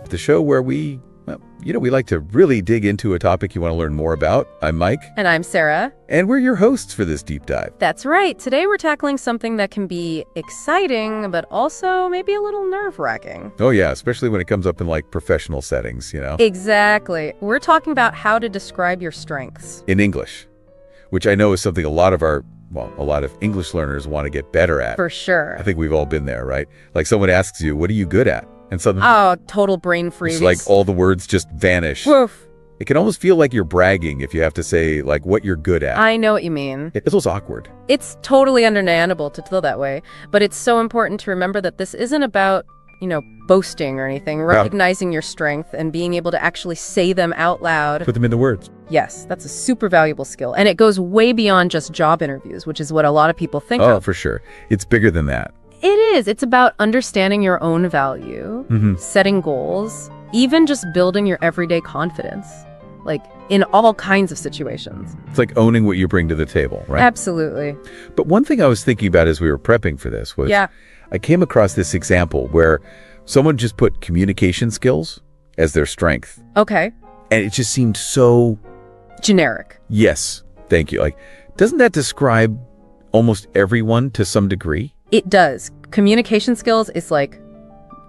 the show where we like to really dig into a topic you want to learn more about. I'm Mike. And I'm Sarah. And we're your hosts for this deep dive. That's right. Today we're tackling something that can be exciting, but also maybe a little nerve-wracking. Oh, yeah, especially when it comes up in like professional settings, Exactly. We're talking about how to describe your strengths. In English, which I know is something a lot of English learners want to get better at. For sure. I think we've all been there, right? Like someone asks you, what are you good at? And suddenly, total brain freeze. It's like all the words just vanish. Woof. It can almost feel like you're bragging if you have to say like what you're good at. I know what you mean. It feels awkward. It's totally understandable to feel that way, but it's so important to remember that this isn't about, boasting or anything, recognizing your strength and being able to actually say them out loud. Put them into words. Yes, that's a super valuable skill. And it goes way beyond just job interviews, which is what a lot of people think of. Oh, for sure. It's bigger than that. It is. It's about understanding your own value, setting goals, even just building your everyday confidence, like in all kinds of situations. It's like owning what you bring to the table, right? Absolutely. But one thing I was thinking about as we were prepping for this was I came across this example where someone just put communication skills as their strength. Okay. And it just seemed so... generic. Yes. Thank you. Like, doesn't that describe almost everyone to some degree? It does. Communication skills is like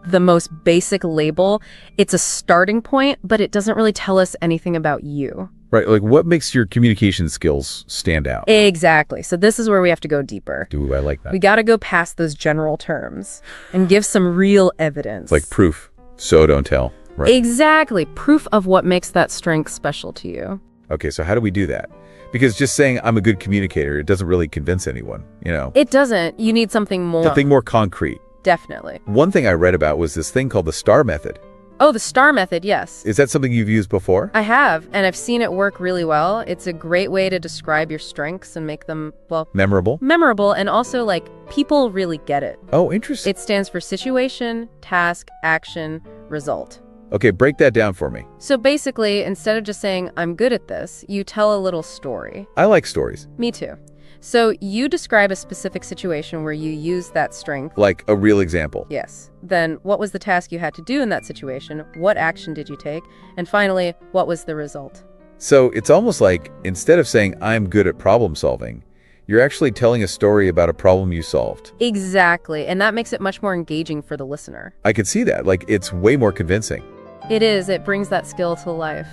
the most basic label. It's a starting point, but it doesn't really tell us anything about you. Right. Like what makes your communication skills stand out? Exactly. So this is where we have to go deeper. Ooh, I like that. We got to go past those general terms and give some real evidence. Like proof. So don't tell. Right. Exactly. Proof of what makes that strength special to you. Okay. So how do we do that? Because just saying I'm a good communicator, it doesn't really convince anyone, It doesn't. You need something more. Something more concrete. Definitely. One thing I read about was this thing called the STAR method. Oh, the STAR method, yes. Is that something you've used before? I have, and I've seen it work really well. It's a great way to describe your strengths and make them, memorable, and also, people really get it. Oh, interesting. It stands for situation, task, action, result. Okay, break that down for me. So basically, instead of just saying, I'm good at this, you tell a little story. I like stories. Me too. So you describe a specific situation where you use that strength. Like a real example. Yes. Then what was the task you had to do in that situation? What action did you take? And finally, what was the result? So it's almost like instead of saying I'm good at problem solving, you're actually telling a story about a problem you solved. Exactly. And that makes it much more engaging for the listener. I could see that. Like it's way more convincing. It is. It brings that skill to life.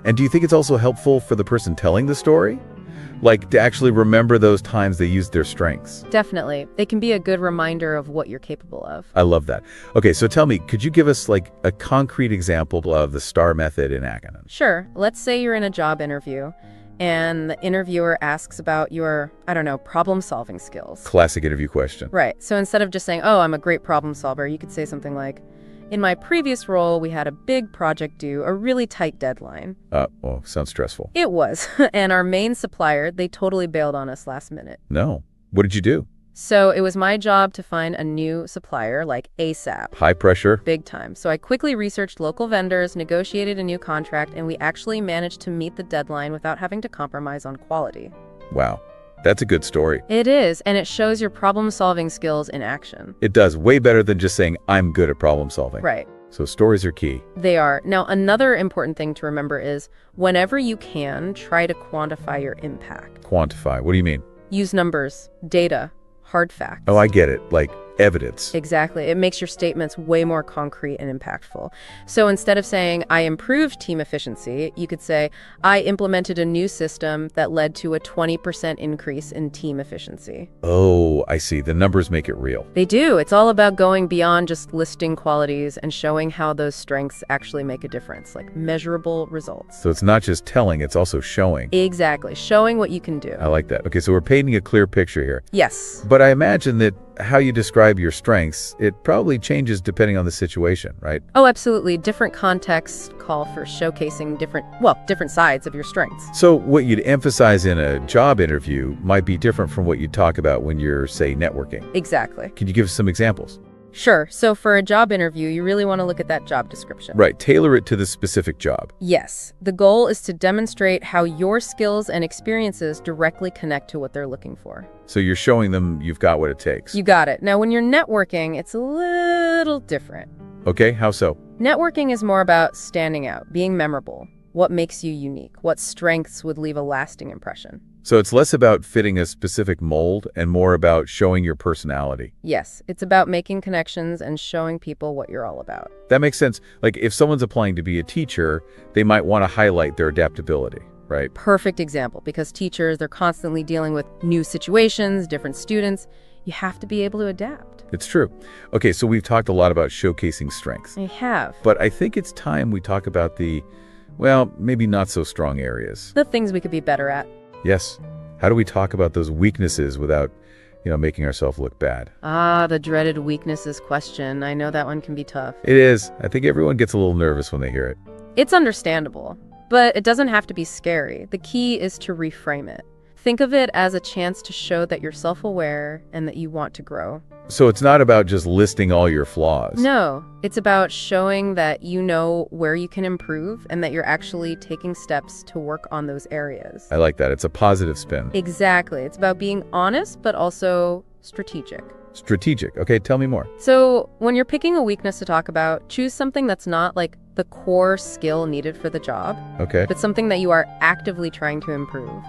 And do you think it's also helpful for the person telling the story? Like to actually remember those times they used their strengths? Definitely. They can be a good reminder of what you're capable of. I love that. Okay, so tell me, could you give us like a concrete example of the STAR method in action? Sure. Let's say you're in a job interview and the interviewer asks about your, problem-solving skills. Classic interview question. Right. So instead of just saying, oh, I'm a great problem solver, you could say something like, in my previous role, we had a big project due, a really tight deadline. Sounds stressful. It was. And our main supplier, they totally bailed on us last minute. No. What did you do? So it was my job to find a new supplier, like ASAP. High pressure? Big time. So I quickly researched local vendors, negotiated a new contract, and we actually managed to meet the deadline without having to compromise on quality. Wow. That's a good story. It is, and it shows your problem-solving skills in action. It does. Way better than just saying, I'm good at problem solving. Right. So stories are key. They are. Now, another important thing to remember is, whenever you can, try to quantify your impact. Quantify. What do you mean? Use numbers, data, hard facts. Oh, I get it. Like evidence. Exactly. It makes your statements way more concrete and impactful. So instead of saying, I improved team efficiency, you could say, I implemented a new system that led to a 20% increase in team efficiency. Oh, I see. The numbers make it real. They do. It's all about going beyond just listing qualities and showing how those strengths actually make a difference, like measurable results. So it's not just telling, it's also showing. Exactly. Showing what you can do. I like that. Okay, so we're painting a clear picture here. Yes. But I imagine that how you describe your strengths, it probably changes depending on the situation, right? Oh, absolutely. Different contexts call for showcasing different sides of your strengths. So what you'd emphasize in a job interview might be different from what you'd talk about when you're, say, networking. Exactly. Can you give us some examples? Sure. So for a job interview, you really want to look at that job description. Right. Tailor it to the specific job. Yes. The goal is to demonstrate how your skills and experiences directly connect to what they're looking for. So you're showing them you've got what it takes. You got it. Now, when you're networking, it's a little different. Okay. How so? Networking is more about standing out, being memorable. What makes you unique? What strengths would leave a lasting impression? So it's less about fitting a specific mold and more about showing your personality. Yes, it's about making connections and showing people what you're all about. That makes sense. Like if someone's applying to be a teacher, they might want to highlight their adaptability, right? Perfect example, because teachers, they're constantly dealing with new situations, different students. You have to be able to adapt. It's true. Okay, so we've talked a lot about showcasing strengths. I have. But I think it's time we talk about the, well, maybe not so strong areas. The things we could be better at. Yes. How do we talk about those weaknesses without, making ourselves look bad? Ah, the dreaded weaknesses question. I know that one can be tough. It is. I think everyone gets a little nervous when they hear it. It's understandable, but it doesn't have to be scary. The key is to reframe it. Think of it as a chance to show that you're self-aware and that you want to grow. So it's not about just listing all your flaws. No, it's about showing that you know where you can improve and that you're actually taking steps to work on those areas. I like that. It's a positive spin. Exactly. It's about being honest, but also strategic. Strategic. Okay, tell me more. So when you're picking a weakness to talk about, choose something that's not like the core skill needed for the job, Okay, but something that you are actively trying to improve.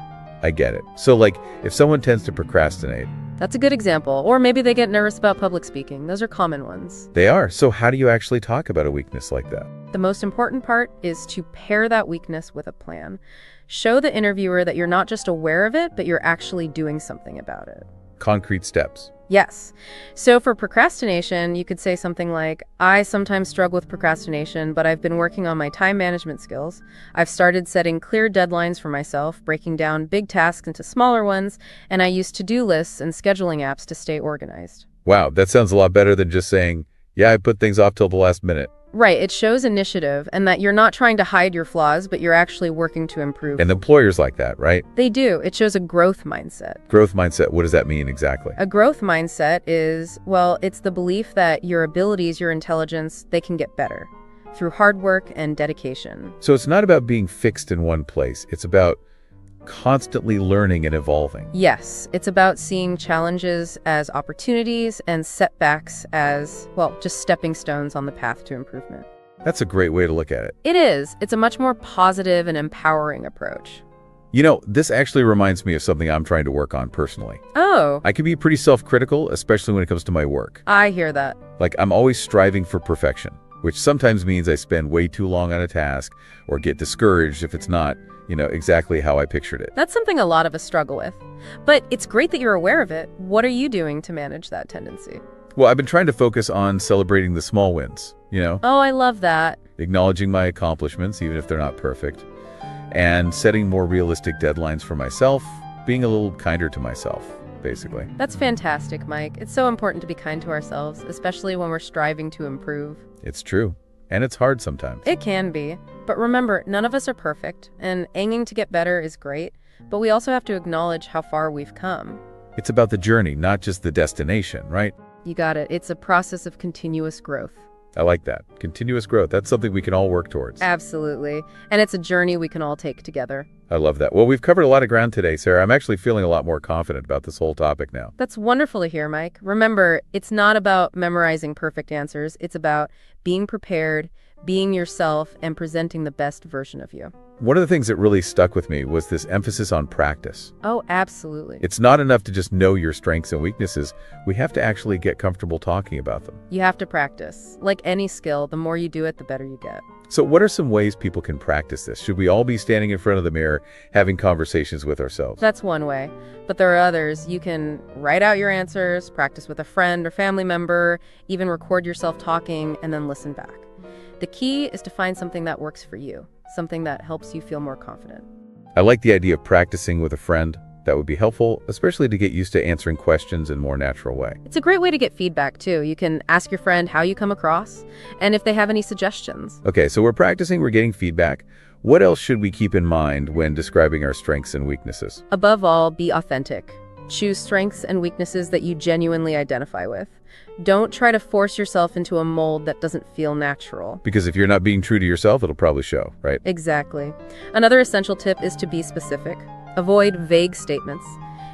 I get it. So like if someone tends to procrastinate. That's a good example. Or maybe they get nervous about public speaking. Those are common ones. They are. So how do you actually talk about a weakness like that? The most important part is to pair that weakness with a plan. Show the interviewer that you're not just aware of it, but you're actually doing something about it. Concrete steps. Yes. So for procrastination, you could say something like, I sometimes struggle with procrastination, but I've been working on my time management skills. I've started setting clear deadlines for myself, breaking down big tasks into smaller ones, and I use to-do lists and scheduling apps to stay organized. Wow, that sounds a lot better than just saying, yeah, I put things off till the last minute. Right, it shows initiative and that you're not trying to hide your flaws, but you're actually working to improve. And the employers like that, right? They do. It shows a growth mindset. Growth mindset, what does that mean exactly? A growth mindset is, well, it's the belief that your abilities, your intelligence, they can get better through hard work and dedication. So it's not about being fixed in one place. It's about constantly learning and evolving. Yes, it's about seeing challenges as opportunities and setbacks as, well, just stepping stones on the path to improvement. That's a great way to look at it. It is. It's a much more positive and empowering approach. This actually reminds me of something I'm trying to work on personally. Oh. I can be pretty self-critical, especially when it comes to my work. I hear that. Like I'm always striving for perfection, which sometimes means I spend way too long on a task or get discouraged if it's not exactly how I pictured it. That's something a lot of us struggle with. But it's great that you're aware of it. What are you doing to manage that tendency? Well, I've been trying to focus on celebrating the small wins, Oh, I love that. acknowledging my accomplishments, even if they're not perfect, and setting more realistic deadlines for myself, being a little kinder to myself, basically. That's fantastic, Mike. It's so important to be kind to ourselves, especially when we're striving to improve. It's true. And it's hard sometimes. It can be. But remember, none of us are perfect, and aiming to get better is great, but we also have to acknowledge how far we've come. It's about the journey, not just the destination, right? You got it. It's a process of continuous growth. I like that. Continuous growth. That's something we can all work towards. Absolutely. And it's a journey we can all take together. I love that. Well, we've covered a lot of ground today, Sarah. I'm actually feeling a lot more confident about this whole topic now. That's wonderful to hear, Mike. Remember, it's not about memorizing perfect answers. It's about being prepared, being yourself, and presenting the best version of you. One of the things that really stuck with me was this emphasis on practice. Oh, absolutely. It's not enough to just know your strengths and weaknesses. We have to actually get comfortable talking about them. You have to practice. Like any skill, the more you do it, the better you get. So what are some ways people can practice this? Should we all be standing in front of the mirror, having conversations with ourselves? That's one way. But there are others. You can write out your answers, practice with a friend or family member, even record yourself talking, and then listen back. The key is to find something that works for you, something that helps you feel more confident. I like the idea of practicing with a friend. That would be helpful, especially to get used to answering questions in a more natural way. It's a great way to get feedback, too. You can ask your friend how you come across and if they have any suggestions. Okay, so we're practicing, we're getting feedback. What else should we keep in mind when describing our strengths and weaknesses? Above all, be authentic. Choose strengths and weaknesses that you genuinely identify with. Don't try to force yourself into a mold that doesn't feel natural. Because if you're not being true to yourself, it'll probably show, right? Exactly. Another essential tip is to be specific. Avoid vague statements.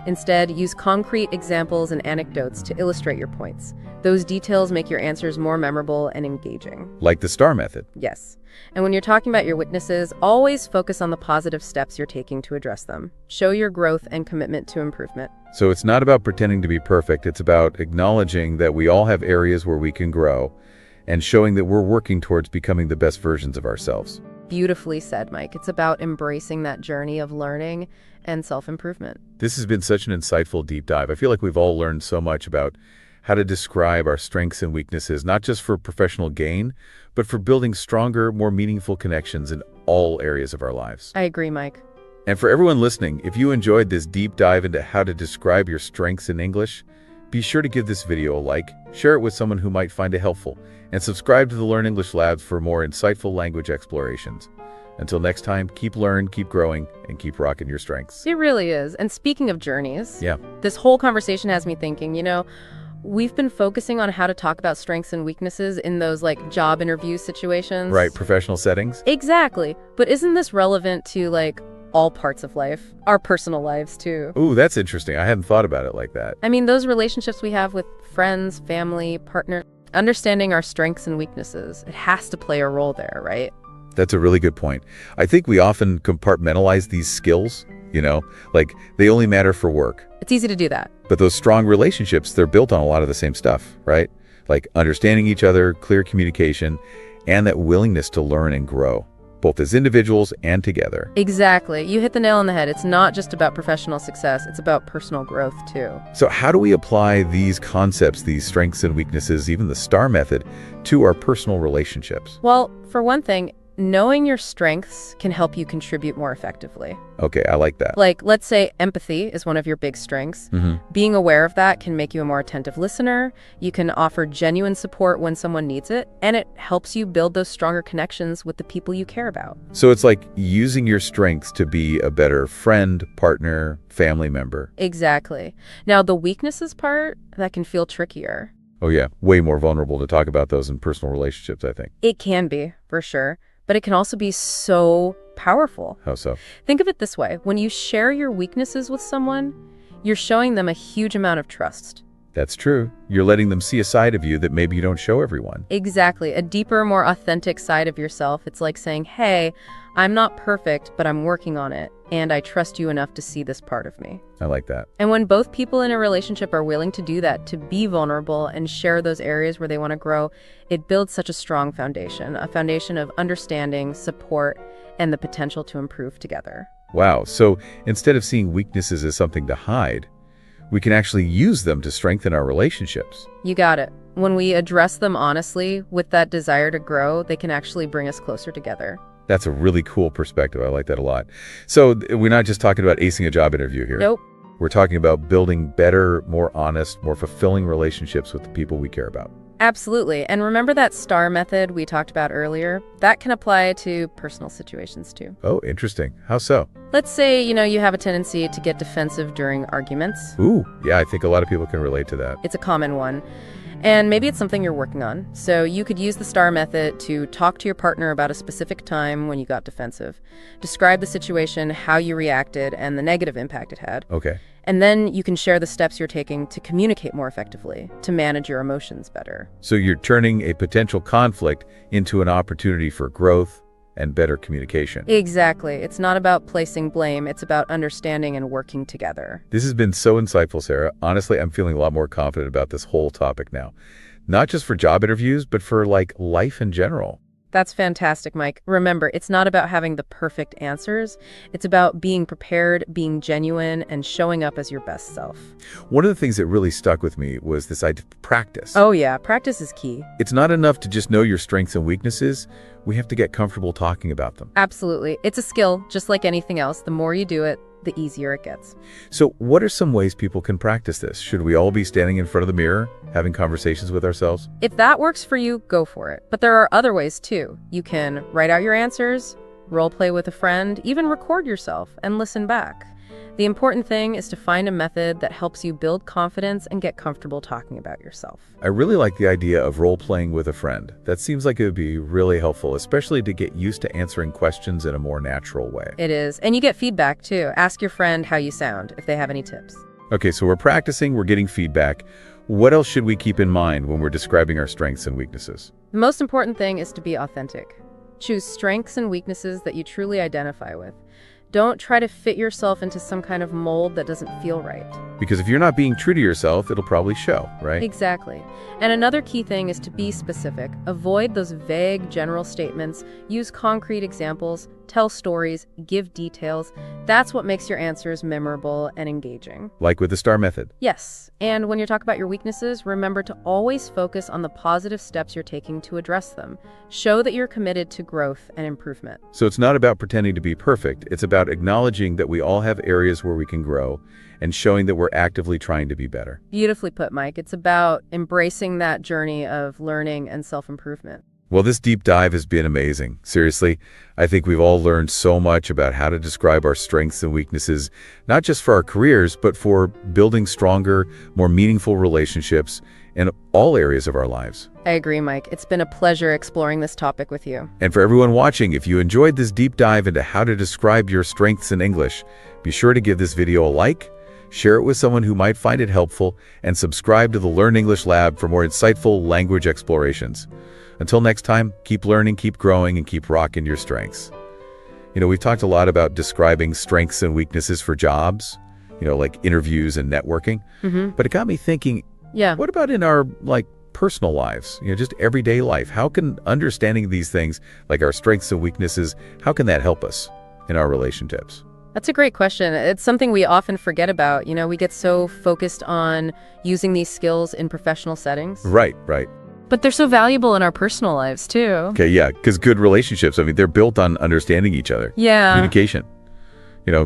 Instead, use concrete examples and anecdotes to illustrate your points. Those details make your answers more memorable and engaging. Like the STAR method. Yes. And when you're talking about your weaknesses, always focus on the positive steps you're taking to address them. Show your growth and commitment to improvement. So it's not about pretending to be perfect. It's about acknowledging that we all have areas where we can grow and showing that we're working towards becoming the best versions of ourselves. Beautifully said, Mike. It's about embracing that journey of learning and self-improvement. This has been such an insightful deep dive. I feel like we've all learned so much about how to describe our strengths and weaknesses, not just for professional gain, but for building stronger, more meaningful connections in all areas of our lives. I agree, Mike. And for everyone listening, if you enjoyed this deep dive into how to describe your strengths in English, be sure to give this video a like, share it with someone who might find it helpful, and subscribe to the Learn English Labs for more insightful language explorations. Until next time, keep learning, keep growing, and keep rocking your strengths. It really is. And speaking of journeys, yeah, this whole conversation has me thinking, we've been focusing on how to talk about strengths and weaknesses in those job interview situations. Right, professional settings. Exactly. But isn't this relevant to all parts of life, our personal lives too? Ooh, that's interesting. I hadn't thought about it like that. I mean, those relationships we have with friends, family, partners, understanding our strengths and weaknesses, it has to play a role there, right? That's a really good point. I think we often compartmentalize these skills, they only matter for work. It's easy to do that. But those strong relationships, they're built on a lot of the same stuff, right? Like understanding each other, clear communication, and that willingness to learn and grow, both as individuals and together. Exactly. You hit the nail on the head. It's not just about professional success. It's about personal growth, too. So how do we apply these concepts, these strengths and weaknesses, even the STAR method, to our personal relationships? Well, for one thing, knowing your strengths can help you contribute more effectively. Okay, I like that. Let's say empathy is one of your big strengths. Mm-hmm. Being aware of that can make you a more attentive listener. You can offer genuine support when someone needs it, and it helps you build those stronger connections with the people you care about. So it's like using your strengths to be a better friend, partner, family member. Exactly. Now, the weaknesses part, that can feel trickier. Oh yeah, way more vulnerable to talk about those in personal relationships, I think. It can be, for sure. But it can also be so powerful. How so? Think of it this way. When you share your weaknesses with someone, you're showing them a huge amount of trust. That's true. You're letting them see a side of you that maybe you don't show everyone. Exactly. A deeper, more authentic side of yourself. It's like saying, hey, I'm not perfect, but I'm working on it, and I trust you enough to see this part of me. I like that. And when both people in a relationship are willing to do that, to be vulnerable and share those areas where they want to grow, it builds such a strong foundation, a foundation of understanding, support, and the potential to improve together. Wow. So instead of seeing weaknesses as something to hide, we can actually use them to strengthen our relationships. You got it. When we address them honestly with that desire to grow, they can actually bring us closer together. That's a really cool perspective. I like that a lot. So we're not just talking about acing a job interview here. Nope. We're talking about building better, more honest, more fulfilling relationships with the people we care about. Absolutely. And remember that STAR method we talked about earlier? That can apply to personal situations too. Oh, interesting. How so? Let's say, you have a tendency to get defensive during arguments. Ooh, yeah, I think a lot of people can relate to that. It's a common one. And maybe it's something you're working on. So you could use the STAR method to talk to your partner about a specific time when you got defensive. Describe the situation, how you reacted, and the negative impact it had. Okay. And then you can share the steps you're taking to communicate more effectively, to manage your emotions better. So you're turning a potential conflict into an opportunity for growth and better communication. Exactly. It's not about placing blame. It's about understanding and working together. This has been so insightful, Sarah. Honestly, I'm feeling a lot more confident about this whole topic now. Not just for job interviews, but for life in general. That's fantastic, Mike. Remember, it's not about having the perfect answers. It's about being prepared, being genuine, and showing up as your best self. One of the things that really stuck with me was this idea of practice. Oh yeah, practice is key. It's not enough to just know your strengths and weaknesses. We have to get comfortable talking about them. Absolutely. It's a skill, just like anything else. The more you do it, the easier it gets. So what are some ways people can practice this? Should we all be standing in front of the mirror, having conversations with ourselves? If that works for you, go for it. But there are other ways too. You can write out your answers, role play with a friend, even record yourself and listen back. The important thing is to find a method that helps you build confidence and get comfortable talking about yourself. I really like the idea of role-playing with a friend. That seems like it would be really helpful, especially to get used to answering questions in a more natural way. It is. And you get feedback too. Ask your friend how you sound if they have any tips. Okay, so we're practicing, we're getting feedback. What else should we keep in mind when we're describing our strengths and weaknesses? The most important thing is to be authentic. Choose strengths and weaknesses that you truly identify with. Don't try to fit yourself into some kind of mold that doesn't feel right. Because if you're not being true to yourself, it'll probably show, right? Exactly. And another key thing is to be specific. Avoid those vague general statements. Use concrete examples. Tell stories. Give details. That's what makes your answers memorable and engaging. Like with the STAR method. Yes. And when you talk about your weaknesses, remember to always focus on the positive steps you're taking to address them. Show that you're committed to growth and improvement. So it's not about pretending to be perfect. It's about acknowledging that we all have areas where we can grow and showing that we're actively trying to be better. Beautifully put, Mike. It's about embracing that journey of learning and self-improvement. Well, this deep dive has been amazing. Seriously, I think we've all learned so much about how to describe our strengths and weaknesses, not just for our careers, but for building stronger, more meaningful relationships in all areas of our lives. I agree, Mike. It's been a pleasure exploring this topic with you. And for everyone watching, if you enjoyed this deep dive into how to describe your strengths in English, be sure to give this video a like, share it with someone who might find it helpful, and subscribe to the Learn English Lab for more insightful language explorations. Until next time, keep learning, keep growing, and keep rocking your strengths. We've talked a lot about describing strengths and weaknesses for jobs, like interviews and networking. But it got me thinking, what about in our, personal lives, just everyday life? How can understanding these things, like our strengths and weaknesses, how can that help us in our relationships? That's a great question. It's something we often forget about. We get so focused on using these skills in professional settings. Right. But they're so valuable in our personal lives, too. Okay, yeah, because good relationships, they're built on understanding each other. Yeah. Communication.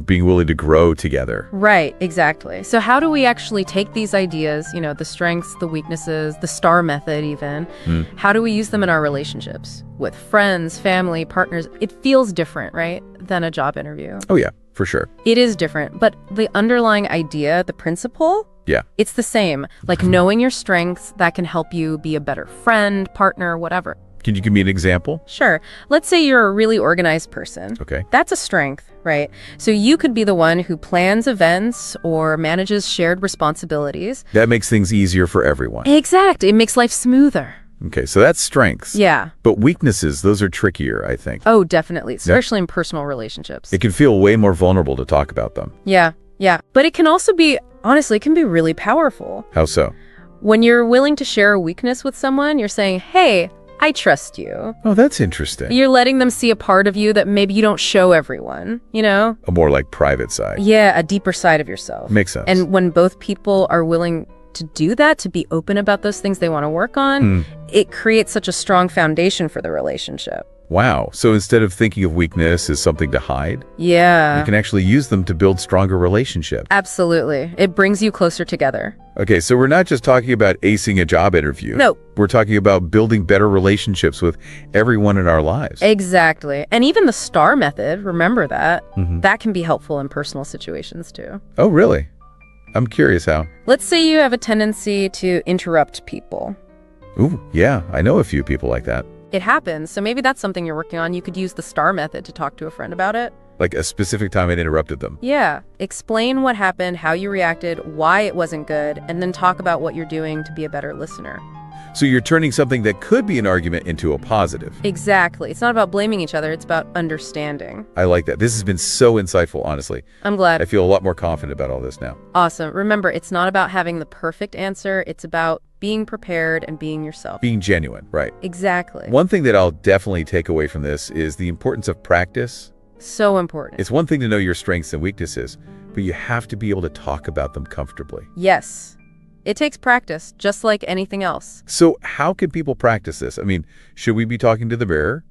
Being willing to grow together. Right, exactly. So how do we actually take these ideas, the strengths, the weaknesses, the STAR method even, how do we use them in our relationships with friends, family, partners? It feels different, right, than a job interview. Oh, yeah, for sure. It is different, but the underlying idea, the principle, it's the same. Like knowing your strengths, that can help you be a better friend, partner, whatever. Can you give me an example? Sure. Let's say you're a really organized person. Okay. That's a strength, right? So you could be the one who plans events or manages shared responsibilities. That makes things easier for everyone. Exactly. It makes life smoother. Okay, so that's strengths. Yeah. But weaknesses, those are trickier, I think. Oh, definitely. Especially in personal relationships. It can feel way more vulnerable to talk about them. Yeah. But it can also be, honestly, it can be really powerful. How so? When you're willing to share a weakness with someone, you're saying, hey, I trust you. Oh, that's interesting. You're letting them see a part of you that maybe you don't show everyone, A more private side. Yeah, a deeper side of yourself. Makes sense. And when both people are willing to do that, to be open about those things they want to work on, it creates such a strong foundation for the relationship. Wow. So instead of thinking of weakness as something to hide, you can actually use them to build stronger relationships. Absolutely. It brings you closer together. Okay, so we're not just talking about acing a job interview. No. We're talking about building better relationships with everyone in our lives. Exactly. And even the STAR method, remember that, that can be helpful in personal situations too. Oh, really? I'm curious how. Let's say you have a tendency to interrupt people. Ooh, yeah, I know a few people like that. It happens, so maybe that's something you're working on. You could use the STAR method to talk to a friend about it. Like a specific time it interrupted them. Yeah. Explain what happened, how you reacted, why it wasn't good, and then talk about what you're doing to be a better listener. So you're turning something that could be an argument into a positive. Exactly. It's not about blaming each other. It's about understanding. I like that. This has been so insightful, honestly. I'm glad. I feel a lot more confident about all this now. Awesome. Remember, it's not about having the perfect answer. It's about being prepared and being yourself. Being genuine, right. Exactly. One thing that I'll definitely take away from this is the importance of practice. So important. It's one thing to know your strengths and weaknesses, but you have to be able to talk about them comfortably. Yes. It takes practice, just like anything else. So how can people practice this? Should we be talking to the mirror?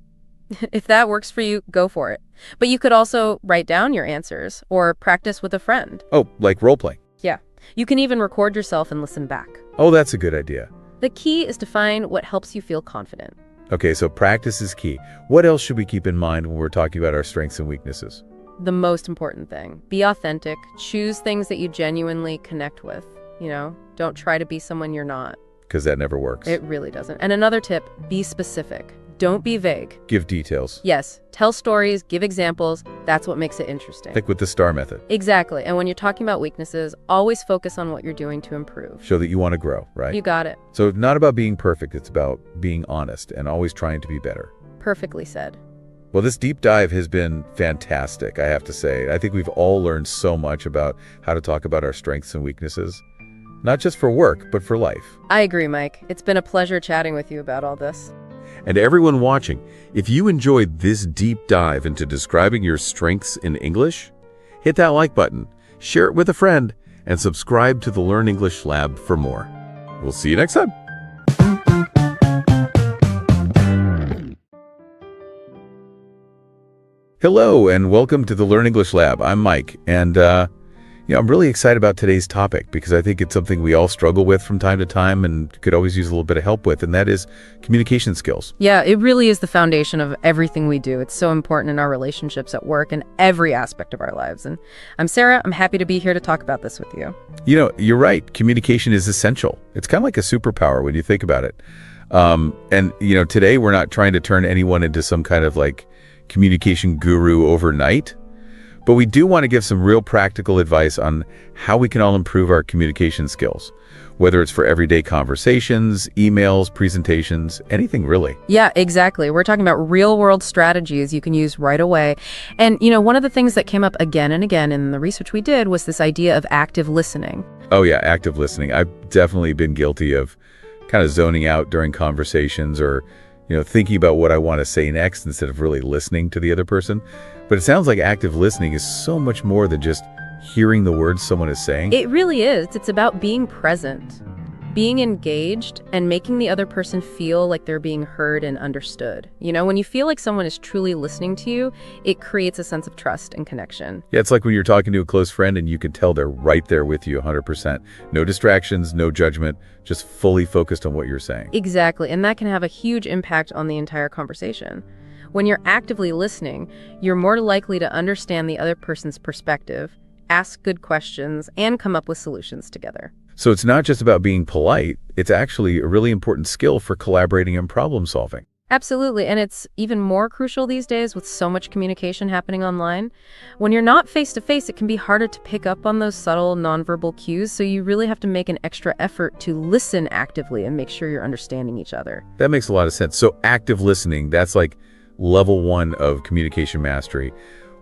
If that works for you, go for it. But you could also write down your answers or practice with a friend. Oh, like role-playing? Yeah. You can even record yourself and listen back. Oh, that's a good idea. The key is to find what helps you feel confident. Okay, so practice is key. What else should we keep in mind when we're talking about our strengths and weaknesses? The most important thing. Be authentic. Choose things that you genuinely connect with. Don't try to be someone you're not. Because that never works. It really doesn't. And another tip, be specific. Don't be vague. Give details. Yes, tell stories, give examples. That's what makes it interesting. Like with the STAR method. Exactly. And when you're talking about weaknesses, always focus on what you're doing to improve. Show that you want to grow, right? You got it. So not about being perfect, it's about being honest and always trying to be better. Perfectly said. Well, this deep dive has been fantastic, I have to say. I think we've all learned so much about how to talk about our strengths and weaknesses. Not just for work, but for life. I agree, Mike. It's been a pleasure chatting with you about all this. And everyone watching, if you enjoyed this deep dive into describing your strengths in English, hit that like button, share it with a friend, and subscribe to the Learn English Lab for more. We'll see you next time. Hello, and welcome to the Learn English Lab. I'm Mike, and I'm really excited about today's topic because I think it's something we all struggle with from time to time and could always use a little bit of help with, and that is communication skills. Yeah, it really is the foundation of everything we do. It's so important in our relationships at work and every aspect of our lives. And I'm Sarah. I'm happy to be here to talk about this with you. You know, you're right. Communication is essential. It's kind of like a superpower when you think about it. Today we're not trying to turn anyone into some kind of like communication guru overnight. But we do want to give some real practical advice on how we can all improve our communication skills, whether it's for everyday conversations, emails, presentations, anything really. Yeah, exactly. We're talking about real-world strategies you can use right away. And, one of the things that came up again and again in the research we did was this idea of active listening. Oh yeah, active listening. I've definitely been guilty of kind of zoning out during conversations or thinking about what I want to say next instead of really listening to the other person. But it sounds like active listening is so much more than just hearing the words someone is saying. It really is. It's about being present, being engaged, and making the other person feel like they're being heard and understood. When you feel like someone is truly listening to you, it creates a sense of trust and connection. Yeah, it's like when you're talking to a close friend and you can tell they're right there with you 100%. No distractions, no judgment, just fully focused on what you're saying. Exactly, and that can have a huge impact on the entire conversation. When you're actively listening, you're more likely to understand the other person's perspective, ask good questions, and come up with solutions together. So it's not just about being polite, it's actually a really important skill for collaborating and problem solving. Absolutely, and it's even more crucial these days with so much communication happening online. When you're not face-to-face, it can be harder to pick up on those subtle nonverbal cues, so you really have to make an extra effort to listen actively and make sure you're understanding each other. That makes a lot of sense. So active listening, that's like level 1 of communication mastery.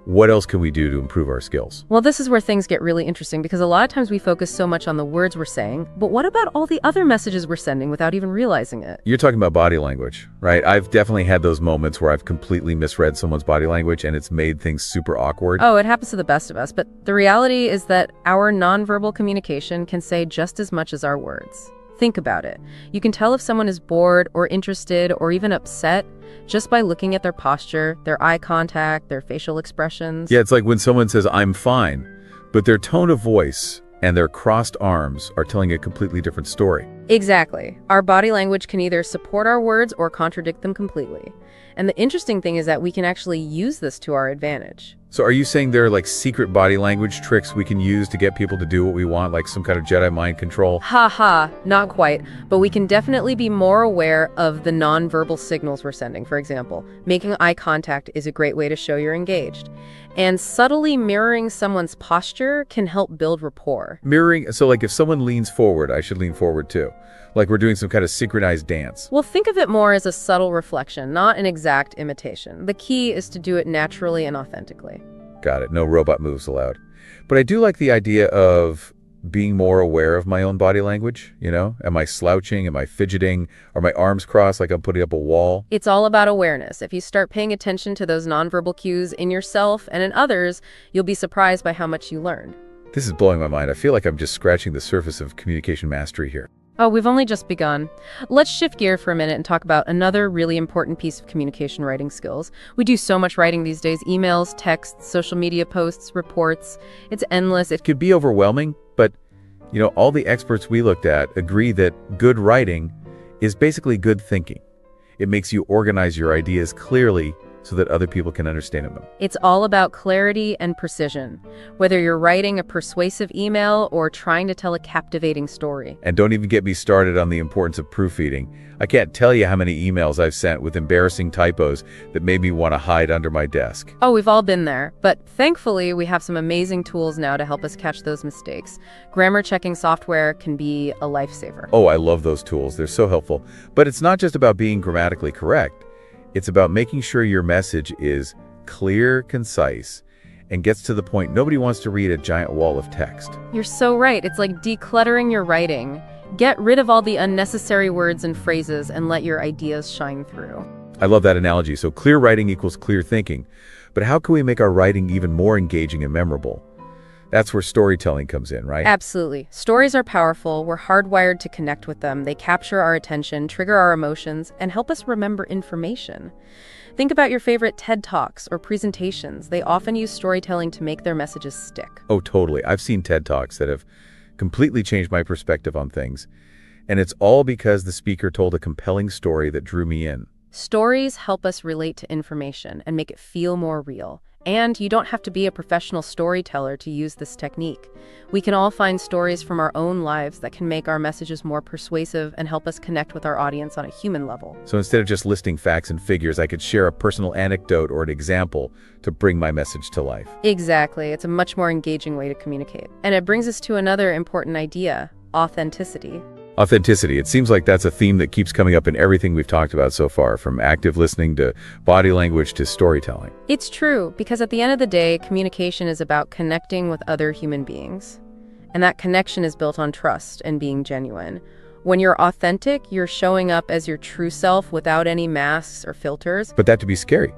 What else can we do to improve our skills? Well, this is where things get really interesting because a lot of times we focus so much on the words we're saying, but what about all the other messages we're sending without even realizing it? You're talking about body language, right? I've definitely had those moments where I've completely misread someone's body language and it's made things super awkward. Oh, it happens to the best of us, but the reality is that our nonverbal communication can say just as much as our words. Think about it. You can tell if someone is bored or interested or even upset just by looking at their posture, their eye contact, their facial expressions. Yeah, it's like when someone says, "I'm fine," but their tone of voice and their crossed arms are telling a completely different story. Exactly. Our body language can either support our words or contradict them completely. And the interesting thing is that we can actually use this to our advantage. So are you saying there are like secret body language tricks we can use to get people to do what we want, like some kind of Jedi mind control? Ha ha, not quite. But we can definitely be more aware of the nonverbal signals we're sending. For example, making eye contact is a great way to show you're engaged. And subtly mirroring someone's posture can help build rapport. Mirroring, so like if someone leans forward, I should lean forward too. Like we're doing some kind of synchronized dance. Well, think of it more as a subtle reflection, not an exact imitation. The key is to do it naturally and authentically. Got it. No robot moves allowed. But I do like the idea of being more aware of my own body language. Am I slouching? Am I fidgeting? Are my arms crossed like I'm putting up a wall? It's all about awareness. If you start paying attention to those nonverbal cues in yourself and in others, you'll be surprised by how much you learned. This is blowing my mind. I feel like I'm just scratching the surface of communication mastery here. Oh, we've only just begun. Let's shift gear for a minute and talk about another really important piece of communication writing skills. We do so much writing these days: emails, texts, social media posts, reports. It's endless. It could be overwhelming, but all the experts we looked at agree that good writing is basically good thinking. It makes you organize your ideas clearly so that other people can understand them. It's all about clarity and precision, whether you're writing a persuasive email or trying to tell a captivating story. And don't even get me started on the importance of proofreading. I can't tell you how many emails I've sent with embarrassing typos that made me want to hide under my desk. Oh, we've all been there, but thankfully we have some amazing tools now to help us catch those mistakes. Grammar checking software can be a lifesaver. Oh, I love those tools. They're so helpful. But it's not just about being grammatically correct. It's about making sure your message is clear, concise, and gets to the point. Nobody wants to read a giant wall of text. You're so right. It's like decluttering your writing. Get rid of all the unnecessary words and phrases and let your ideas shine through. I love that analogy. So clear writing equals clear thinking. But how can we make our writing even more engaging and memorable? That's where storytelling comes in, right? Absolutely. Stories are powerful. We're hardwired to connect with them. They capture our attention, trigger our emotions, and help us remember information. Think about your favorite TED Talks or presentations. They often use storytelling to make their messages stick. Oh, totally. I've seen TED Talks that have completely changed my perspective on things. And it's all because the speaker told a compelling story that drew me in. Stories help us relate to information and make it feel more real. And you don't have to be a professional storyteller to use this technique. We can all find stories from our own lives that can make our messages more persuasive and help us connect with our audience on a human level. So instead of just listing facts and figures, I could share a personal anecdote or an example to bring my message to life. Exactly. It's a much more engaging way to communicate. And it brings us to another important idea: authenticity. Authenticity. It seems like that's a theme that keeps coming up in everything we've talked about so far, from active listening to body language to storytelling. It's true, because at the end of the day, communication is about connecting with other human beings. And that connection is built on trust and being genuine. When you're authentic, you're showing up as your true self without any masks or filters. But that to be scary.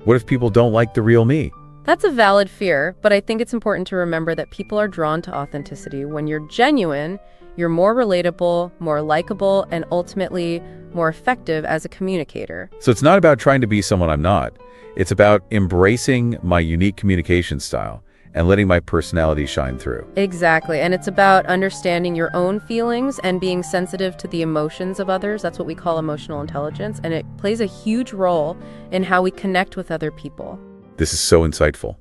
What if people don't like the real me? That's a valid fear, but I think it's important to remember that people are drawn to authenticity. When you're genuine, you're more relatable, more likable, and ultimately more effective as a communicator. So it's not about trying to be someone I'm not. It's about embracing my unique communication style and letting my personality shine through. Exactly, and it's about understanding your own feelings and being sensitive to the emotions of others. That's what we call emotional intelligence, and it plays a huge role in how we connect with other people. This is so insightful.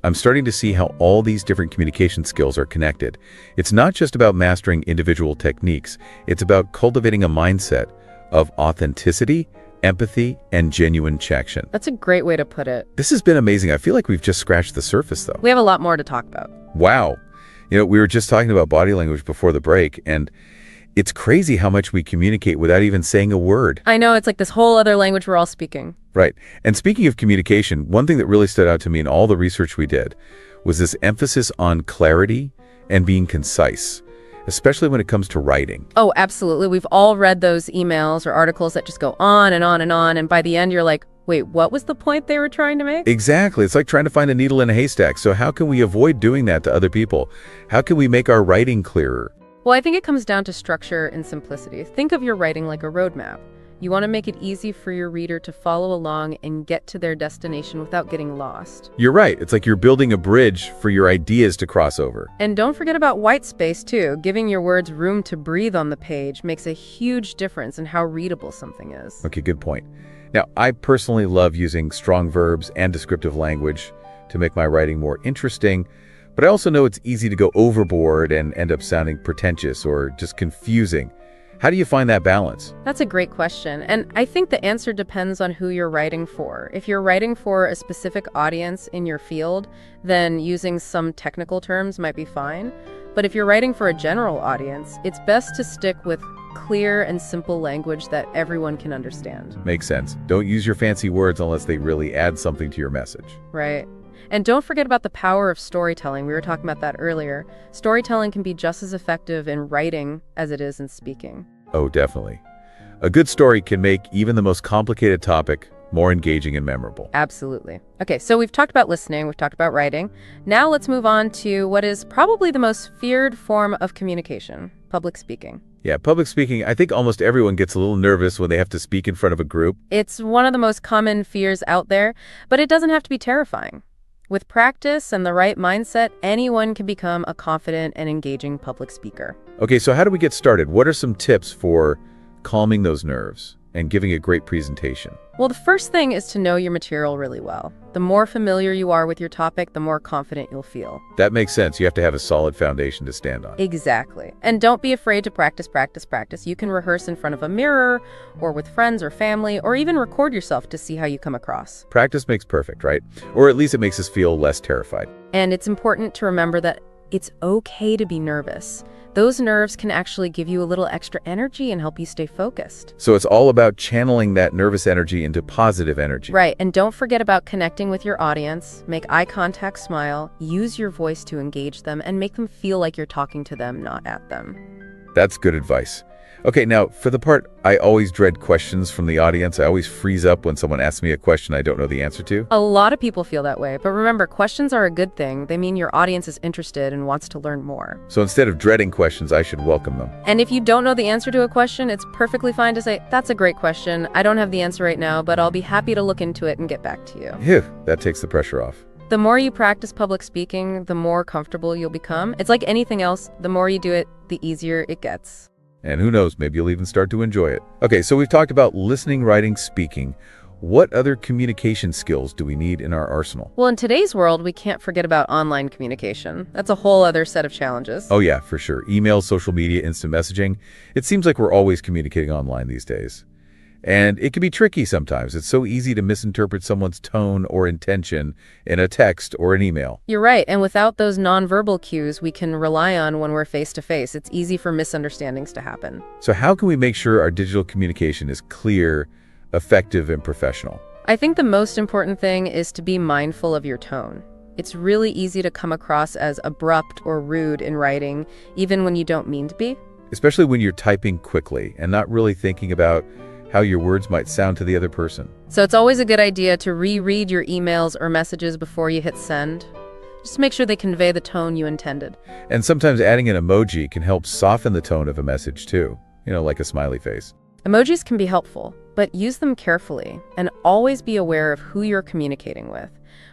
I'm starting to see how all these different communication skills are connected. It's not just about mastering individual techniques. It's about cultivating a mindset of authenticity, empathy, and genuine connection. That's a great way to put it. This has been amazing. I feel like we've just scratched the surface, though. We have a lot more to talk about. Wow. You know, we were just talking about body language before the break, and it's crazy how much we communicate without even saying a word. I know, it's like this whole other language we're all speaking. Right. And speaking of communication, one thing that really stood out to me in all the research we did was this emphasis on clarity and being concise, especially when it comes to writing. Oh, absolutely. We've all read those emails or articles that just go on and on and on, and by the end you're like, wait, what was the point they were trying to make? Exactly. It's like trying to find a needle in a haystack. So how can we avoid doing that to other people? How can we make our writing clearer? Well, I think it comes down to structure and simplicity. Think of your writing like a roadmap. You want to make it easy for your reader to follow along and get to their destination without getting lost. You're right. It's like you're building a bridge for your ideas to cross over. And don't forget about white space, too. Giving your words room to breathe on the page makes a huge difference in how readable something is. Okay, good point. Now, I personally love using strong verbs and descriptive language to make my writing more interesting, but I also know it's easy to go overboard and end up sounding pretentious or just confusing. How do you find that balance? That's a great question, and I think the answer depends on who you're writing for. If you're writing for a specific audience in your field, then using some technical terms might be fine. But if you're writing for a general audience, it's best to stick with clear and simple language that everyone can understand. Makes sense. Don't use your fancy words unless they really add something to your message. Right. And don't forget about the power of storytelling. We were talking about that earlier. Storytelling can be just as effective in writing as it is in speaking. Oh, definitely. A good story can make even the most complicated topic more engaging and memorable. Absolutely. Okay, so we've talked about listening, we've talked about writing. Now let's move on to what is probably the most feared form of communication: public speaking. Yeah, public speaking, I think almost everyone gets a little nervous when they have to speak in front of a group. It's one of the most common fears out there, but it doesn't have to be terrifying. With practice and the right mindset, anyone can become a confident and engaging public speaker. Okay, so how do we get started? What are some tips for calming those nerves and giving a great presentation? Well, the first thing is to know your material really well. The more familiar you are with your topic, the more confident you'll feel. That makes sense. You have to have a solid foundation to stand on. Exactly. And don't be afraid to practice. You can rehearse in front of a mirror or with friends or family, or even record yourself to see how you come across. Practice makes perfect, right? Or at least it makes us feel less terrified. And it's important to remember that it's okay to be nervous. Those nerves can actually give you a little extra energy and help you stay focused. So it's all about channeling that nervous energy into positive energy. Right, and don't forget about connecting with your audience. Make eye contact, smile, use your voice to engage them, and make them feel like you're talking to them, not at them. That's good advice. Okay, now for the part I always dread questions from the audience. I always freeze up when someone asks me a question I don't know the answer to. A lot of people feel that way, but remember, questions are a good thing. They mean your audience is interested and wants to learn more. So instead of dreading questions, I should welcome them. And if you don't know the answer to a question, it's perfectly fine to say, "That's a great question. I don't have the answer right now, but I'll be happy to look into it and get back to you." Phew, that takes the pressure off. The more you practice public speaking, the more comfortable you'll become. It's like anything else. The more you do it, the easier it gets. And who knows, maybe you'll even start to enjoy it. Okay, so we've talked about listening, writing, speaking. What other communication skills do we need in our arsenal? Well, in today's world, we can't forget about online communication. That's a whole other set of challenges. Oh yeah, for sure. Email, social media, instant messaging. It seems like we're always communicating online these days. And it can be tricky sometimes. It's so easy to misinterpret someone's tone or intention in a text or an email. You're right. And without those nonverbal cues we can rely on when we're face-to-face, it's easy for misunderstandings to happen. So how can we make sure our digital communication is clear, effective, and professional? I think the most important thing is to be mindful of your tone. It's really easy to come across as abrupt or rude in writing, even when you don't mean to be. Especially when you're typing quickly and not really thinking about how your words might sound to the other person. So it's always a good idea to reread your emails or messages before you hit send. Just make sure they convey the tone you intended. And sometimes adding an emoji can help soften the tone of a message too, like a smiley face. Emojis can be helpful, but use them carefully and always be aware of who you're communicating with.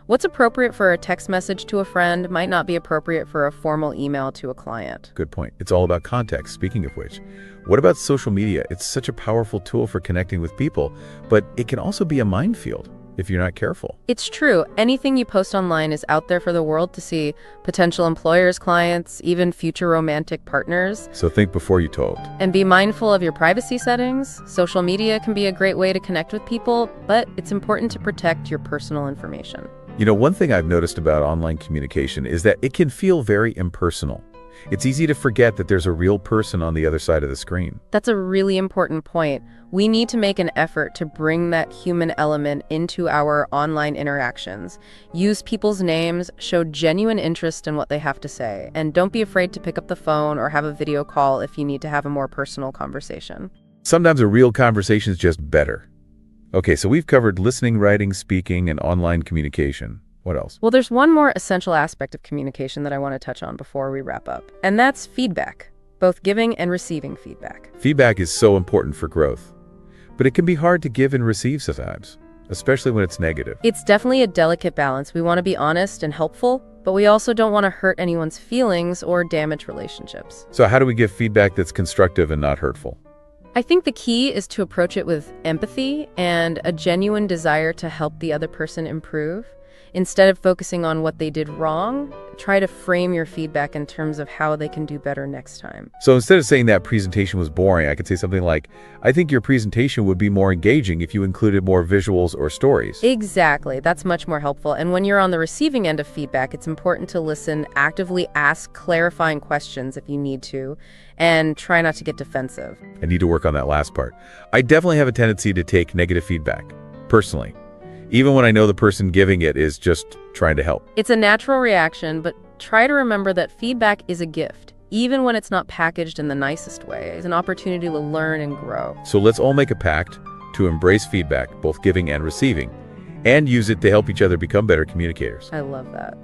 What's appropriate for a text message to a friend might not be appropriate for a formal email to a client. Good point. It's all about context, speaking of which. What about social media? It's such a powerful tool for connecting with people, but it can also be a minefield if you're not careful. It's true. Anything you post online is out there for the world to see. Potential employers, clients, even future romantic partners. So think before you told. And be mindful of your privacy settings. Social media can be a great way to connect with people, but it's important to protect your personal information. One thing I've noticed about online communication is that it can feel very impersonal. It's easy to forget that there's a real person on the other side of the screen. That's a really important point. We need to make an effort to bring that human element into our online interactions. Use people's names, show genuine interest in what they have to say, and don't be afraid to pick up the phone or have a video call if you need to have a more personal conversation. Sometimes a real conversation is just better. Okay, so we've covered listening, writing, speaking, and online communication. What else? Well, there's one more essential aspect of communication that I want to touch on before we wrap up, and that's feedback, both giving and receiving feedback. Feedback is so important for growth, but it can be hard to give and receive sometimes, especially when it's negative. It's definitely a delicate balance. We want to be honest and helpful, but we also don't want to hurt anyone's feelings or damage relationships. So how do we give feedback that's constructive and not hurtful? I think the key is to approach it with empathy and a genuine desire to help the other person improve. Instead of focusing on what they did wrong, try to frame your feedback in terms of how they can do better next time. So instead of saying that presentation was boring, I could say something like, I think your presentation would be more engaging if you included more visuals or stories. Exactly. That's much more helpful. And when you're on the receiving end of feedback, it's important to listen, actively ask clarifying questions if you need to, and try not to get defensive. I need to work on that last part. I definitely have a tendency to take negative feedback, personally, even when I know the person giving it is just trying to help. It's a natural reaction, but try to remember that feedback is a gift, even when it's not packaged in the nicest way. It's an opportunity to learn and grow. So let's all make a pact to embrace feedback, both giving and receiving, and use it to help each other become better communicators. I love that.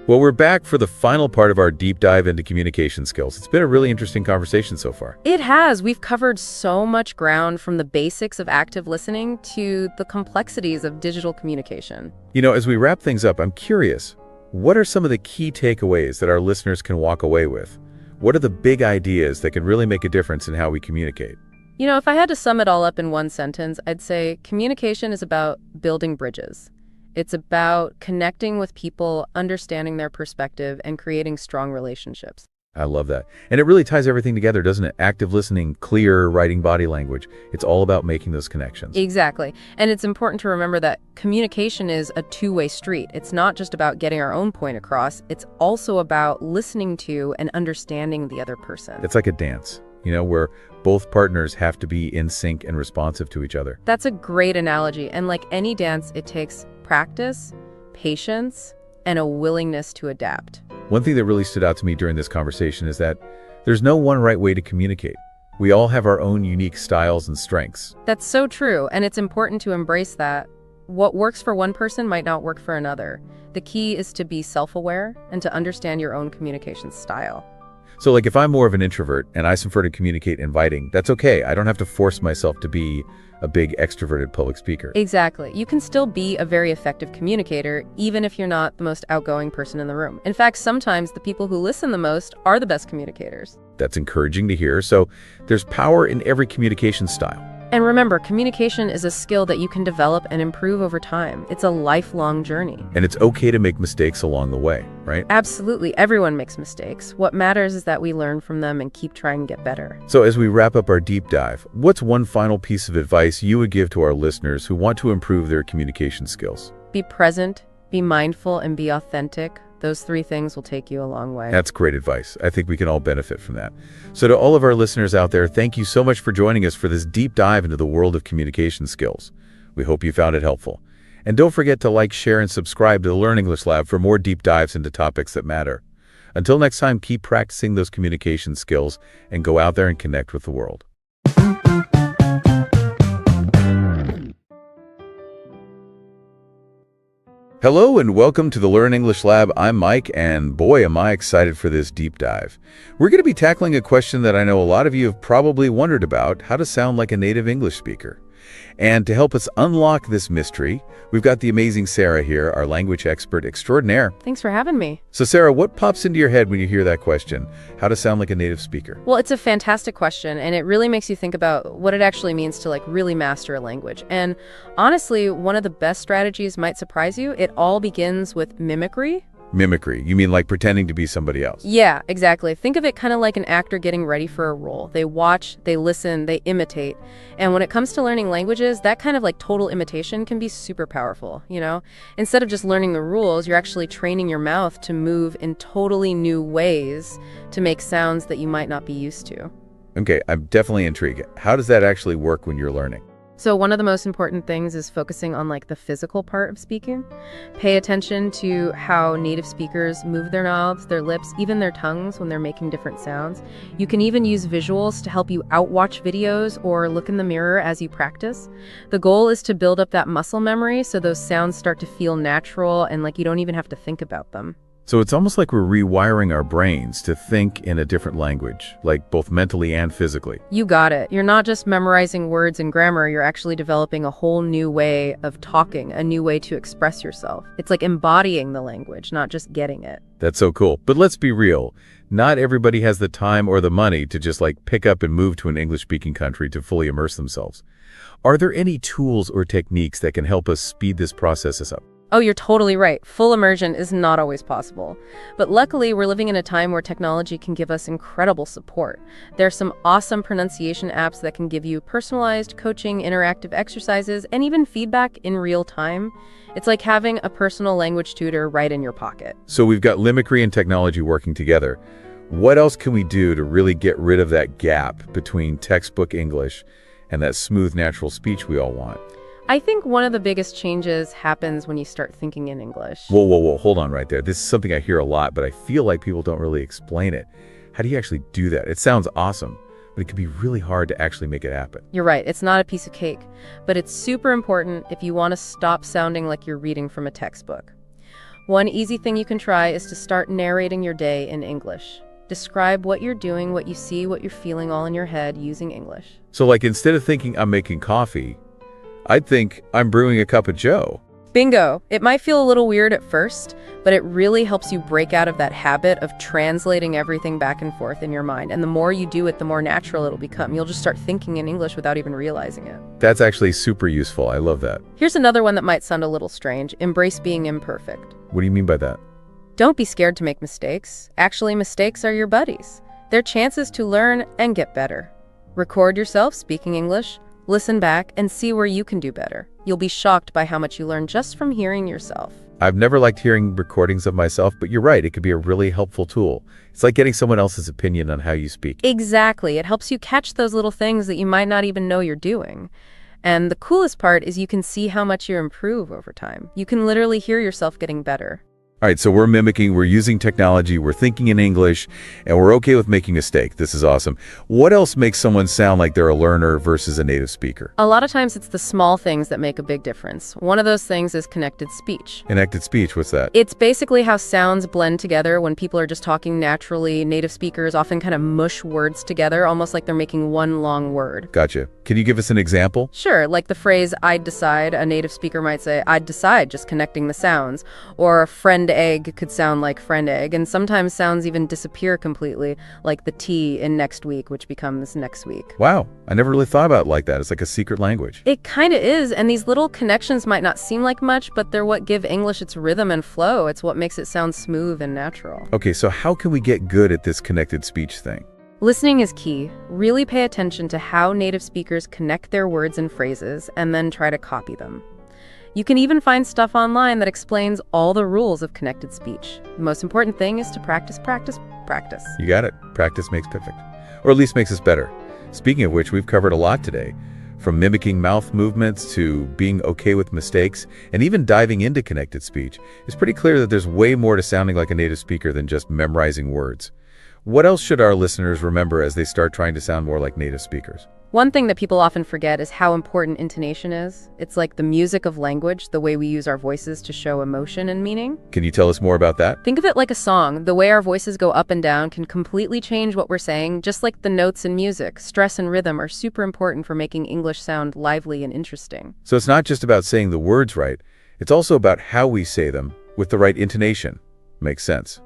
Well, we're back for the final part of our deep dive into communication skills. It's been a really interesting conversation so far. It has. We've covered so much ground, from the basics of active listening to the complexities of digital communication. As we wrap things up, I'm curious, what are some of the key takeaways that our listeners can walk away with? What are the big ideas that can really make a difference in how we communicate? If I had to sum it all up in one sentence, I'd say communication is about building bridges. It's about connecting with people, understanding their perspective, and creating strong relationships. I love that. And it really ties everything together, doesn't it? Active listening, clear writing body language. It's all about making those connections. Exactly. And it's important to remember that communication is a two-way street. It's not just about getting our own point across. It's also about listening to and understanding the other person. It's like a dance, where both partners have to be in sync and responsive to each other. That's a great analogy. And like any dance, it takes practice, patience, and a willingness to adapt. One thing that really stood out to me during this conversation is that there's no one right way to communicate. We all have our own unique styles and strengths. That's so true, and it's important to embrace that. What works for one person might not work for another. The key is to be self-aware and to understand your own communication style. So like if I'm more of an introvert and I prefer to communicate inviting, that's okay. I don't have to force myself to be a big extroverted public speaker. Exactly. You can still be a very effective communicator, even if you're not the most outgoing person in the room. In fact, sometimes the people who listen the most are the best communicators. That's encouraging to hear. So there's power in every communication style. And remember, communication is a skill that you can develop and improve over time. It's a lifelong journey. And it's okay to make mistakes along the way, right? Absolutely. Everyone makes mistakes. What matters is that we learn from them and keep trying to get better. So as we wrap up our deep dive, what's one final piece of advice you would give to our listeners who want to improve their communication skills? Be present, be mindful, and be authentic. Those three things will take you a long way. That's great advice. I think we can all benefit from that. So to all of our listeners out there, thank you so much for joining us for this deep dive into the world of communication skills. We hope you found it helpful. And don't forget to like, share, and subscribe to the Learn English Lab for more deep dives into topics that matter. Until next time, keep practicing those communication skills and go out there and connect with the world. Hello and welcome to the Learn English Lab. I'm Mike, and boy, am I excited for this deep dive. We're going to be tackling a question that I know a lot of you have probably wondered about: how to sound like a native English speaker. And to help us unlock this mystery, we've got the amazing Sarah here, our language expert extraordinaire. Thanks for having me. So Sarah, what pops into your head when you hear that question? How to sound like a native speaker? Well, it's a fantastic question, and it really makes you think about what it actually means to really master a language. And honestly, one of the best strategies might surprise you. It all begins with mimicry. Mimicry. You mean like pretending to be somebody else? Yeah, exactly. Think of it kind of like an actor getting ready for a role. They watch, they listen, they imitate. And when it comes to learning languages, that kind of total imitation can be super powerful, Instead of just learning the rules, you're actually training your mouth to move in totally new ways to make sounds that you might not be used to. Okay, I'm definitely intrigued. How does that actually work when you're learning? So one of the most important things is focusing on the physical part of speaking. Pay attention to how native speakers move their mouths, their lips, even their tongues when they're making different sounds. You can even use visuals to help you outwatch videos or look in the mirror as you practice. The goal is to build up that muscle memory so those sounds start to feel natural and you don't even have to think about them. So it's almost like we're rewiring our brains to think in a different language, both mentally and physically. You got it. You're not just memorizing words and grammar, you're actually developing a whole new way of talking, a new way to express yourself. It's like embodying the language, not just getting it. That's so cool. But let's be real. Not everybody has the time or the money to just pick up and move to an English-speaking country to fully immerse themselves. Are there any tools or techniques that can help us speed this process up? Oh, you're totally right. Full immersion is not always possible. But luckily, we're living in a time where technology can give us incredible support. There are some awesome pronunciation apps that can give you personalized coaching, interactive exercises, and even feedback in real time. It's like having a personal language tutor right in your pocket. So we've got mimicry and technology working together. What else can we do to really get rid of that gap between textbook English and that smooth, natural speech we all want? I think one of the biggest changes happens when you start thinking in English. Whoa, hold on right there. This is something I hear a lot, but I feel like people don't really explain it. How do you actually do that? It sounds awesome, but it can be really hard to actually make it happen. You're right. It's not a piece of cake, but it's super important if you want to stop sounding like you're reading from a textbook. One easy thing you can try is to start narrating your day in English. Describe what you're doing, what you see, what you're feeling all in your head using English. So instead of thinking I'm making coffee, I'd think I'm brewing a cup of joe. Bingo! It might feel a little weird at first, but it really helps you break out of that habit of translating everything back and forth in your mind. And the more you do it, the more natural it'll become. You'll just start thinking in English without even realizing it. That's actually super useful. I love that. Here's another one that might sound a little strange. Embrace being imperfect. What do you mean by that? Don't be scared to make mistakes. Actually, mistakes are your buddies. They're chances to learn and get better. Record yourself speaking English, listen back, and see where you can do better. You'll be shocked by how much you learn just from hearing yourself. I've never liked hearing recordings of myself, but you're right, it could be a really helpful tool. It's like getting someone else's opinion on how you speak. Exactly. It helps you catch those little things that you might not even know you're doing. And the coolest part is you can see how much you improve over time. You can literally hear yourself getting better. All right, so we're mimicking, we're using technology, we're thinking in English, and we're okay with making a mistake. This is awesome. What else makes someone sound like they're a learner versus a native speaker? A lot of times it's the small things that make a big difference. One of those things is connected speech. Connected speech, what's that? It's basically how sounds blend together when people are just talking naturally. Native speakers often kind of mush words together, almost like they're making one long word. Gotcha. Can you give us an example? Sure, like the phrase, I'd decide. A native speaker might say, I'd decide, just connecting the sounds. Or friend egg could sound like friend egg, and sometimes sounds even disappear completely, like the T in next week, which becomes next week. Wow, I never really thought about it like that. It's like a secret language. It kind of is, and these little connections might not seem like much, but they're what give English its rhythm and flow. It's what makes it sound smooth and natural. Okay, so how can we get good at this connected speech thing? Listening is key. Really pay attention to how native speakers connect their words and phrases, and then try to copy them. You can even find stuff online that explains all the rules of connected speech. The most important thing is to practice, practice, practice. You got it. Practice makes perfect. Or at least makes us better. Speaking of which, we've covered a lot today. From mimicking mouth movements to being okay with mistakes, and even diving into connected speech. It's pretty clear that there's way more to sounding like a native speaker than just memorizing words. What else should our listeners remember as they start trying to sound more like native speakers? One thing that people often forget is how important intonation is. It's like the music of language, the way we use our voices to show emotion and meaning. Can you tell us more about that? Think of it like a song. The way our voices go up and down can completely change what we're saying, just like the notes in music. Stress and rhythm are super important for making English sound lively and interesting. So it's not just about saying the words right, it's also about how we say them with the right intonation. Makes sense.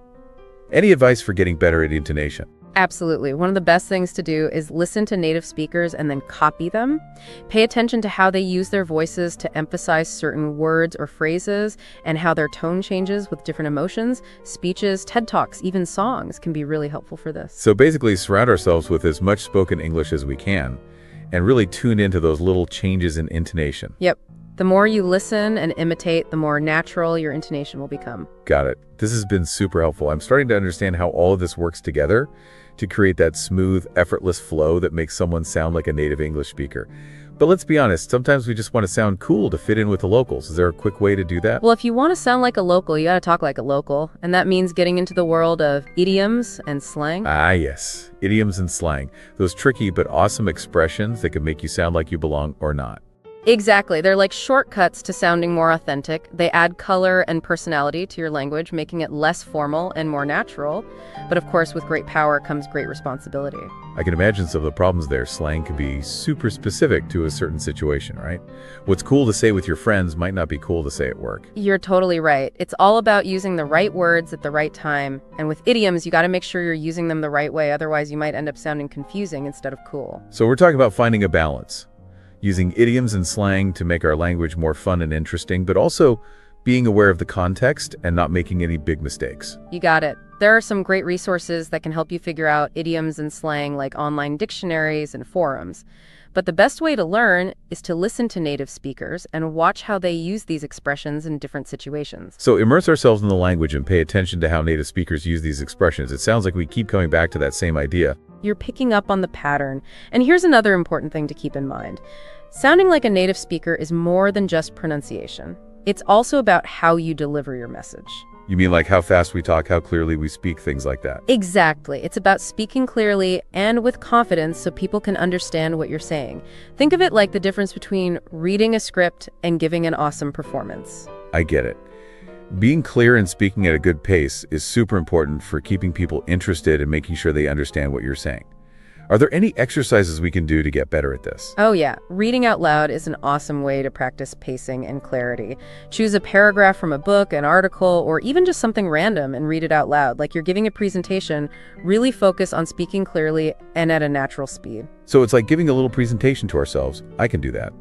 Any advice for getting better at intonation? Absolutely. One of the best things to do is listen to native speakers and then copy them. Pay attention to how they use their voices to emphasize certain words or phrases and how their tone changes with different emotions. Speeches, TED Talks, even songs can be really helpful for this. So basically surround ourselves with as much spoken English as we can and really tune into those little changes in intonation. Yep. The more you listen and imitate, the more natural your intonation will become. Got it. This has been super helpful. I'm starting to understand how all of this works together to create that smooth, effortless flow that makes someone sound like a native English speaker. But let's be honest, sometimes we just want to sound cool to fit in with the locals. Is there a quick way to do that? Well, if you want to sound like a local, you got to talk like a local. And that means getting into the world of idioms and slang. Ah, yes. Idioms and slang. Those tricky but awesome expressions that can make you sound like you belong or not. Exactly. They're like shortcuts to sounding more authentic. They add color and personality to your language, making it less formal and more natural. But of course, with great power comes great responsibility. I can imagine some of the problems there. Slang can be super specific to a certain situation, right? What's cool to say with your friends might not be cool to say at work. You're totally right. It's all about using the right words at the right time. And with idioms, you got to make sure you're using them the right way. Otherwise, you might end up sounding confusing instead of cool. So we're talking about finding a balance. Using idioms and slang to make our language more fun and interesting, but also being aware of the context and not making any big mistakes. You got it. There are some great resources that can help you figure out idioms and slang, like online dictionaries and forums. But the best way to learn is to listen to native speakers and watch how they use these expressions in different situations. So immerse ourselves in the language and pay attention to how native speakers use these expressions. It sounds like we keep coming back to that same idea. You're picking up on the pattern. And here's another important thing to keep in mind. Sounding like a native speaker is more than just pronunciation. It's also about how you deliver your message. You mean like how fast we talk, how clearly we speak, things like that? Exactly. It's about speaking clearly and with confidence so people can understand what you're saying. Think of it like the difference between reading a script and giving an awesome performance. I get it. Being clear and speaking at a good pace is super important for keeping people interested and making sure they understand what you're saying. Are there any exercises we can do to get better at this? Oh yeah, reading out loud is an awesome way to practice pacing and clarity. Choose a paragraph from a book, an article, or even just something random and read it out loud. Like you're giving a presentation, really focus on speaking clearly and at a natural speed. So it's like giving a little presentation to ourselves. I can do that.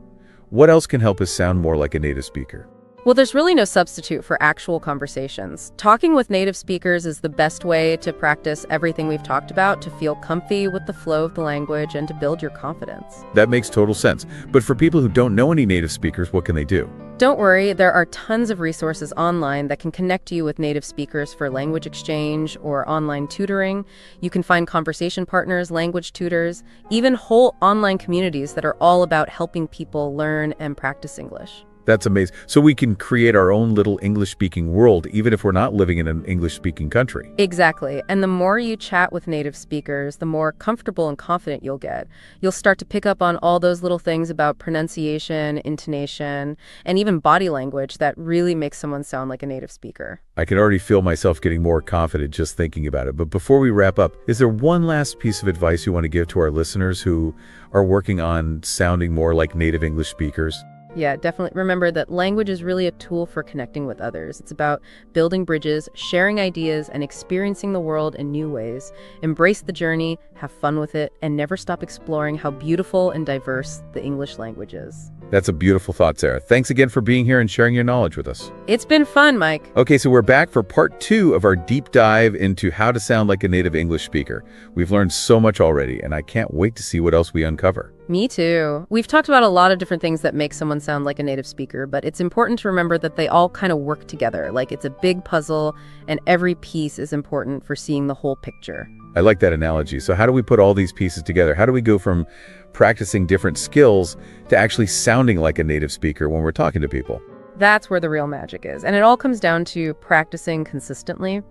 What else can help us sound more like a native speaker? Well, there's really no substitute for actual conversations. Talking with native speakers is the best way to practice everything we've talked about, to feel comfy with the flow of the language, and to build your confidence. That makes total sense. But for people who don't know any native speakers, what can they do? Don't worry, there are tons of resources online that can connect you with native speakers for language exchange or online tutoring. You can find conversation partners, language tutors, even whole online communities that are all about helping people learn and practice English. That's amazing. So we can create our own little English-speaking world, even if we're not living in an English-speaking country. Exactly. And the more you chat with native speakers, the more comfortable and confident you'll get. You'll start to pick up on all those little things about pronunciation, intonation, and even body language that really makes someone sound like a native speaker. I can already feel myself getting more confident just thinking about it. But before we wrap up, is there one last piece of advice you want to give to our listeners who are working on sounding more like native English speakers? Yeah, definitely. Remember that language is really a tool for connecting with others. It's about building bridges, sharing ideas, and experiencing the world in new ways. Embrace the journey, have fun with it, and never stop exploring how beautiful and diverse the English language is. That's a beautiful thought, Sarah. Thanks again for being here and sharing your knowledge with us. It's been fun, Mike. Okay, so we're back for part 2 of our deep dive into how to sound like a native English speaker. We've learned so much already, and I can't wait to see what else we uncover. Me too. We've talked about a lot of different things that make someone sound like a native speaker, but it's important to remember that they all kind of work together. Like it's a big puzzle, and every piece is important for seeing the whole picture. I like that analogy. So how do we put all these pieces together? How do we go from practicing different skills to actually sounding like a native speaker when we're talking to people? That's where the real magic is. And it all comes down to practicing consistently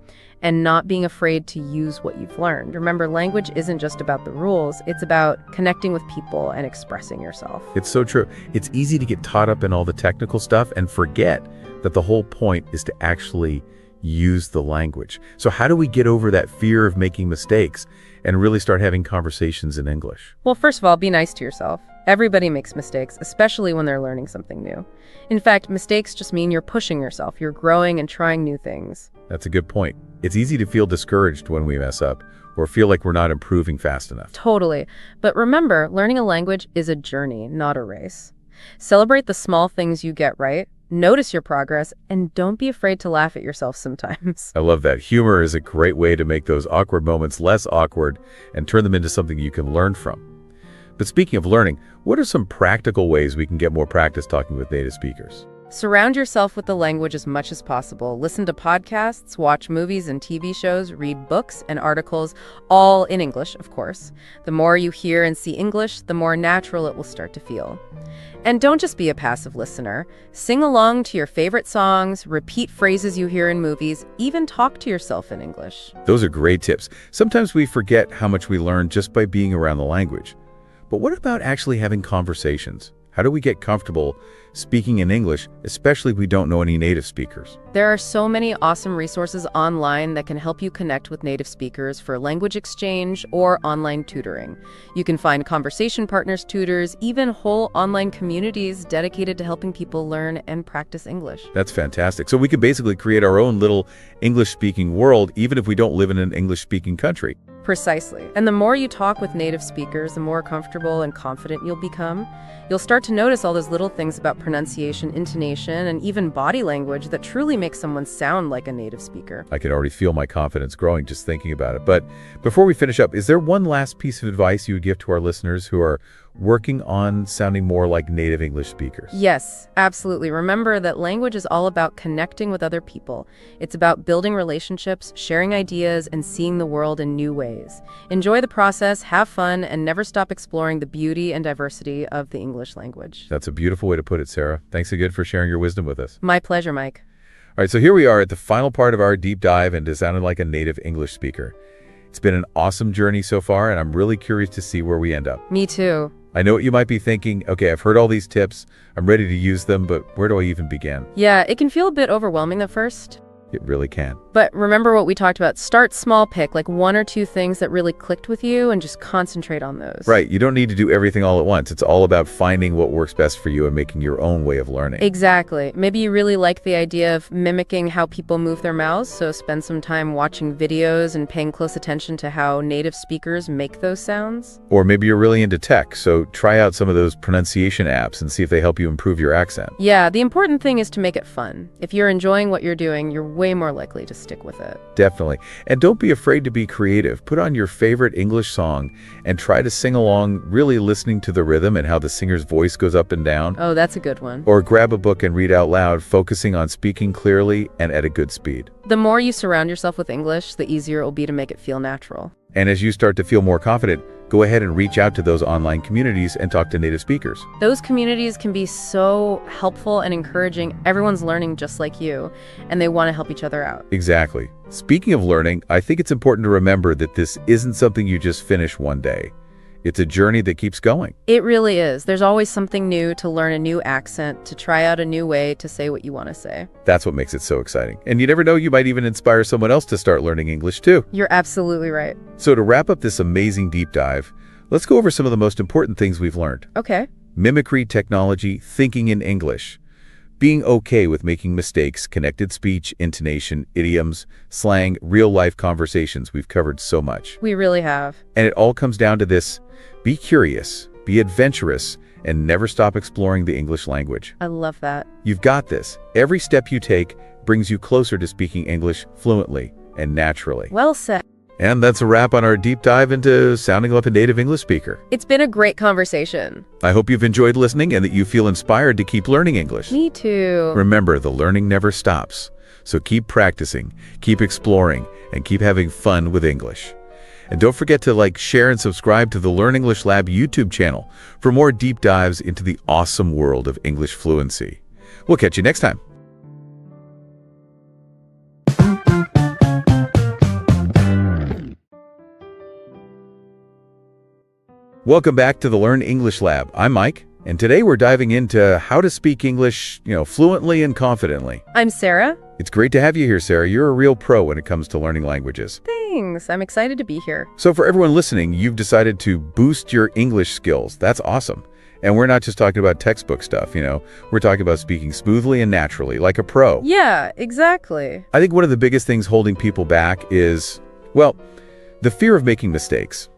and not being afraid to use what you've learned. Remember, language isn't just about the rules. It's about connecting with people and expressing yourself. It's so true. It's easy to get caught up in all the technical stuff and forget that the whole point is to actually use the language. So how do we get over that fear of making mistakes and really start having conversations in English? Well, first of all, be nice to yourself. Everybody makes mistakes, especially when they're learning something new. In fact, mistakes just mean you're pushing yourself. You're growing and trying new things. That's a good point. It's easy to feel discouraged when we mess up or feel like we're not improving fast enough. Totally. But remember, learning a language is a journey, not a race. Celebrate the small things you get right. Notice your progress, and don't be afraid to laugh at yourself sometimes. I love that. Humor is a great way to make those awkward moments less awkward and turn them into something you can learn from. But speaking of learning, what are some practical ways we can get more practice talking with native speakers? Surround yourself with the language as much as possible. Listen to podcasts, watch movies and TV shows, read books and articles, all in English, of course. The more you hear and see English, the more natural it will start to feel. And don't just be a passive listener. Sing along to your favorite songs, repeat phrases you hear in movies, even talk to yourself in English. Those are great tips. Sometimes we forget how much we learn just by being around the language. But what about actually having conversations? How do we get comfortable speaking in English, especially if we don't know any native speakers? There are so many awesome resources online that can help you connect with native speakers for language exchange or online tutoring. You can find conversation partners, tutors, even whole online communities dedicated to helping people learn and practice English. That's fantastic. So we can basically create our own little English-speaking world, even if we don't live in an English-speaking country. Precisely. And the more you talk with native speakers, the more comfortable and confident you'll become. You'll start to notice all those little things about pronunciation, intonation, and even body language that truly make someone sound like a native speaker. I can already feel my confidence growing just thinking about it. But before we finish up, is there one last piece of advice you would give to our listeners who are working on sounding more like native English speakers? Yes, absolutely. Remember that language is all about connecting with other people. It's about building relationships, sharing ideas, and seeing the world in new ways. Enjoy the process, have fun, and never stop exploring the beauty and diversity of the English language. That's a beautiful way to put it, Sarah. Thanks again for sharing your wisdom with us. My pleasure, Mike. All right, so here we are at the final part of our deep dive into sounding like a native English speaker. It's been an awesome journey so far, and I'm really curious to see where we end up. Me too. I know what you might be thinking. Okay, I've heard all these tips. I'm ready to use them, but where do I even begin? Yeah, it can feel a bit overwhelming at first. It really can. But remember what we talked about. Start small, pick like 1 or 2 things that really clicked with you and just concentrate on those. Right. You don't need to do everything all at once. It's all about finding what works best for you and making your own way of learning. Exactly. Maybe you really like the idea of mimicking how people move their mouths, so spend some time watching videos and paying close attention to how native speakers make those sounds. Or maybe you're really into tech, so try out some of those pronunciation apps and see if they help you improve your accent. Yeah, the important thing is to make it fun. If you're enjoying what you're doing, you're way more likely to stick with it. Definitely. And don't be afraid to be creative. Put on your favorite English song and try to sing along, really listening to the rhythm and how the singer's voice goes up and down. Oh, that's a good one. Or grab a book and read out loud, focusing on speaking clearly and at a good speed. The more you surround yourself with English, the easier it will be to make it feel natural. And as you start to feel more confident, go ahead and reach out to those online communities and talk to native speakers. Those communities can be so helpful and encouraging. Everyone's learning just like you, and they want to help each other out. Exactly. Speaking of learning, I think it's important to remember that this isn't something you just finish one day. It's a journey that keeps going. It really is. There's always something new, to learn a new accent, to try out a new way to say what you want to say. That's what makes it so exciting. And you never know, you might even inspire someone else to start learning English too. You're absolutely right. So to wrap up this amazing deep dive, let's go over some of the most important things we've learned. Okay. Mimicry technology, thinking in English, being okay with making mistakes, connected speech, intonation, idioms, slang, real-life conversations. We've covered so much. We really have. And it all comes down to this: be curious, be adventurous, and never stop exploring the English language. I love that. You've got this. Every step you take brings you closer to speaking English fluently and naturally. Well said. And that's a wrap on our deep dive into sounding like a native English speaker. It's been a great conversation. I hope you've enjoyed listening and that you feel inspired to keep learning English. Me too. Remember, the learning never stops. So keep practicing, keep exploring, and keep having fun with English. And don't forget to like, share, and subscribe to the Learn English Lab YouTube channel for more deep dives into the awesome world of English fluency. We'll catch you next time. Welcome back to the Learn English Lab. I'm Mike, and today we're diving into how to speak English, fluently and confidently. I'm Sarah. It's great to have you here, Sarah. You're a real pro when it comes to learning languages. Thanks. I'm excited to be here. So for everyone listening, you've decided to boost your English skills. That's awesome. And we're not just talking about textbook stuff, We're talking about speaking smoothly and naturally, like a pro. Yeah, exactly. I think one of the biggest things holding people back is, well, the fear of making mistakes.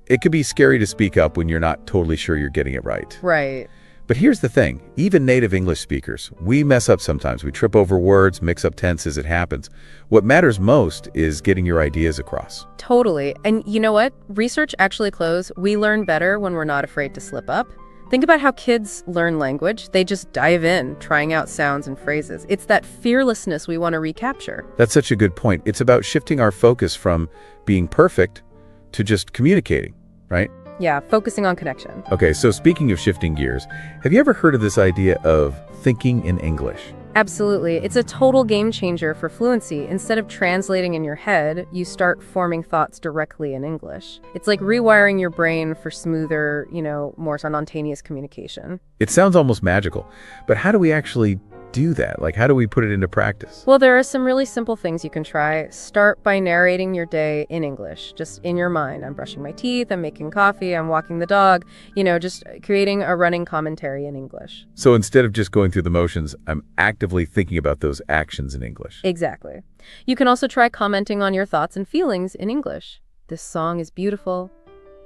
It can be scary to speak up when you're not totally sure you're getting it right. Right. But here's the thing. Even native English speakers, we mess up sometimes. We trip over words, mix up tenses. It happens. What matters most is getting your ideas across. Totally. And you know what? Research actually shows we learn better when we're not afraid to slip up. Think about how kids learn language. They just dive in, trying out sounds and phrases. It's that fearlessness we want to recapture. That's such a good point. It's about shifting our focus from being perfect to just communicating, right? Yeah, focusing on connection. Okay, so speaking of shifting gears, have you ever heard of this idea of thinking in English? Absolutely. It's a total game changer for fluency. Instead of translating in your head, you start forming thoughts directly in English. It's like rewiring your brain for smoother, more spontaneous communication. It sounds almost magical, but how do we actually do that? Like, how do we put it into practice? Well, there are some really simple things you can try. Start by narrating your day in English, just in your mind. I'm brushing my teeth, I'm making coffee, I'm walking the dog, just creating a running commentary in English. So instead of just going through the motions, I'm actively thinking about those actions in English. Exactly. You can also try commenting on your thoughts and feelings in English. This song is beautiful.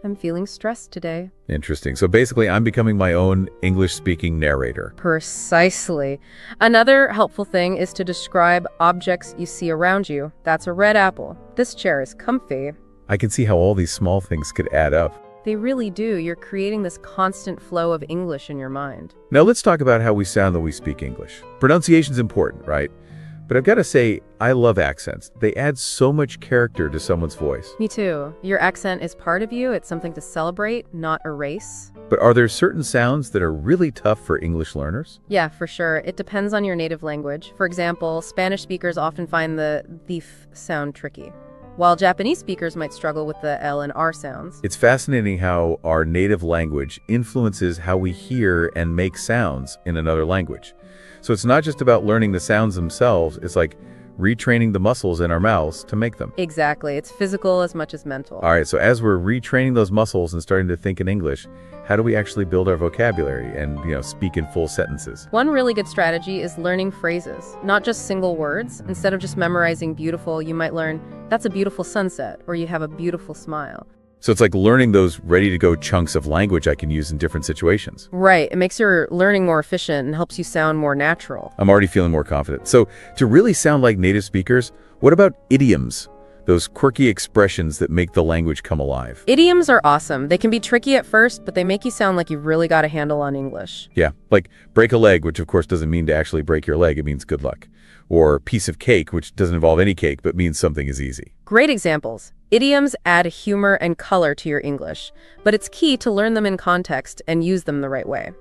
I'm feeling stressed today. Interesting. So basically, I'm becoming my own English-speaking narrator. Precisely. Another helpful thing is to describe objects you see around you. That's a red apple. This chair is comfy. I can see how all these small things could add up. They really do. You're creating this constant flow of English in your mind. Now let's talk about how we sound when we speak English. Pronunciation's important, right? But I've got to say, I love accents. They add so much character to someone's voice. Me too. Your accent is part of you. It's something to celebrate, not erase. But are there certain sounds that are really tough for English learners? Yeah, for sure. It depends on your native language. For example, Spanish speakers often find the f sound tricky, while Japanese speakers might struggle with the L and R sounds. It's fascinating how our native language influences how we hear and make sounds in another language. So it's not just about learning the sounds themselves, it's like retraining the muscles in our mouths to make them. Exactly. It's physical as much as mental. All right, so as we're retraining those muscles and starting to think in English, how do we actually build our vocabulary and, speak in full sentences? One really good strategy is learning phrases, not just single words. Instead of just memorizing beautiful, you might learn, that's a beautiful sunset, or you have a beautiful smile. So it's like learning those ready-to-go chunks of language I can use in different situations. Right. It makes your learning more efficient and helps you sound more natural. I'm already feeling more confident. So to really sound like native speakers, what about idioms? Those quirky expressions that make the language come alive. Idioms are awesome. They can be tricky at first, but they make you sound like you've really got a handle on English. Yeah, like break a leg, which of course doesn't mean to actually break your leg. It means good luck. Or piece of cake, which doesn't involve any cake, but means something is easy. Great examples. Idioms add humor and color to your English, but it's key to learn them in context and use them the right way.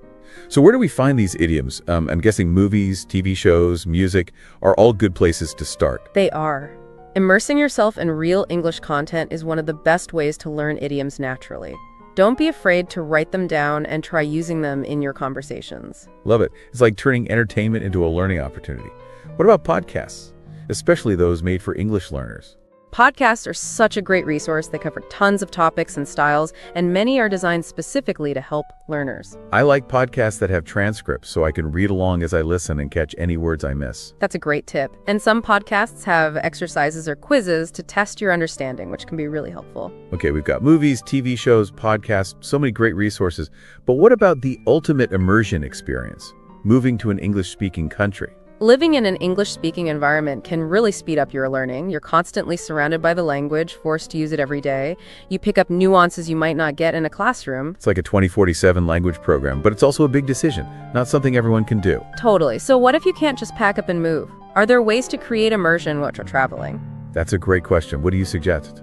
So where do we find these idioms? I'm guessing movies, TV shows, music are all good places to start. They are. Immersing yourself in real English content is one of the best ways to learn idioms naturally. Don't be afraid to write them down and try using them in your conversations. Love it. It's like turning entertainment into a learning opportunity. What about podcasts, especially those made for English learners? Podcasts are such a great resource. They cover tons of topics and styles, and many are designed specifically to help learners. I like podcasts that have transcripts so I can read along as I listen and catch any words I miss. That's a great tip. And some podcasts have exercises or quizzes to test your understanding, which can be really helpful. Okay, we've got movies, TV shows, podcasts, so many great resources. But what about the ultimate immersion experience? Moving to an English-speaking country. Living in an English-speaking environment can really speed up your learning. You're constantly surrounded by the language, forced to use it every day. You pick up nuances you might not get in a classroom. It's like a 2047 language program, but it's also a big decision, not something everyone can do. Totally. So what if you can't just pack up and move? Are there ways to create immersion while you're traveling? That's a great question. What do you suggest?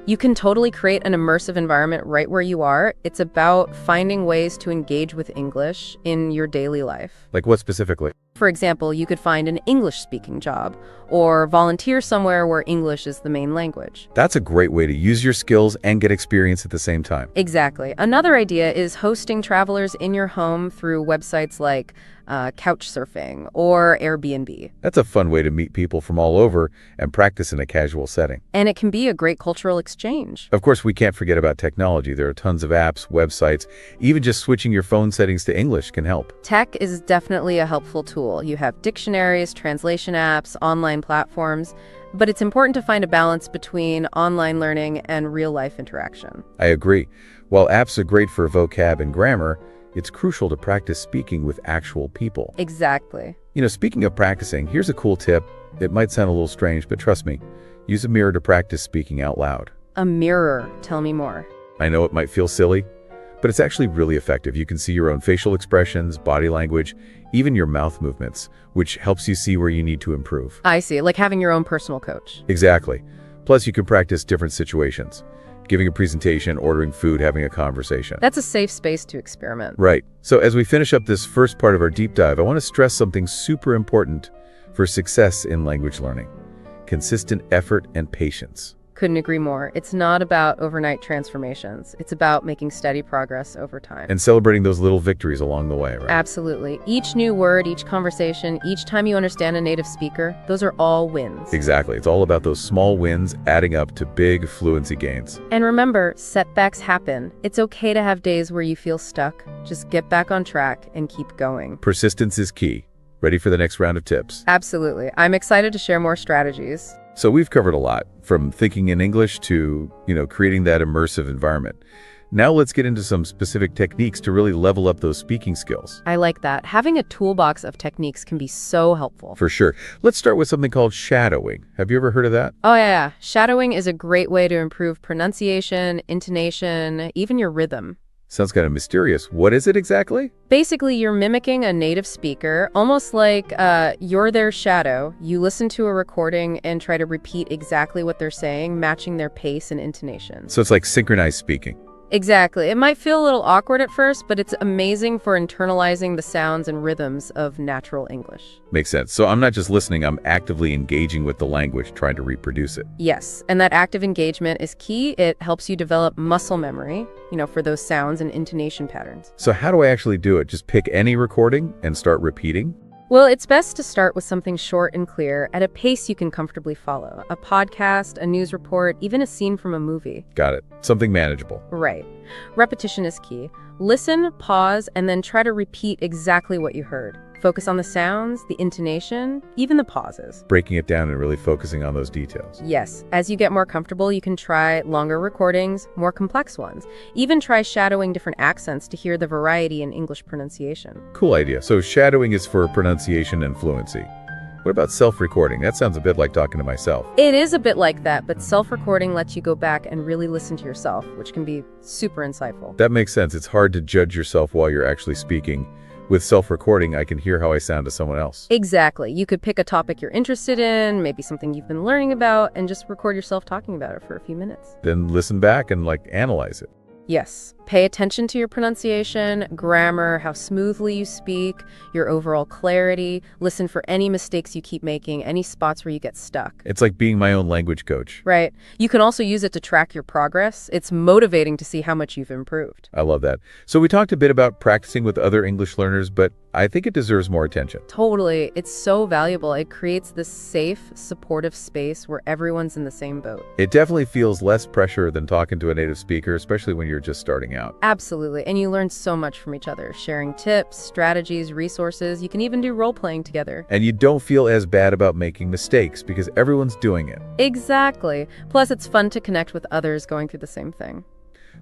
You can totally create an immersive environment right where you are. It's about finding ways to engage with English in your daily life. Like what specifically? For example, you could find an English-speaking job or volunteer somewhere where English is the main language. That's a great way to use your skills and get experience at the same time. Exactly. Another idea is hosting travelers in your home through websites like Couchsurfing or Airbnb. That's a fun way to meet people from all over and practice in a casual setting. And it can be a great cultural exchange. Of course, we can't forget about technology. There are tons of apps, websites, even just switching your phone settings to English can help. Tech is definitely a helpful tool. You have dictionaries, translation apps, online platforms, but it's important to find a balance between online learning and real-life interaction. I agree. While apps are great for vocab and grammar, it's crucial to practice speaking with actual people. Exactly. Speaking of practicing, here's a cool tip. It might sound a little strange, but trust me, use a mirror to practice speaking out loud. A mirror. Tell me more. I know it might feel silly, but it's actually really effective. You can see your own facial expressions, body language, even your mouth movements, which helps you see where you need to improve. I see, like having your own personal coach. Exactly. Plus, you can practice different situations. Giving a presentation, ordering food, having a conversation. That's a safe space to experiment. Right. So as we finish up this first part of our deep dive, I want to stress something super important for success in language learning: consistent effort and patience. Couldn't agree more. It's not about overnight transformations. It's about making steady progress over time. And celebrating those little victories along the way, right? Absolutely. Each new word, each conversation, each time you understand a native speaker, those are all wins. Exactly. It's all about those small wins adding up to big fluency gains. And remember, setbacks happen. It's okay to have days where you feel stuck. Just get back on track and keep going. Persistence is key. Ready for the next round of tips? Absolutely. I'm excited to share more strategies. So we've covered a lot, from thinking in English to, creating that immersive environment. Now let's get into some specific techniques to really level up those speaking skills. I like that. Having a toolbox of techniques can be so helpful. For sure. Let's start with something called shadowing. Have you ever heard of that? Oh, yeah. Shadowing is a great way to improve pronunciation, intonation, even your rhythm. Sounds kind of mysterious. What is it exactly? Basically, you're mimicking a native speaker, almost like you're their shadow. You listen to a recording and try to repeat exactly what they're saying, matching their pace and intonation. So it's like synchronized speaking. Exactly. It might feel a little awkward at first, but it's amazing for internalizing the sounds and rhythms of natural English. Makes sense. So I'm not just listening, I'm actively engaging with the language, trying to reproduce it. Yes, and that active engagement is key. It helps you develop muscle memory, for those sounds and intonation patterns. So how do I actually do it? Just pick any recording and start repeating? Well, it's best to start with something short and clear at a pace you can comfortably follow. A podcast, a news report, even a scene from a movie. Got it. Something manageable. Right. Repetition is key. Listen, pause, and then try to repeat exactly what you heard. Focus on the sounds, the intonation, even the pauses. Breaking it down and really focusing on those details. Yes, as you get more comfortable, you can try longer recordings, more complex ones. Even try shadowing different accents to hear the variety in English pronunciation. Cool idea. So shadowing is for pronunciation and fluency. What about self-recording? That sounds a bit like talking to myself. It is a bit like that, but self-recording lets you go back and really listen to yourself, which can be super insightful. That makes sense. It's hard to judge yourself while you're actually speaking. With self-recording, I can hear how I sound to someone else. Exactly. You could pick a topic you're interested in, maybe something you've been learning about, and just record yourself talking about it for a few minutes. Then listen back and analyze it. Yes. Pay attention to your pronunciation, grammar, how smoothly you speak, your overall clarity. Listen for any mistakes you keep making, any spots where you get stuck. It's like being my own language coach. Right. You can also use it to track your progress. It's motivating to see how much you've improved. I love that. So we talked a bit about practicing with other English learners, but I think it deserves more attention. Totally. It's so valuable. It creates this safe, supportive space where everyone's in the same boat. It definitely feels less pressure than talking to a native speaker, especially when you're just starting out. Absolutely. And you learn so much from each other, sharing tips, strategies, resources. You can even do role-playing together. And you don't feel as bad about making mistakes because everyone's doing it. Exactly. Plus, it's fun to connect with others going through the same thing.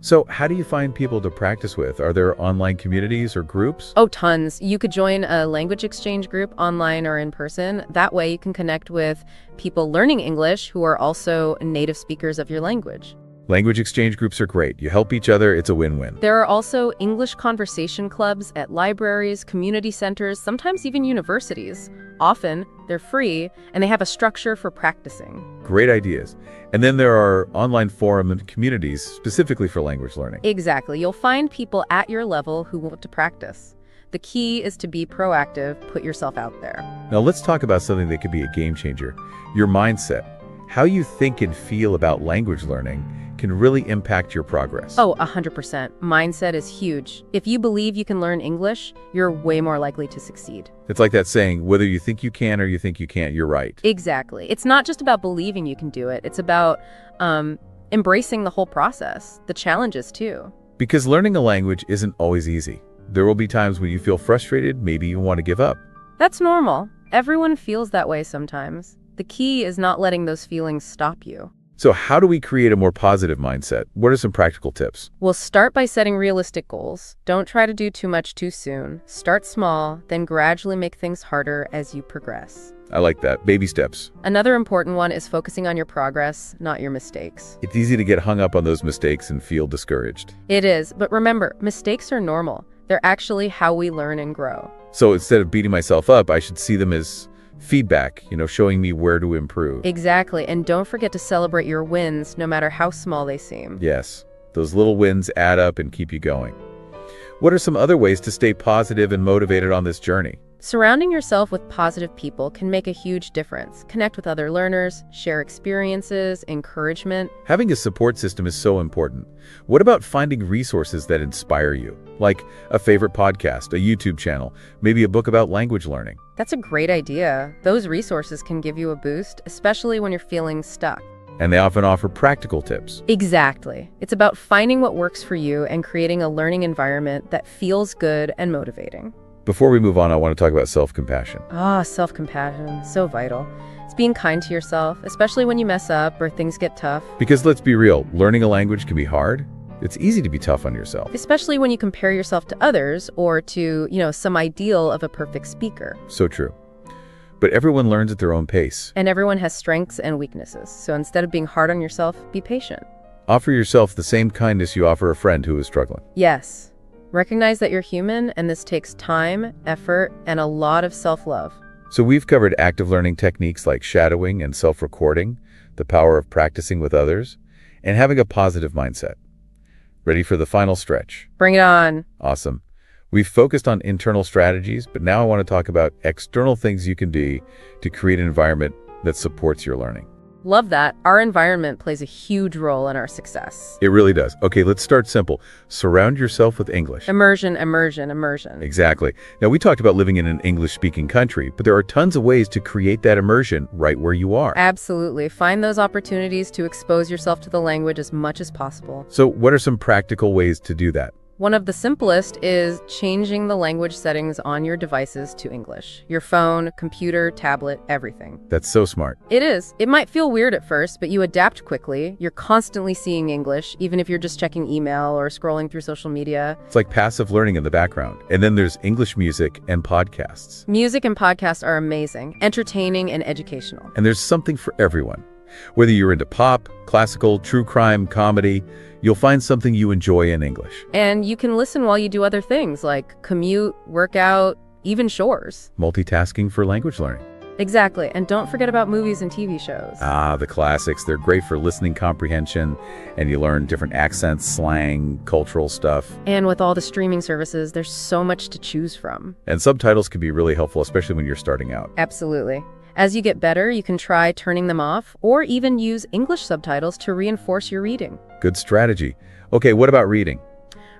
So how do you find people to practice with? Are there online communities or groups? Oh, tons. You could join a language exchange group online or in person. That way you can connect with people learning English who are also native speakers of your language. Language exchange groups are great. You help each other, it's a win-win. There are also English conversation clubs at libraries, community centers, sometimes even universities. Often, they're free, and they have a structure for practicing. Great ideas. And then there are online forum and communities specifically for language learning. Exactly. You'll find people at your level who want to practice. The key is to be proactive, put yourself out there. Now let's talk about something that could be a game changer. Your mindset. How you think and feel about language learning can really impact your progress. Oh, 100%. Mindset is huge. If you believe you can learn English, you're way more likely to succeed. It's like that saying, whether you think you can or you think you can't, you're right. Exactly. It's not just about believing you can do it. It's about embracing the whole process, the challenges too. Because learning a language isn't always easy. There will be times when you feel frustrated, maybe you want to give up. That's normal. Everyone feels that way sometimes. The key is not letting those feelings stop you. So how do we create a more positive mindset? What are some practical tips? Well, start by setting realistic goals. Don't try to do too much too soon. Start small, then gradually make things harder as you progress. I like that. Baby steps. Another important one is focusing on your progress, not your mistakes. It's easy to get hung up on those mistakes and feel discouraged. It is, but remember, mistakes are normal. They're actually how we learn and grow. So instead of beating myself up, I should see them as feedback, showing me where to improve. Exactly, and don't forget to celebrate your wins, no matter how small they seem. Yes, those little wins add up and keep you going. What are some other ways to stay positive and motivated on this journey? Surrounding yourself with positive people can make a huge difference. Connect with other learners, share experiences, encouragement. Having a support system is so important. What about finding resources that inspire you? Like a favorite podcast, a YouTube channel, maybe a book about language learning. That's a great idea. Those resources can give you a boost, especially when you're feeling stuck. And they often offer practical tips. Exactly. It's about finding what works for you and creating a learning environment that feels good and motivating. Before we move on, I want to talk about self-compassion. Self-compassion, so vital. It's being kind to yourself, especially when you mess up or things get tough. Because let's be real, learning a language can be hard. It's easy to be tough on yourself. Especially when you compare yourself to others or to, some ideal of a perfect speaker. So true. But everyone learns at their own pace. And everyone has strengths and weaknesses. So instead of being hard on yourself, be patient. Offer yourself the same kindness you offer a friend who is struggling. Yes. Recognize that you're human, and this takes time, effort, and a lot of self-love. So we've covered active learning techniques like shadowing and self-recording, the power of practicing with others, and having a positive mindset. Ready for the final stretch? Bring it on. Awesome. We've focused on internal strategies, but now I want to talk about external things you can do to create an environment that supports your learning. Love that. Our environment plays a huge role in our success. It really does. Okay, let's start simple. Surround yourself with English. Immersion, immersion, immersion. Exactly. Now, we talked about living in an English-speaking country, but there are tons of ways to create that immersion right where you are. Absolutely. Find those opportunities to expose yourself to the language as much as possible. So what are some practical ways to do that? One of the simplest is changing the language settings on your devices to English. Your phone, computer, tablet, everything. That's so smart. It is. It might feel weird at first, but you adapt quickly. You're constantly seeing English, even if you're just checking email or scrolling through social media. It's like passive learning in the background. And then there's English music and podcasts. Music and podcasts are amazing, entertaining, and educational. And there's something for everyone. Whether you're into pop, classical, true crime, comedy, you'll find something you enjoy in English. And you can listen while you do other things like commute, workout, even chores. Multitasking for language learning. Exactly. And don't forget about movies and TV shows. The classics. They're great for listening comprehension, and you learn different accents, slang, cultural stuff. And with all the streaming services, there's so much to choose from. And subtitles can be really helpful, especially when you're starting out. Absolutely. As you get better, you can try turning them off or even use English subtitles to reinforce your reading. Good strategy. Okay, what about reading?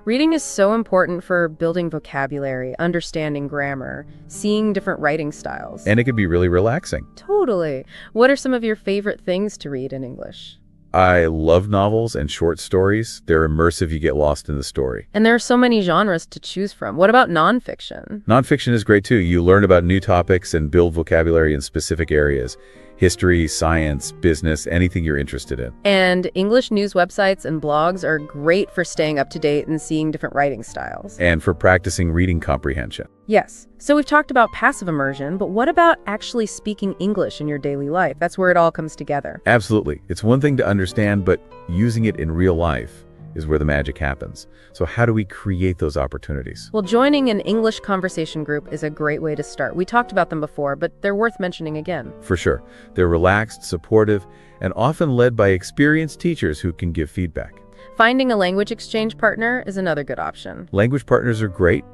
Reading is so important for building vocabulary, understanding grammar, seeing different writing styles. And it can be really relaxing. Totally. What are some of your favorite things to read in English? I love novels and short stories. They're immersive. You get lost in the story. And there are so many genres to choose from. What about nonfiction? Nonfiction is great too. You learn about new topics and build vocabulary in specific areas. History, science, business, anything you're interested in. And English news websites and blogs are great for staying up to date and seeing different writing styles. And for practicing reading comprehension. Yes. So we've talked about passive immersion, but what about actually speaking English in your daily life? That's where it all comes together. Absolutely. It's one thing to understand, but using it in real life is where the magic happens. So how do we create those opportunities? Well, joining an English conversation group is a great way to start. We talked about them before, but they're worth mentioning again. For sure. They're relaxed, supportive, and often led by experienced teachers who can give feedback. Finding a language exchange partner is another good option. Language partners are great.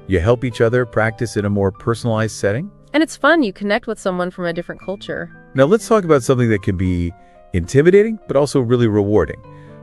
You help each other practice in a more personalized setting. And it's fun. You connect with someone from a different culture. Now let's talk about something that can be intimidating, but also really rewarding.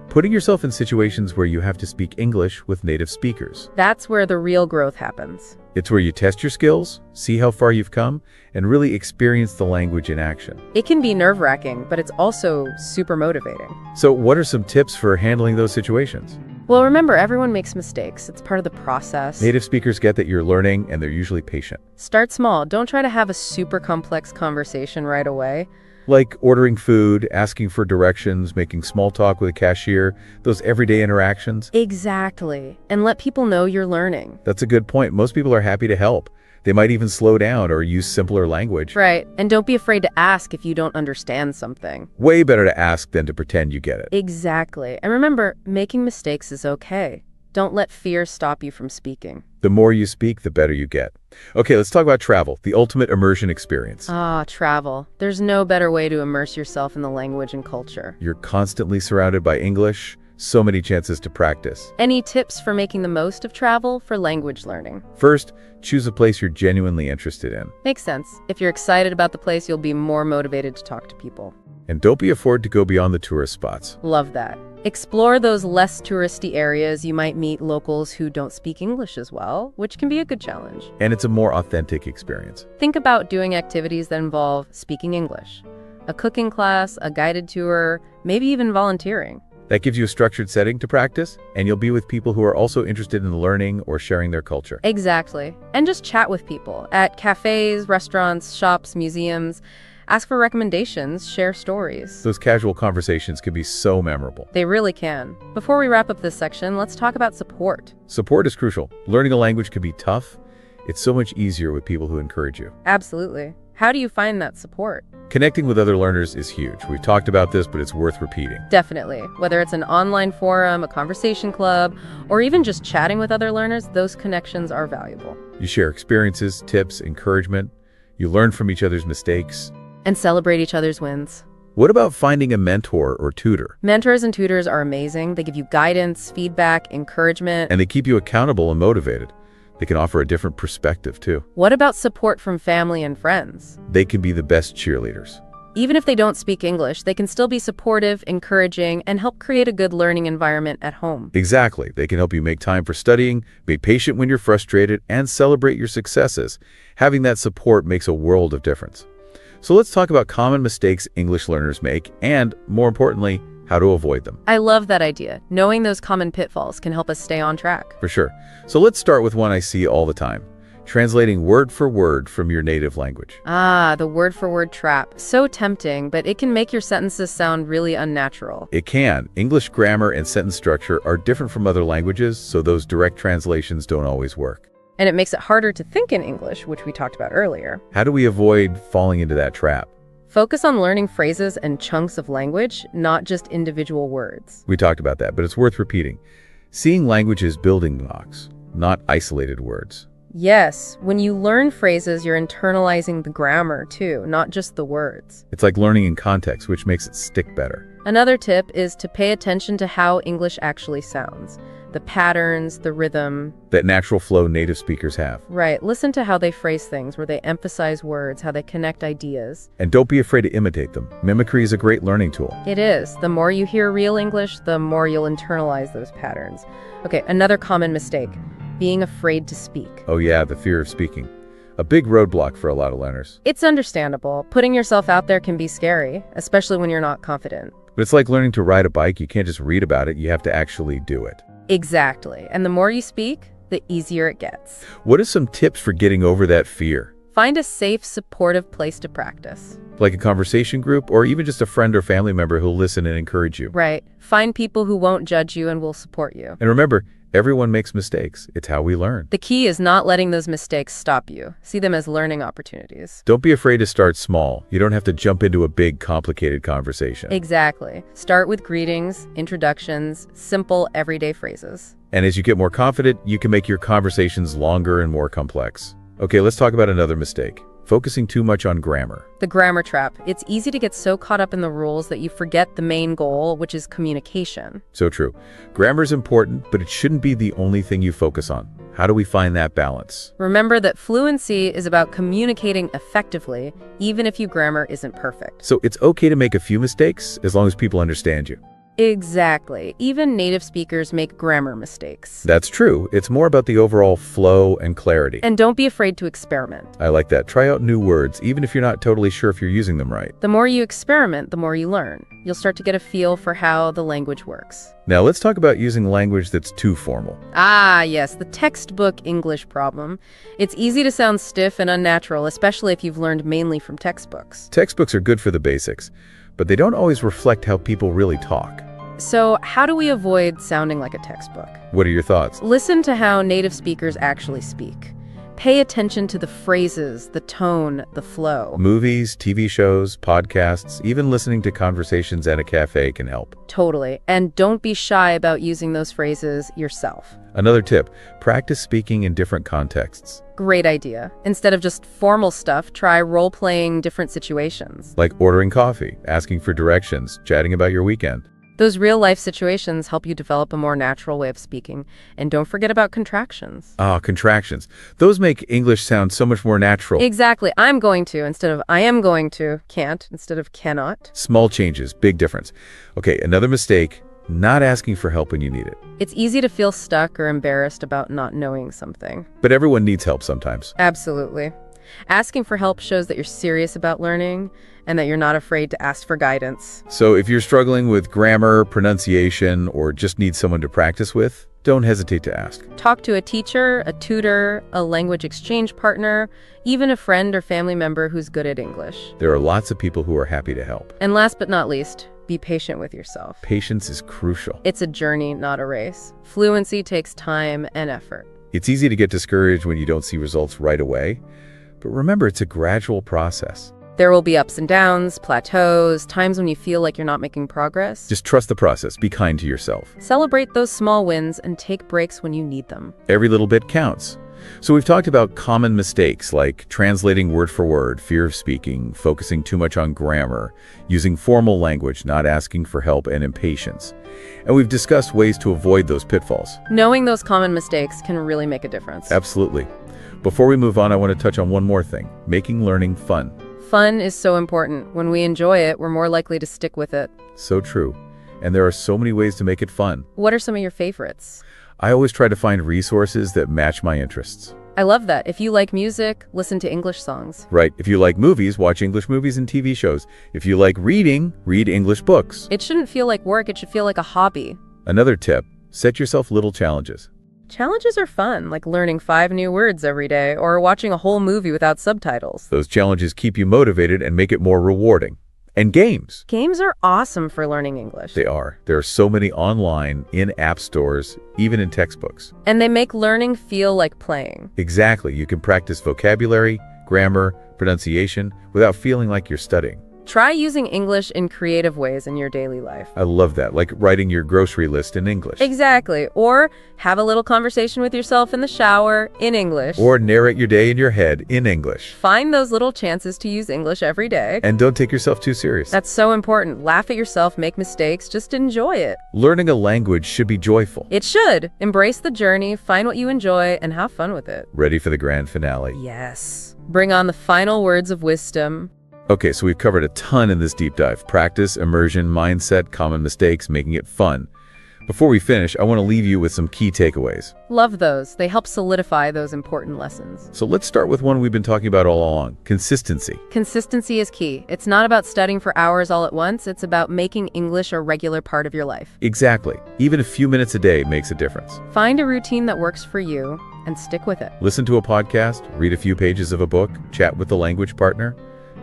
Putting yourself in situations where you have to speak English with native speakers. That's where the real growth happens. It's where you test your skills, see how far you've come, and really experience the language in action. It can be nerve-wracking, but it's also super motivating. So what are some tips for handling those situations? Well, remember, everyone makes mistakes. It's part of the process. Native speakers get that you're learning, and they're usually patient. Start small. Don't try to have a super complex conversation right away. Like ordering food, asking for directions, making small talk with a cashier, those everyday interactions. Exactly. And let people know you're learning. That's a good point. Most people are happy to help. They might even slow down or use simpler language. Right. And don't be afraid to ask if you don't understand something. Way better to ask than to pretend you get it. Exactly. And remember, making mistakes is okay. Don't let fear stop you from speaking. The more you speak, the better you get. Okay, let's talk about travel, the ultimate immersion experience. Travel. There's no better way to immerse yourself in the language and culture. You're constantly surrounded by English, so many chances to practice. Any tips for making the most of travel for language learning? First, choose a place you're genuinely interested in. Makes sense. If you're excited about the place, you'll be more motivated to talk to people. And don't be afraid to go beyond the tourist spots. Love that. Explore those less touristy areas. You might meet locals who don't speak English as well, which can be a good challenge. And it's a more authentic experience. Think about doing activities that involve speaking English. A cooking class, a guided tour, maybe even volunteering. That gives you a structured setting to practice, and you'll be with people who are also interested in learning or sharing their culture. Exactly. And just chat with people at cafes, restaurants, shops, museums. Ask for recommendations, share stories. Those casual conversations can be so memorable. They really can. Before we wrap up this section, let's talk about support. Support is crucial. Learning a language can be tough. It's so much easier with people who encourage you. Absolutely. How do you find that support? Connecting with other learners is huge. We've talked about this, but it's worth repeating. Definitely. Whether it's an online forum, a conversation club, or even just chatting with other learners, those connections are valuable. You share experiences, tips, encouragement. You learn from each other's mistakes. And celebrate each other's wins. What about finding a mentor or tutor? Mentors and tutors are amazing. They give you guidance, feedback, encouragement. And they keep you accountable and motivated. They can offer a different perspective, too. What about support from family and friends? They can be the best cheerleaders. Even if they don't speak English, they can still be supportive, encouraging, and help create a good learning environment at home. Exactly. They can help you make time for studying, be patient when you're frustrated, and celebrate your successes. Having that support makes a world of difference. So let's talk about common mistakes English learners make and, more importantly, how to avoid them. I love that idea. Knowing those common pitfalls can help us stay on track. For sure. So let's start with one I see all the time. Translating word for word from your native language. Ah, the word-for-word trap. So tempting, but it can make your sentences sound really unnatural. It can. English grammar and sentence structure are different from other languages, so those direct translations don't always work. And it makes it harder to think in English, which we talked about earlier. How do we avoid falling into that trap? Focus on learning phrases and chunks of language, not just individual words. We talked about that, but it's worth repeating. Seeing language as building blocks, not isolated words. Yes, when you learn phrases, you're internalizing the grammar too, not just the words. It's like learning in context, which makes it stick better. Another tip is to pay attention to how English actually sounds. The patterns, the rhythm. That natural flow native speakers have. Right, listen to how they phrase things, where they emphasize words, how they connect ideas. And don't be afraid to imitate them. Mimicry is a great learning tool. It is. The more you hear real English, the more you'll internalize those patterns. Okay, another common mistake. Being afraid to speak. Oh yeah, the fear of speaking. A big roadblock for a lot of learners. It's understandable. Putting yourself out there can be scary, especially when you're not confident. But it's like learning to ride a bike. You can't just read about it, you have to actually do it. Exactly. And the more you speak, the easier it gets. What are some tips for getting over that fear? Find a safe, supportive place to practice. Like a conversation group, or even just a friend or family member who'll listen and encourage you. Right. Find people who won't judge you and will support you. And remember, everyone makes mistakes. It's how we learn. The key is not letting those mistakes stop you. See them as learning opportunities. Don't be afraid to start small. You don't have to jump into a big, complicated conversation. Exactly. Start with greetings, introductions, simple, everyday phrases. And as you get more confident, you can make your conversations longer and more complex. Okay, let's talk about another mistake. Focusing too much on grammar. The grammar trap. It's easy to get so caught up in the rules that you forget the main goal, which is communication. So true. Grammar is important, but it shouldn't be the only thing you focus on. How do we find that balance? Remember that fluency is about communicating effectively, even if your grammar isn't perfect. So it's okay to make a few mistakes as long as people understand you. Exactly. Even native speakers make grammar mistakes. That's true. It's more about the overall flow and clarity. And don't be afraid to experiment. I like that. Try out new words, even if you're not totally sure if you're using them right. The more you experiment, the more you learn. You'll start to get a feel for how the language works. Now let's talk about using language that's too formal. Ah, yes, the textbook English problem. It's easy to sound stiff and unnatural, especially if you've learned mainly from textbooks. Textbooks are good for the basics, but they don't always reflect how people really talk. So how do we avoid sounding like a textbook? What are your thoughts? Listen to how native speakers actually speak. Pay attention to the phrases, the tone, the flow. Movies, TV shows, podcasts, even listening to conversations at a cafe can help. Totally. And don't be shy about using those phrases yourself. Another tip, practice speaking in different contexts. Great idea. Instead of just formal stuff, try role-playing different situations. Like ordering coffee, asking for directions, chatting about your weekend. Those real-life situations help you develop a more natural way of speaking. And don't forget about contractions. Ah, contractions. Those make English sound so much more natural. Exactly. I'm going to instead of I am going to. Can't instead of cannot. Small changes, big difference. Okay, another mistake, not asking for help when you need it. It's easy to feel stuck or embarrassed about not knowing something. But everyone needs help sometimes. Absolutely. Asking for help shows that you're serious about learning and that you're not afraid to ask for guidance. So if you're struggling with grammar, pronunciation, or just need someone to practice with, don't hesitate to ask. Talk to a teacher, a tutor, a language exchange partner, even a friend or family member who's good at English. There are lots of people who are happy to help. And last but not least, be patient with yourself. Patience is crucial. It's a journey, not a race. Fluency takes time and effort. It's easy to get discouraged when you don't see results right away, but remember, it's a gradual process. There will be ups and downs, plateaus, times when you feel like you're not making progress. Just trust the process. Be kind to yourself. Celebrate those small wins and take breaks when you need them. Every little bit counts. So we've talked about common mistakes like translating word for word, fear of speaking, focusing too much on grammar, using formal language, not asking for help, and impatience. And we've discussed ways to avoid those pitfalls. Knowing those common mistakes can really make a difference. Absolutely. Before we move on, I want to touch on one more thing, making learning fun. Fun is so important. When we enjoy it, we're more likely to stick with it. So true. And there are so many ways to make it fun. What are some of your favorites? I always try to find resources that match my interests. I love that. If you like music, listen to English songs. Right. If you like movies, watch English movies and TV shows. If you like reading, read English books. It shouldn't feel like work. It should feel like a hobby. Another tip, set yourself little challenges. Challenges are fun, like learning 5 new words every day or watching a whole movie without subtitles. Those challenges keep you motivated and make it more rewarding. And games. Games are awesome for learning English. They are. There are so many online, in app stores, even in textbooks. And they make learning feel like playing. Exactly. You can practice vocabulary, grammar, pronunciation without feeling like you're studying. Try using English in creative ways in your daily life. I love that, like writing your grocery list in English. Exactly. Or have a little conversation with yourself in the shower in English. Or narrate your day in your head in English. Find those little chances to use English every day. And don't take yourself too serious. That's so important. Laugh at yourself, make mistakes, just enjoy it. Learning a language should be joyful. It should. Embrace the journey, find what you enjoy, and have fun with it. Ready for the grand finale. Yes. Bring on the final words of wisdom. Okay, so we've covered a ton in this deep dive. Practice, immersion, mindset, common mistakes, making it fun. Before we finish, I want to leave you with some key takeaways. Love those. They help solidify those important lessons. So let's start with one we've been talking about all along, consistency. Consistency is key. It's not about studying for hours all at once. It's about making English a regular part of your life. Exactly. Even a few minutes a day makes a difference. Find a routine that works for you and stick with it. Listen to a podcast, read a few pages of a book, chat with a language partner.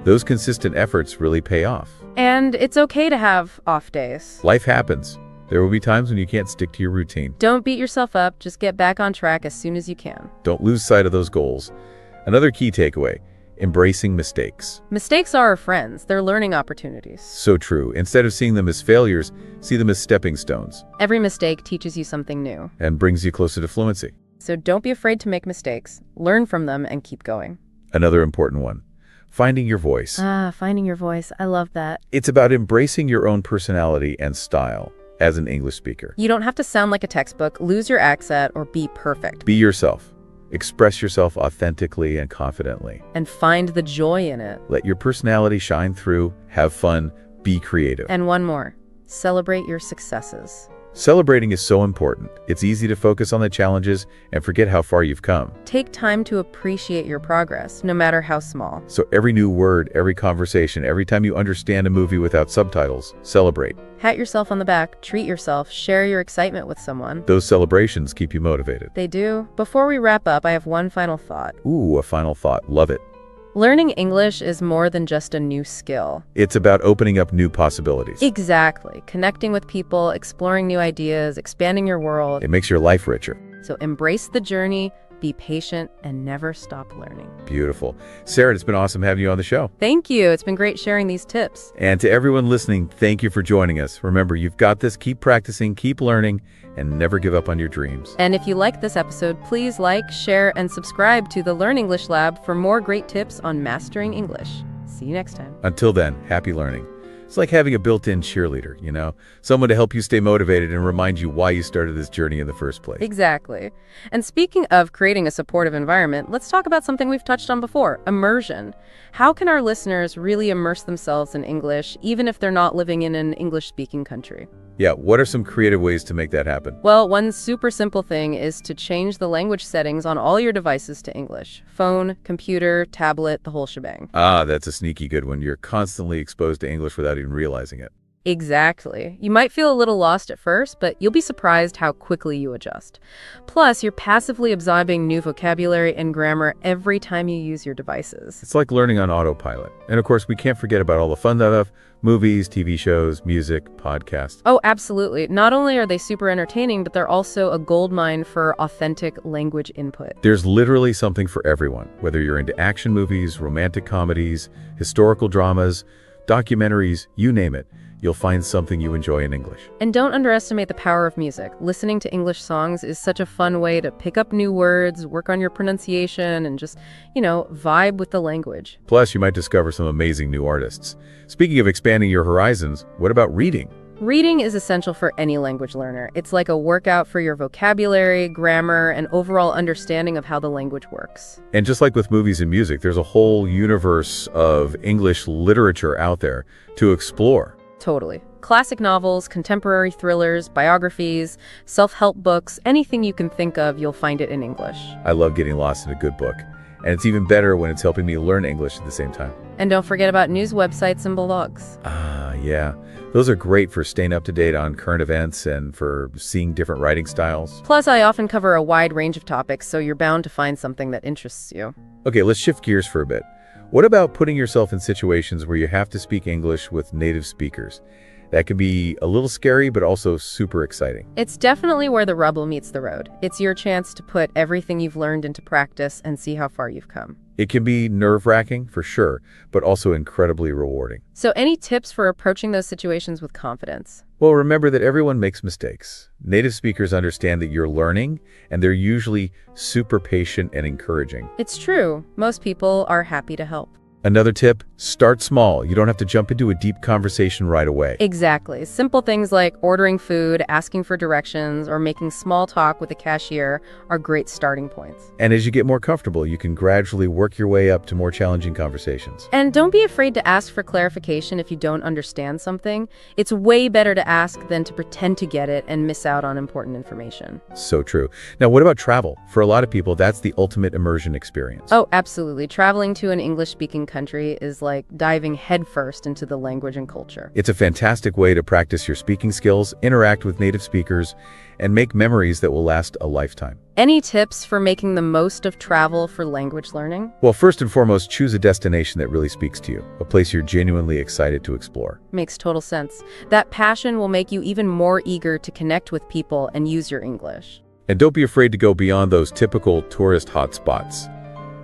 Those consistent efforts really pay off. And it's okay to have off days. Life happens. There will be times when you can't stick to your routine. Don't beat yourself up. Just get back on track as soon as you can. Don't lose sight of those goals. Another key takeaway, embracing mistakes. Mistakes are our friends. They're learning opportunities. So true. Instead of seeing them as failures, see them as stepping stones. Every mistake teaches you something new. And brings you closer to fluency. So don't be afraid to make mistakes. Learn from them and keep going. Another important one. Finding your voice. Finding your voice. I love that. It's about embracing your own personality and style as an English speaker. You don't have to sound like a textbook, lose your accent, or be perfect. Be yourself. Express yourself authentically and confidently. And find the joy in it. Let your personality shine through, have fun, be creative. And one more. Celebrate your successes. Celebrating is so important. It's easy to focus on the challenges and forget how far you've come. Take time to appreciate your progress, no matter how small. So every new word, every conversation, every time you understand a movie without subtitles, celebrate. Pat yourself on the back, treat yourself, share your excitement with someone. Those celebrations keep you motivated. They do. Before we wrap up, I have one final thought. Ooh, a final thought. Love it. Learning English is more than just a new skill. It's about opening up new possibilities. Exactly. Connecting with people, exploring new ideas, expanding your world. It makes your life richer. So embrace the journey, be patient, and never stop learning. Beautiful. Sarah, it's been awesome having you on the show. Thank you. It's been great sharing these tips. And to everyone listening, thank you for joining us. Remember, you've got this. Keep practicing, keep learning, and never give up on your dreams. And if you like this episode, please like, share, and subscribe to the Learn English Lab for more great tips on mastering English. See you next time. Until then, happy learning. It's like having a built-in cheerleader, you know? Someone to help you stay motivated and remind you why you started this journey in the first place. Exactly. And speaking of creating a supportive environment, let's talk about something we've touched on before, immersion. How can our listeners really immerse themselves in English, even if they're not living in an English-speaking country? Yeah, what are some creative ways to make that happen? Well, one super simple thing is to change the language settings on all your devices to English. Phone, computer, tablet, the whole shebang. Ah, that's a sneaky good one. You're constantly exposed to English without even realizing it. Exactly. You might feel a little lost at first, but you'll be surprised how quickly you adjust. Plus, you're passively absorbing new vocabulary and grammar every time you use your devices. It's like learning on autopilot. And of course, we can't forget about all the fun stuff, movies, TV shows, music, podcasts. Oh, absolutely. Not only are they super entertaining, but they're also a goldmine for authentic language input. There's literally something for everyone, whether you're into action movies, romantic comedies, historical dramas, documentaries, you name it. You'll find something you enjoy in English. And don't underestimate the power of music. Listening to English songs is such a fun way to pick up new words, work on your pronunciation, and just, vibe with the language. Plus, you might discover some amazing new artists. Speaking of expanding your horizons, what about reading? Reading is essential for any language learner. It's like a workout for your vocabulary, grammar, and overall understanding of how the language works. And just like with movies and music, there's a whole universe of English literature out there to explore. Totally. Classic novels, contemporary thrillers, biographies, self-help books, anything you can think of, you'll find it in English. I love getting lost in a good book. And it's even better when it's helping me learn English at the same time. And don't forget about news websites and blogs. Yeah. Those are great for staying up to date on current events and for seeing different writing styles. Plus, I often cover a wide range of topics, so you're bound to find something that interests you. Okay, let's shift gears for a bit. What about putting yourself in situations where you have to speak English with native speakers? That can be a little scary, but also super exciting. It's definitely where the rubber meets the road. It's your chance to put everything you've learned into practice and see how far you've come. It can be nerve-wracking, for sure, but also incredibly rewarding. So any tips for approaching those situations with confidence? Well, remember that everyone makes mistakes. Native speakers understand that you're learning, and they're usually super patient and encouraging. It's true. Most people are happy to help. Another tip, start small. You don't have to jump into a deep conversation right away. Exactly. Simple things like ordering food, asking for directions, or making small talk with a cashier are great starting points. And as you get more comfortable, you can gradually work your way up to more challenging conversations. And don't be afraid to ask for clarification if you don't understand something. It's way better to ask than to pretend to get it and miss out on important information. So true. Now, what about travel? For a lot of people, that's the ultimate immersion experience. Oh, absolutely. Traveling to an English-speaking country is like diving headfirst into the language and culture. It's a fantastic way to practice your speaking skills, interact with native speakers, and make memories that will last a lifetime. Any tips for making the most of travel for language learning? Well, first and foremost, choose a destination that really speaks to you, a place you're genuinely excited to explore. Makes total sense. That passion will make you even more eager to connect with people and use your English. And don't be afraid to go beyond those typical tourist hotspots.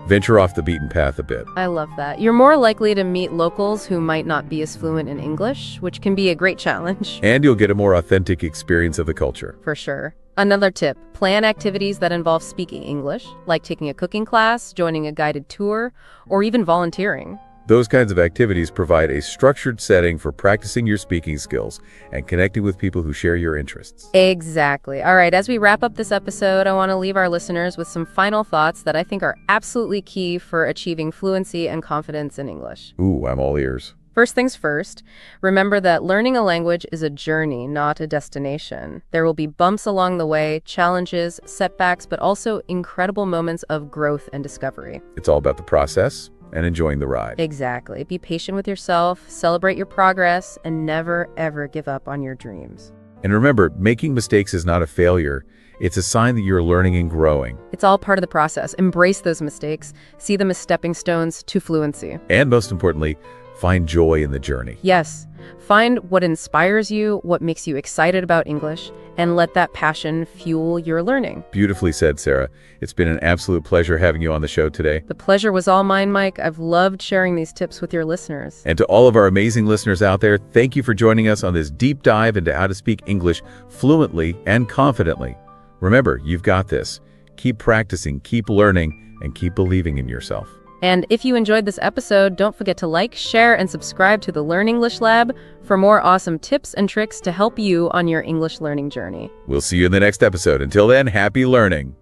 Venture off the beaten path a bit. I love that. You're more likely to meet locals who might not be as fluent in English, which can be a great challenge. And you'll get a more authentic experience of the culture. For sure. Another tip, plan activities that involve speaking English, like taking a cooking class, joining a guided tour, or even volunteering. Those kinds of activities provide a structured setting for practicing your speaking skills and connecting with people who share your interests. Exactly. All right, as we wrap up this episode, I want to leave our listeners with some final thoughts that I think are absolutely key for achieving fluency and confidence in English. Ooh, I'm all ears. First things first, remember that learning a language is a journey, not a destination. There will be bumps along the way, challenges, setbacks, but also incredible moments of growth and discovery. It's all about the process and enjoying the ride. Exactly. Be patient with yourself, celebrate your progress, and never, ever give up on your dreams. And remember, making mistakes is not a failure. It's a sign that you're learning and growing. It's all part of the process. Embrace those mistakes. See them as stepping stones to fluency. And most importantly, find joy in the journey. Yes. Find what inspires you, what makes you excited about English, and let that passion fuel your learning. Beautifully said, Sarah. It's been an absolute pleasure having you on the show today. The pleasure was all mine, Mike. I've loved sharing these tips with your listeners. And to all of our amazing listeners out there, thank you for joining us on this deep dive into how to speak English fluently and confidently. Remember, you've got this. Keep practicing, keep learning, and keep believing in yourself. And if you enjoyed this episode, don't forget to like, share, and subscribe to the Learn English Lab for more awesome tips and tricks to help you on your English learning journey. We'll see you in the next episode. Until then, happy learning.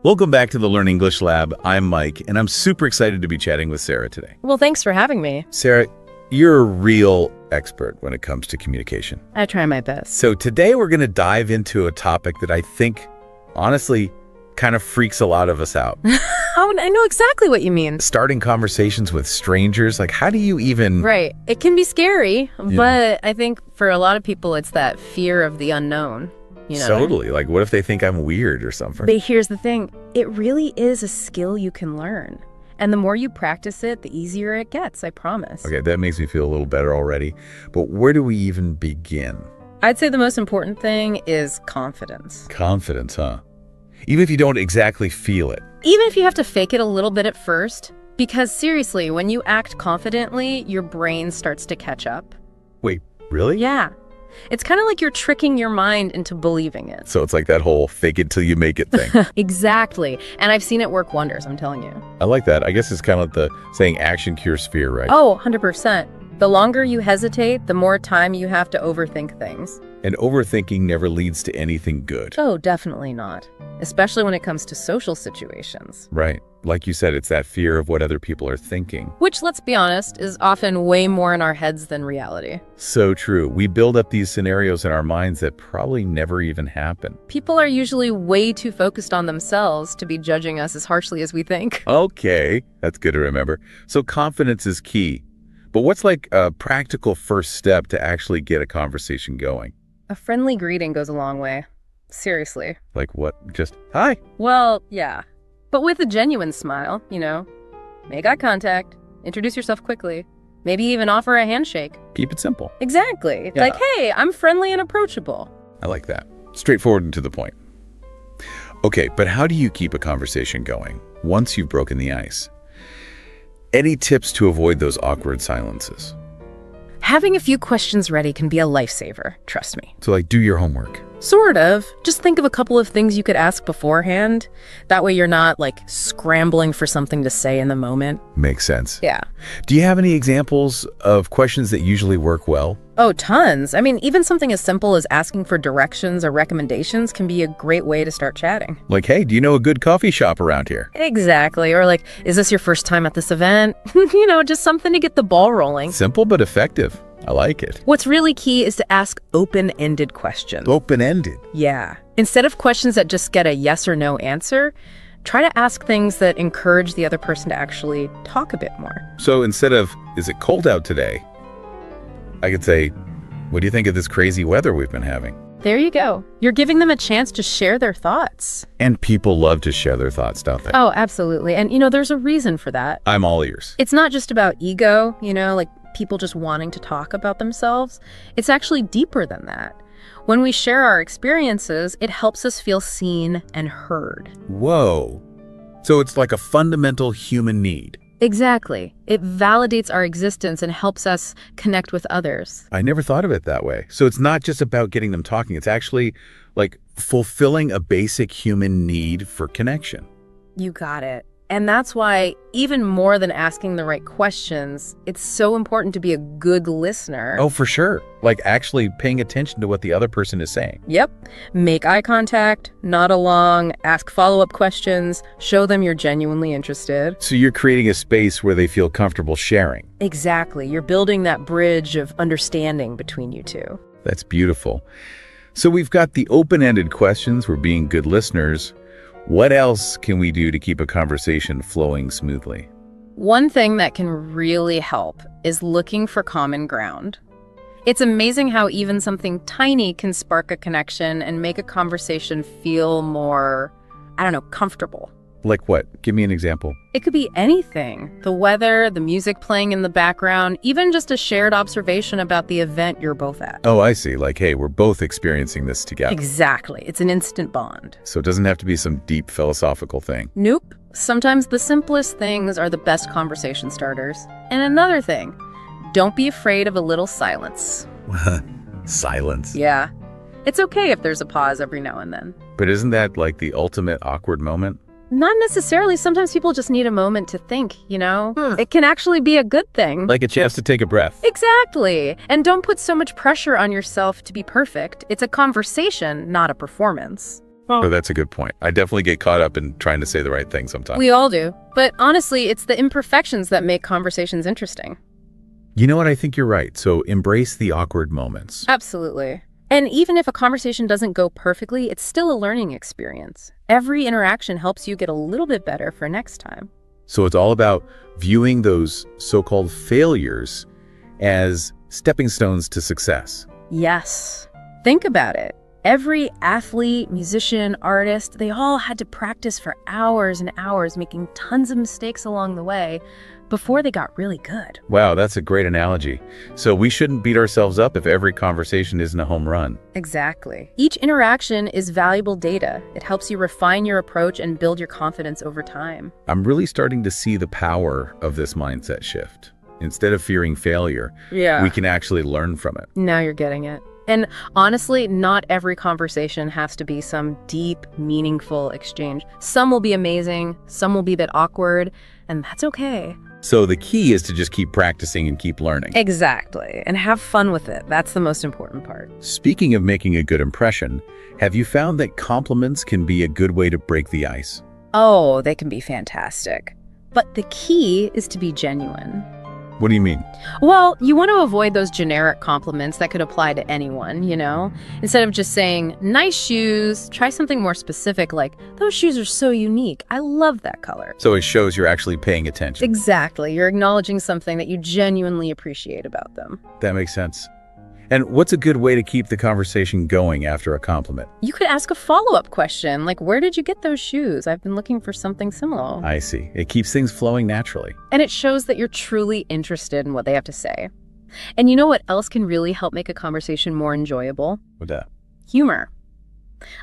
Welcome back to the Learn English Lab. I'm Mike, and I'm super excited to be chatting with Sarah today. Well, thanks for having me. Sarah, you're a real expert when it comes to communication. I try my best. So today we're going to dive into a topic that I think, honestly, kind of freaks a lot of us out. Oh, I know exactly what you mean. Starting conversations with strangers, like how do you even... Right. It can be scary, but I think for a lot of people, it's that fear of the unknown. You know? Totally. Like, what if they think I'm weird or something? But here's the thing. It really is a skill you can learn. And the more you practice it, the easier it gets, I promise. Okay, that makes me feel a little better already. But where do we even begin? I'd say the most important thing is confidence. Confidence, huh? Even if you don't exactly feel it. Even if you have to fake it a little bit at first. Because seriously, when you act confidently, your brain starts to catch up. Wait, really? Yeah. It's kind of like you're tricking your mind into believing it. So it's like that whole fake it till you make it thing. Exactly. And I've seen it work wonders, I'm telling you. I like that. I guess it's kind of like the saying action cures fear, right? Oh, 100%. The longer you hesitate, the more time you have to overthink things. And overthinking never leads to anything good. Oh, definitely not. Especially when it comes to social situations. Right. Like you said, it's that fear of what other people are thinking. Which, let's be honest, is often way more in our heads than reality. So true. We build up these scenarios in our minds that probably never even happen. People are usually way too focused on themselves to be judging us as harshly as we think. Okay, that's good to remember. So confidence is key. But what's like a practical first step to actually get a conversation going? A friendly greeting goes a long way. Seriously. Like what? Just, hi. Well, yeah. But with a genuine smile, you know. Make eye contact. Introduce yourself quickly. Maybe even offer a handshake. Keep it simple. Exactly. Yeah. Like, hey, I'm friendly and approachable. I like that. Straightforward and to the point. Okay, but how do you keep a conversation going once you've broken the ice? Any tips to avoid those awkward silences? Having a few questions ready can be a lifesaver, trust me. So like do your homework. Sort of. Just think of a couple of things you could ask beforehand. That way you're not, like, scrambling for something to say in the moment. Makes sense. Yeah. Do you have any examples of questions that usually work well? Oh, tons. I mean, even something as simple as asking for directions or recommendations can be a great way to start chatting. Like, hey, do you know a good coffee shop around here? Exactly. Or like, is this your first time at this event? You know, just something to get the ball rolling. Simple but effective. I like it. What's really key is to ask open-ended questions. Open-ended. Yeah. Instead of questions that just get a yes or no answer, try to ask things that encourage the other person to actually talk a bit more. So instead of, is it cold out today? I could say, what do you think of this crazy weather we've been having? There you go. You're giving them a chance to share their thoughts. And people love to share their thoughts, don't they? Oh, absolutely. And, you know, there's a reason for that. I'm all ears. It's not just about ego, you know, like people just wanting to talk about themselves. It's actually deeper than that. When we share our experiences, it helps us feel seen and heard. Whoa. So it's like a fundamental human need. Exactly. It validates our existence and helps us connect with others. I never thought of it that way. So it's not just about getting them talking. It's actually like fulfilling a basic human need for connection. You got it. And that's why, even more than asking the right questions, it's so important to be a good listener. Oh, for sure. Like actually paying attention to what the other person is saying. Yep. Make eye contact, nod along, ask follow-up questions, show them you're genuinely interested. So you're creating a space where they feel comfortable sharing. Exactly. You're building that bridge of understanding between you two. That's beautiful. So we've got the open-ended questions. We're being good listeners. What else can we do to keep a conversation flowing smoothly? One thing that can really help is looking for common ground. It's amazing how even something tiny can spark a connection and make a conversation feel more, comfortable. Like what? Give me an example. It could be anything. The weather, the music playing in the background, even just a shared observation about the event you're both at. Oh, I see. Like, hey, we're both experiencing this together. Exactly. It's an instant bond. So it doesn't have to be some deep philosophical thing. Nope. Sometimes the simplest things are the best conversation starters. And another thing, don't be afraid of a little silence. Silence. Yeah. It's okay if there's a pause every now and then. But isn't that like the ultimate awkward moment? Not necessarily. Sometimes people just need a moment to think, you know? It can actually be a good thing. Like a chance to take a breath. Exactly. And don't put so much pressure on yourself to be perfect. It's a conversation, not a performance. Oh, that's a good point. I definitely get caught up in trying to say the right thing sometimes. We all do. But honestly, it's the imperfections that make conversations interesting. You know what? I think you're right. So embrace the awkward moments. Absolutely. And even if a conversation doesn't go perfectly, it's still a learning experience. Every interaction helps you get a little bit better for next time. So it's all about viewing those so-called failures as stepping stones to success. Yes. Think about it. Every athlete, musician, artist, they all had to practice for hours and hours, making tons of mistakes along the way before they got really good. Wow, that's a great analogy. So we shouldn't beat ourselves up if every conversation isn't a home run. Exactly. Each interaction is valuable data. It helps you refine your approach and build your confidence over time. I'm really starting to see the power of this mindset shift. Instead of fearing failure, we can actually learn from it. Now you're getting it. And honestly, not every conversation has to be some deep, meaningful exchange. Some will be amazing, some will be a bit awkward, and that's okay. So the key is to just keep practicing and keep learning. Exactly. And have fun with it. That's the most important part. Speaking of making a good impression, have you found that compliments can be a good way to break the ice? Oh, they can be fantastic. But the key is to be genuine. What do you mean? Well, you want to avoid those generic compliments that could apply to anyone, you know? Instead of just saying, nice shoes, try something more specific like, those shoes are so unique. I love that color. So it shows you're actually paying attention. Exactly. You're acknowledging something that you genuinely appreciate about them. That makes sense. And what's a good way to keep the conversation going after a compliment? You could ask a follow-up question, like, where did you get those shoes? I've been looking for something similar. I see. It keeps things flowing naturally. And it shows that you're truly interested in what they have to say. And you know what else can really help make a conversation more enjoyable? What's that? Humor.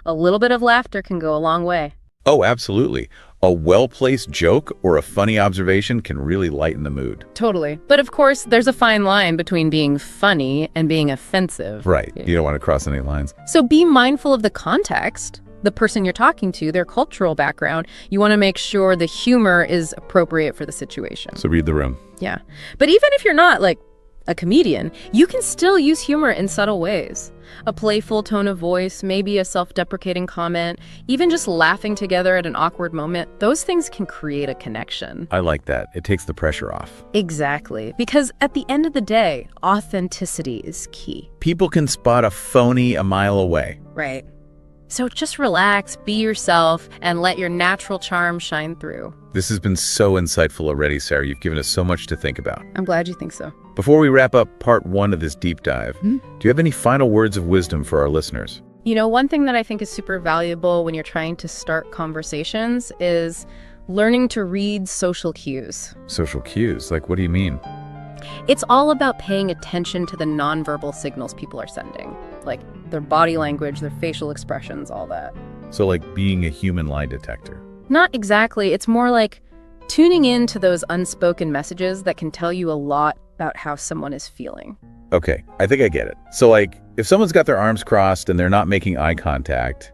A little bit of laughter can go a long way. Oh, absolutely. A well-placed joke or a funny observation can really lighten the mood. Totally. But of course, there's a fine line between being funny and being offensive. Right. You don't want to cross any lines. So be mindful of the context, the person you're talking to, their cultural background. You want to make sure the humor is appropriate for the situation. So read the room. Yeah. But even if you're not, like, a comedian, you can still use humor in subtle ways. A playful tone of voice, maybe a self-deprecating comment, even just laughing together at an awkward moment, those things can create a connection. I like that. It takes the pressure off. Exactly. Because at the end of the day, authenticity is key. People can spot a phony a mile away. Right. So just relax, be yourself, and let your natural charm shine through. This has been so insightful already, Sarah. You've given us so much to think about. I'm glad you think so. Before we wrap up part 1 of this deep dive, do you have any final words of wisdom for our listeners? You know, one thing that I think is super valuable when you're trying to start conversations is learning to read social cues. Social cues? Like, what do you mean? It's all about paying attention to the nonverbal signals people are sending, like their body language, their facial expressions, all that. So like being a human lie detector. Not exactly. It's more like tuning in to those unspoken messages that can tell you a lot about how someone is feeling. Okay, I think I get it. So like, if someone's got their arms crossed and they're not making eye contact,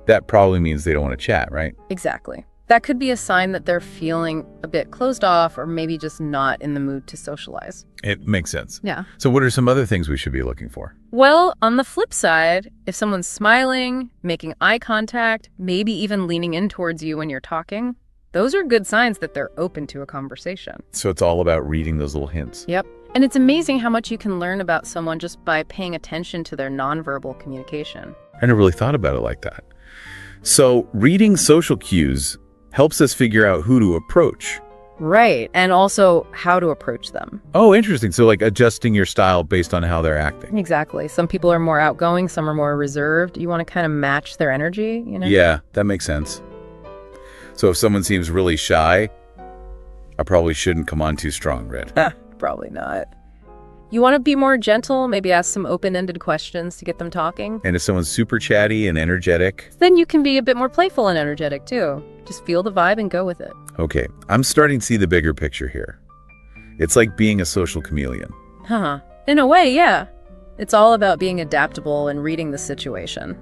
that probably means they don't want to chat, right? Exactly. That could be a sign that they're feeling a bit closed off or maybe just not in the mood to socialize. It makes sense. Yeah. So what are some other things we should be looking for? Well, on the flip side, if someone's smiling, making eye contact, maybe even leaning in towards you when you're talking, those are good signs that they're open to a conversation. So it's all about reading those little hints. Yep. And it's amazing how much you can learn about someone just by paying attention to their nonverbal communication. I never really thought about it like that. So reading social cues helps us figure out who to approach. Right. And also how to approach them. Oh, interesting. So like adjusting your style based on how they're acting. Exactly. Some people are more outgoing, some are more reserved. You want to kind of match their energy, you know? Yeah, that makes sense. So if someone seems really shy, I probably shouldn't come on too strong, Red. Probably not. You want to be more gentle, maybe ask some open-ended questions to get them talking. And if someone's super chatty and energetic? Then you can be a bit more playful and energetic too. Just feel the vibe and go with it. Okay, I'm starting to see the bigger picture here. It's like being a social chameleon. Huh. In a way, yeah. It's all about being adaptable and reading the situation.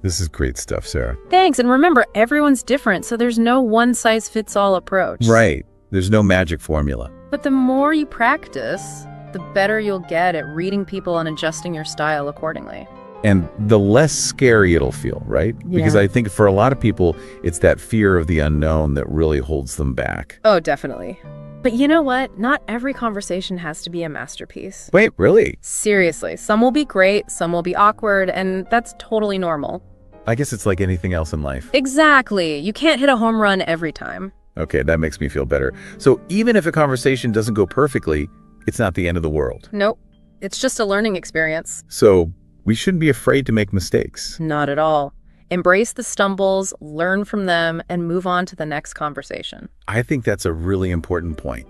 This is great stuff, Sarah. Thanks, and remember, everyone's different, so there's no one-size-fits-all approach. Right. There's no magic formula. But the more you practice, the better you'll get at reading people and adjusting your style accordingly. And the less scary it'll feel, right? Yeah. Because I think for a lot of people, it's that fear of the unknown that really holds them back. Oh, definitely. But you know what? Not every conversation has to be a masterpiece. Wait, really? Seriously, some will be great, some will be awkward, and that's totally normal. I guess it's like anything else in life. Exactly. You can't hit a home run every time. Okay, that makes me feel better. So even if a conversation doesn't go perfectly, it's not the end of the world. Nope. It's just a learning experience. So we shouldn't be afraid to make mistakes. Not at all. Embrace the stumbles, learn from them, and move on to the next conversation. I think that's a really important point.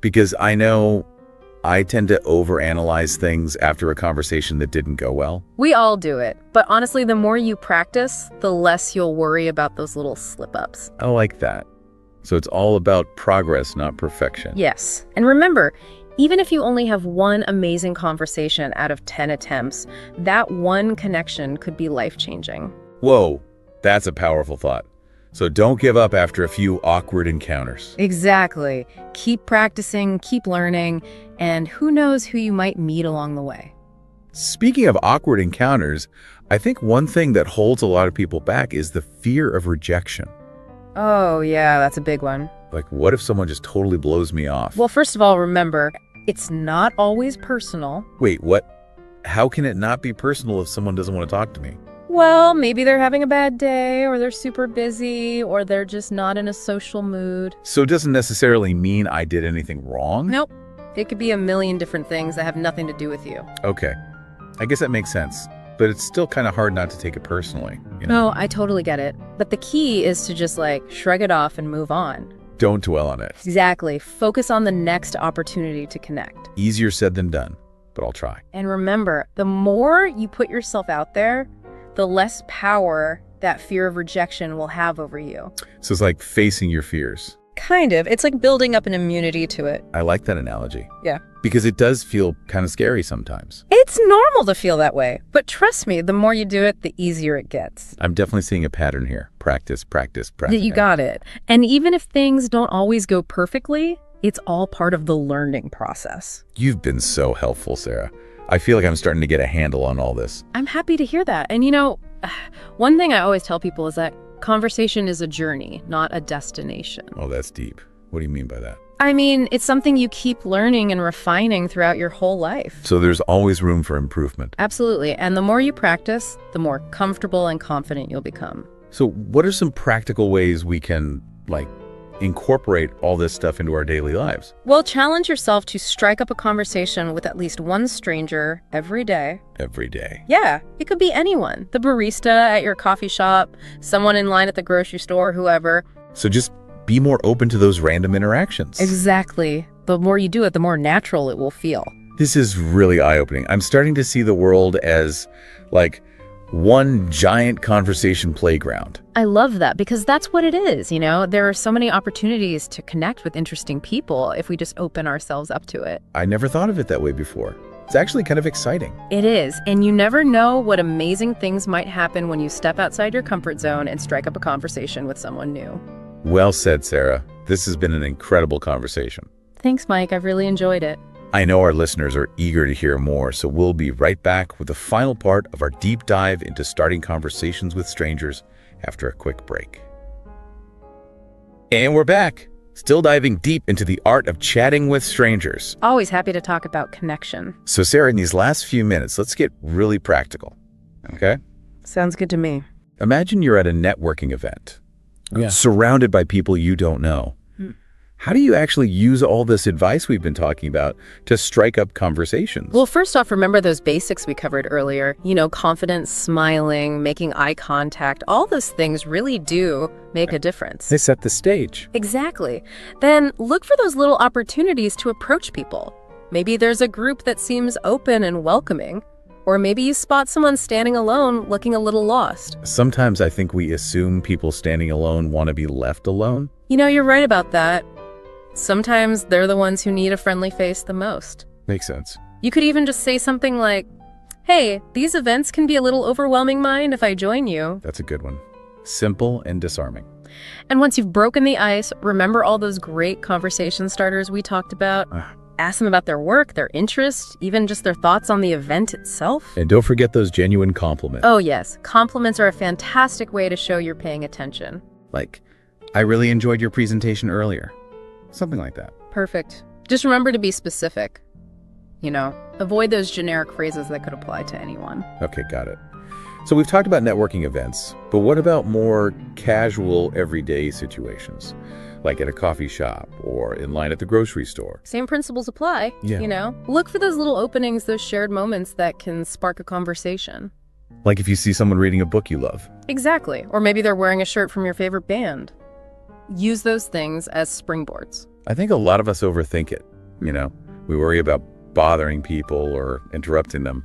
Because I know I tend to overanalyze things after a conversation that didn't go well. We all do it. But honestly, the more you practice, the less you'll worry about those little slip-ups. I like that. So it's all about progress, not perfection. Yes. And remember, Even if you only have one amazing conversation out of 10 attempts, that one connection could be life-changing. Whoa, that's a powerful thought. So don't give up after a few awkward encounters. Exactly. Keep practicing, keep learning, and who knows who you might meet along the way. Speaking of awkward encounters, I think one thing that holds a lot of people back is the fear of rejection. Oh, yeah, that's a big one. Like, what if someone just totally blows me off? Well, first of all, remember, it's not always personal. Wait, what? How can it not be personal if someone doesn't want to talk to me? Well, maybe they're having a bad day, or they're super busy, or they're just not in a social mood. So it doesn't necessarily mean I did anything wrong? Nope. It could be a million different things that have nothing to do with you. Okay. I guess that makes sense. But it's still kind of hard not to take it personally. You know? No, I totally get it. But the key is to just shrug it off and move on. Don't dwell on it. Exactly. Focus on the next opportunity to connect. Easier said than done, but I'll try. And remember, the more you put yourself out there, the less power that fear of rejection will have over you. So it's like facing your fears. Kind of. It's like building up an immunity to it. I like that analogy. Yeah. Because it does feel kind of scary sometimes. It's normal to feel that way. But trust me, the more you do it, the easier it gets. I'm definitely seeing a pattern here. Practice, practice, practice. You got it. And even if things don't always go perfectly, it's all part of the learning process. You've been so helpful, Sarah. I feel like I'm starting to get a handle on all this. I'm happy to hear that. And one thing I always tell people is that conversation is a journey, not a destination. Oh, that's deep. What do you mean by that? I mean, it's something you keep learning and refining throughout your whole life. So there's always room for improvement. Absolutely. And the more you practice, the more comfortable and confident you'll become. So what are some practical ways we can, incorporate all this stuff into our daily lives? Well, challenge yourself to strike up a conversation with at least one stranger every day. Every day. Yeah, it could be anyone. The barista at your coffee shop, someone in line at the grocery store, whoever. So just be more open to those random interactions. Exactly. The more you do it, the more natural it will feel. This is really eye-opening. I'm starting to see the world as, one giant conversation playground. I love that because that's what it is, There are so many opportunities to connect with interesting people if we just open ourselves up to it. I never thought of it that way before. It's actually kind of exciting. It is, and you never know what amazing things might happen when you step outside your comfort zone and strike up a conversation with someone new. Well said, Sarah. This has been an incredible conversation. Thanks, Mike. I've really enjoyed it. I know our listeners are eager to hear more, so we'll be right back with the final part of our deep dive into starting conversations with strangers after a quick break. And we're back, still diving deep into the art of chatting with strangers. Always happy to talk about connection. So Sarah, in these last few minutes, let's get really practical, okay? Sounds good to me. Imagine you're at a networking event, surrounded by people you don't know. How do you actually use all this advice we've been talking about to strike up conversations? Well, first off, remember those basics we covered earlier. Confidence, smiling, making eye contact. All those things really do make a difference. They set the stage. Exactly. Then look for those little opportunities to approach people. Maybe there's a group that seems open and welcoming. Or maybe you spot someone standing alone looking a little lost. Sometimes I think we assume people standing alone want to be left alone. You're right about that. Sometimes they're the ones who need a friendly face the most. Makes sense. You could even just say something like, "Hey, these events can be a little overwhelming. Mind if I join you?" That's a good one. Simple and disarming. And once you've broken the ice, remember all those great conversation starters we talked about? Ask them about their work, their interests, even just their thoughts on the event itself. And don't forget those genuine compliments. Oh yes, compliments are a fantastic way to show you're paying attention. I really enjoyed your presentation earlier. Something like that. Perfect. Just remember to be specific. Avoid those generic phrases that could apply to anyone. Okay, got it. So we've talked about networking events, but what about more casual, everyday situations? Like at a coffee shop or in line at the grocery store. Same principles apply. Yeah. Look for those little openings, those shared moments that can spark a conversation. Like if you see someone reading a book you love. Exactly. Or maybe they're wearing a shirt from your favorite band. Use those things as springboards. I think a lot of us overthink it. We worry about bothering people or interrupting them.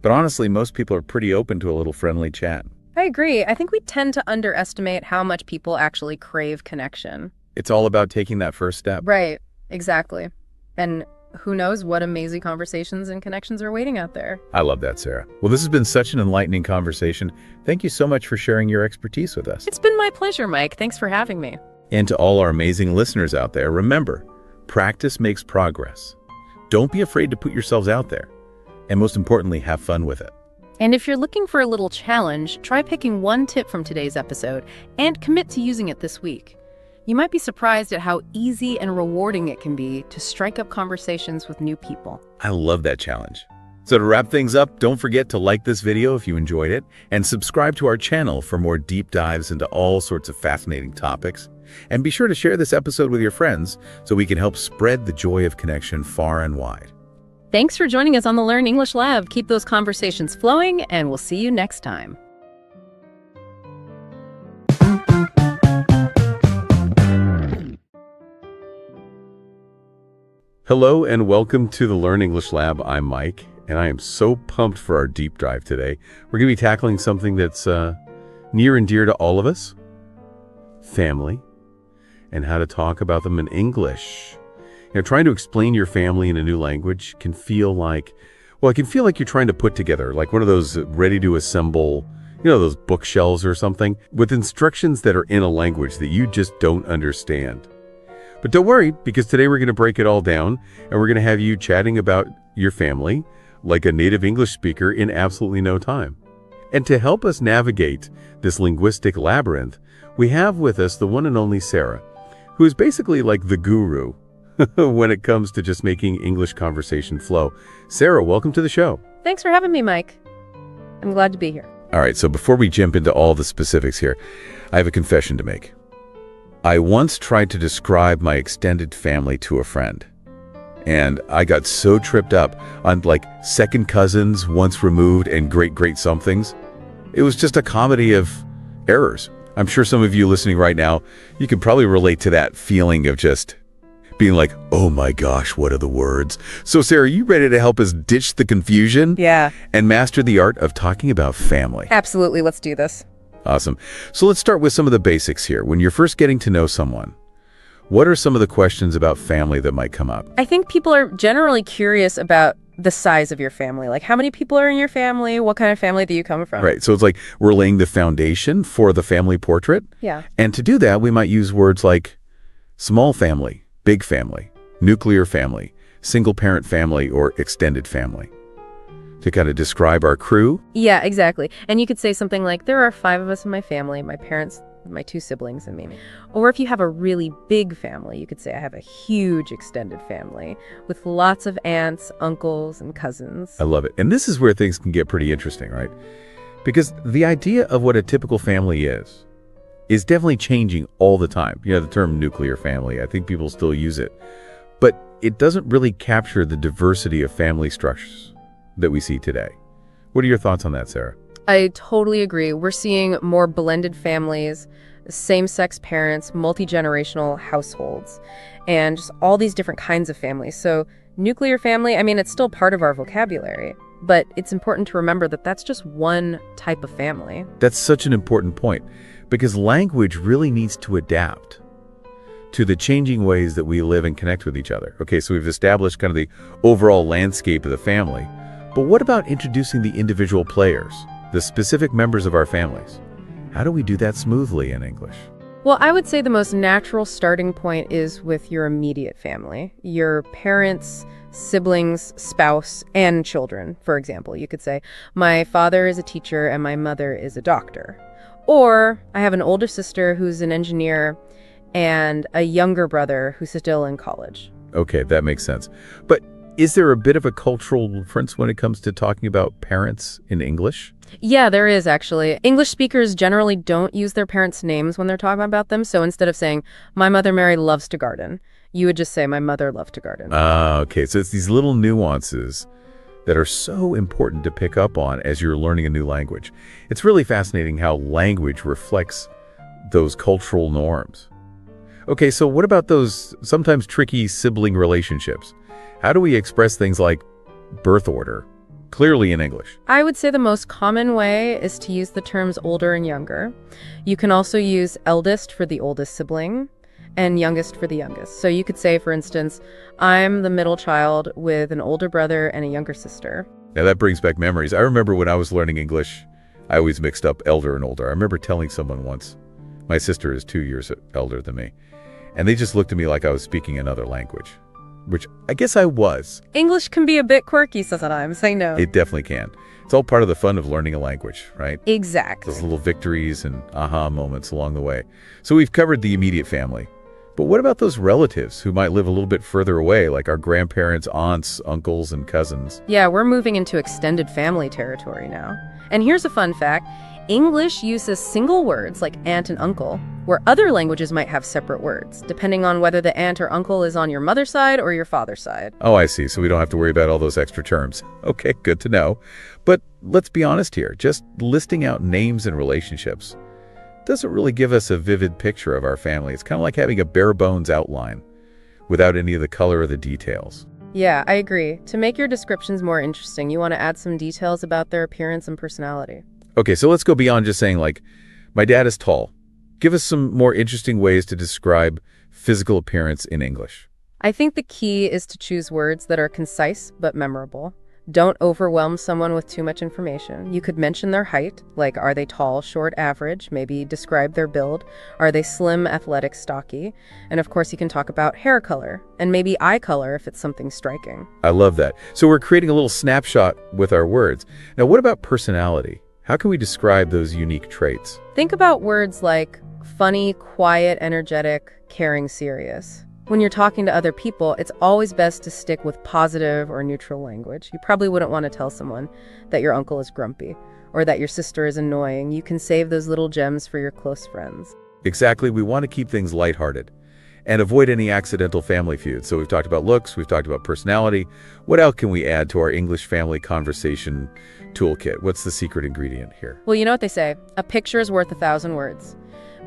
But honestly, most people are pretty open to a little friendly chat. I agree. I think we tend to underestimate how much people actually crave connection. It's all about taking that first step. Right. Exactly. And who knows what amazing conversations and connections are waiting out there. I love that, Sarah. Well, this has been such an enlightening conversation. Thank you so much for sharing your expertise with us. It's been my pleasure, Mike. Thanks for having me. And to all our amazing listeners out there, remember, practice makes progress. Don't be afraid to put yourselves out there. And most importantly, have fun with it. And if you're looking for a little challenge, try picking one tip from today's episode and commit to using it this week. You might be surprised at how easy and rewarding it can be to strike up conversations with new people. I love that challenge. So to wrap things up, don't forget to like this video if you enjoyed it and subscribe to our channel for more deep dives into all sorts of fascinating topics. And be sure to share this episode with your friends so we can help spread the joy of connection far and wide. Thanks for joining us on the Learn English Lab. Keep those conversations flowing, and we'll see you next time. Hello and welcome to the Learn English Lab. I'm Mike, and I am so pumped for our deep dive today. We're going to be tackling something that's near and dear to all of us, family, and how to talk about them in English. Trying to explain your family in a new language can feel like, it can feel like you're trying to put together like one of those ready to assemble, those bookshelves or something with instructions that are in a language that you just don't understand. But don't worry, because today we're going to break it all down and we're going to have you chatting about your family like a native English speaker in absolutely no time. And to help us navigate this linguistic labyrinth, we have with us the one and only Sarah, who is basically like the guru when it comes to just making English conversation flow. Sarah, welcome to the show. Thanks for having me, Mike. I'm glad to be here. All right, so before we jump into all the specifics here, I have a confession to make. I once tried to describe my extended family to a friend, and I got so tripped up on like second cousins, once removed, and great somethings. It was just a comedy of errors. I'm sure some of you listening right now, you can probably relate to that feeling of just being like, oh my gosh, what are the words? So Sarah, are you ready to help us ditch the confusion? Yeah. And master the art of talking about family? Absolutely. Let's do this. Awesome. So let's start with some of the basics here. When you're first getting to know someone, what are some of the questions about family that might come up? I think people are generally curious about the size of your family. Like, how many people are in your family? What kind of family do you come from? Right. So it's like we're laying the foundation for the family portrait. Yeah. And to do that, we might use words like small family, big family, nuclear family, single parent family, or extended family to kind of describe our crew. Yeah, exactly. And you could say something like, there are 5 of us in my family, my parents, my 2 siblings, and me. Or if you have a really big family, you could say, I have a huge extended family with lots of aunts, uncles, and cousins. I love it. And this is where things can get pretty interesting, right? Because the idea of what a typical family is definitely changing all the time. The term nuclear family, I think people still use it. But it doesn't really capture the diversity of family structures that we see today. What are your thoughts on that, Sarah? I totally agree. We're seeing more blended families, same-sex parents, multi-generational households, and just all these different kinds of families. So nuclear family, it's still part of our vocabulary, but it's important to remember that that's just one type of family. That's such an important point, because language really needs to adapt to the changing ways that we live and connect with each other. Okay, so we've established kind of the overall landscape of the family, but what about introducing the individual players, the specific members of our families? How do we do that smoothly in English? Well, I would say the most natural starting point is with your immediate family, your parents, siblings, spouse, and children. For example, you could say, my father is a teacher and my mother is a doctor. Or I have an older sister who's an engineer and a younger brother who's still in college. Okay, that makes sense. But is there a bit of a cultural difference when it comes to talking about parents in English? Yeah, there is actually. English speakers generally don't use their parents' names when they're talking about them. So instead of saying, my mother Mary loves to garden, you would just say, my mother loved to garden. Okay. So it's these little nuances that are so important to pick up on as you're learning a new language. It's really fascinating how language reflects those cultural norms. Okay, so what about those sometimes tricky sibling relationships? How do we express things like birth order clearly in English? I would say the most common way is to use the terms older and younger. You can also use eldest for the oldest sibling, and youngest for the youngest. So you could say, for instance, I'm the middle child with an older brother and a younger sister. Now that brings back memories. I remember when I was learning English, I always mixed up elder and older. I remember telling someone once, my sister is 2 years elder than me, and they just looked at me like I was speaking another language, which I guess I was. English can be a bit quirky sometimes, I know. It definitely can. It's all part of the fun of learning a language, right? Exactly. Those little victories and aha moments along the way. So we've covered the immediate family. But what about those relatives who might live a little bit further away, like our grandparents, aunts, uncles, and cousins? Yeah, we're moving into extended family territory now. And here's a fun fact. English uses single words like aunt and uncle, where other languages might have separate words, depending on whether the aunt or uncle is on your mother's side or your father's side. Oh, I see. So we don't have to worry about all those extra terms. Okay, good to know. But let's be honest here. Just listing out names and relationships doesn't really give us a vivid picture of our family. It's kind of like having a bare bones outline without any of the color or the details. Yeah, I agree. To make your descriptions more interesting, you want to add some details about their appearance and personality. Okay, so let's go beyond just saying, like, my dad is tall. Give us some more interesting ways to describe physical appearance in English. I think the key is to choose words that are concise but memorable. Don't overwhelm someone with too much information. You could mention their height, like are they tall, short, average, maybe describe their build. Are they slim, athletic, stocky? And of course you can talk about hair color and maybe eye color if it's something striking. I love that. So we're creating a little snapshot with our words. Now, what about personality? How can we describe those unique traits? Think about words like funny, quiet, energetic, caring, serious. When you're talking to other people, it's always best to stick with positive or neutral language. You probably wouldn't want to tell someone that your uncle is grumpy or that your sister is annoying. You can save those little gems for your close friends. Exactly. We want to keep things lighthearted and avoid any accidental family feuds. So we've talked about looks, we've talked about personality. What else can we add to our English family conversation toolkit? What's the secret ingredient here? Well, you know what they say, a picture is worth 1,000 words,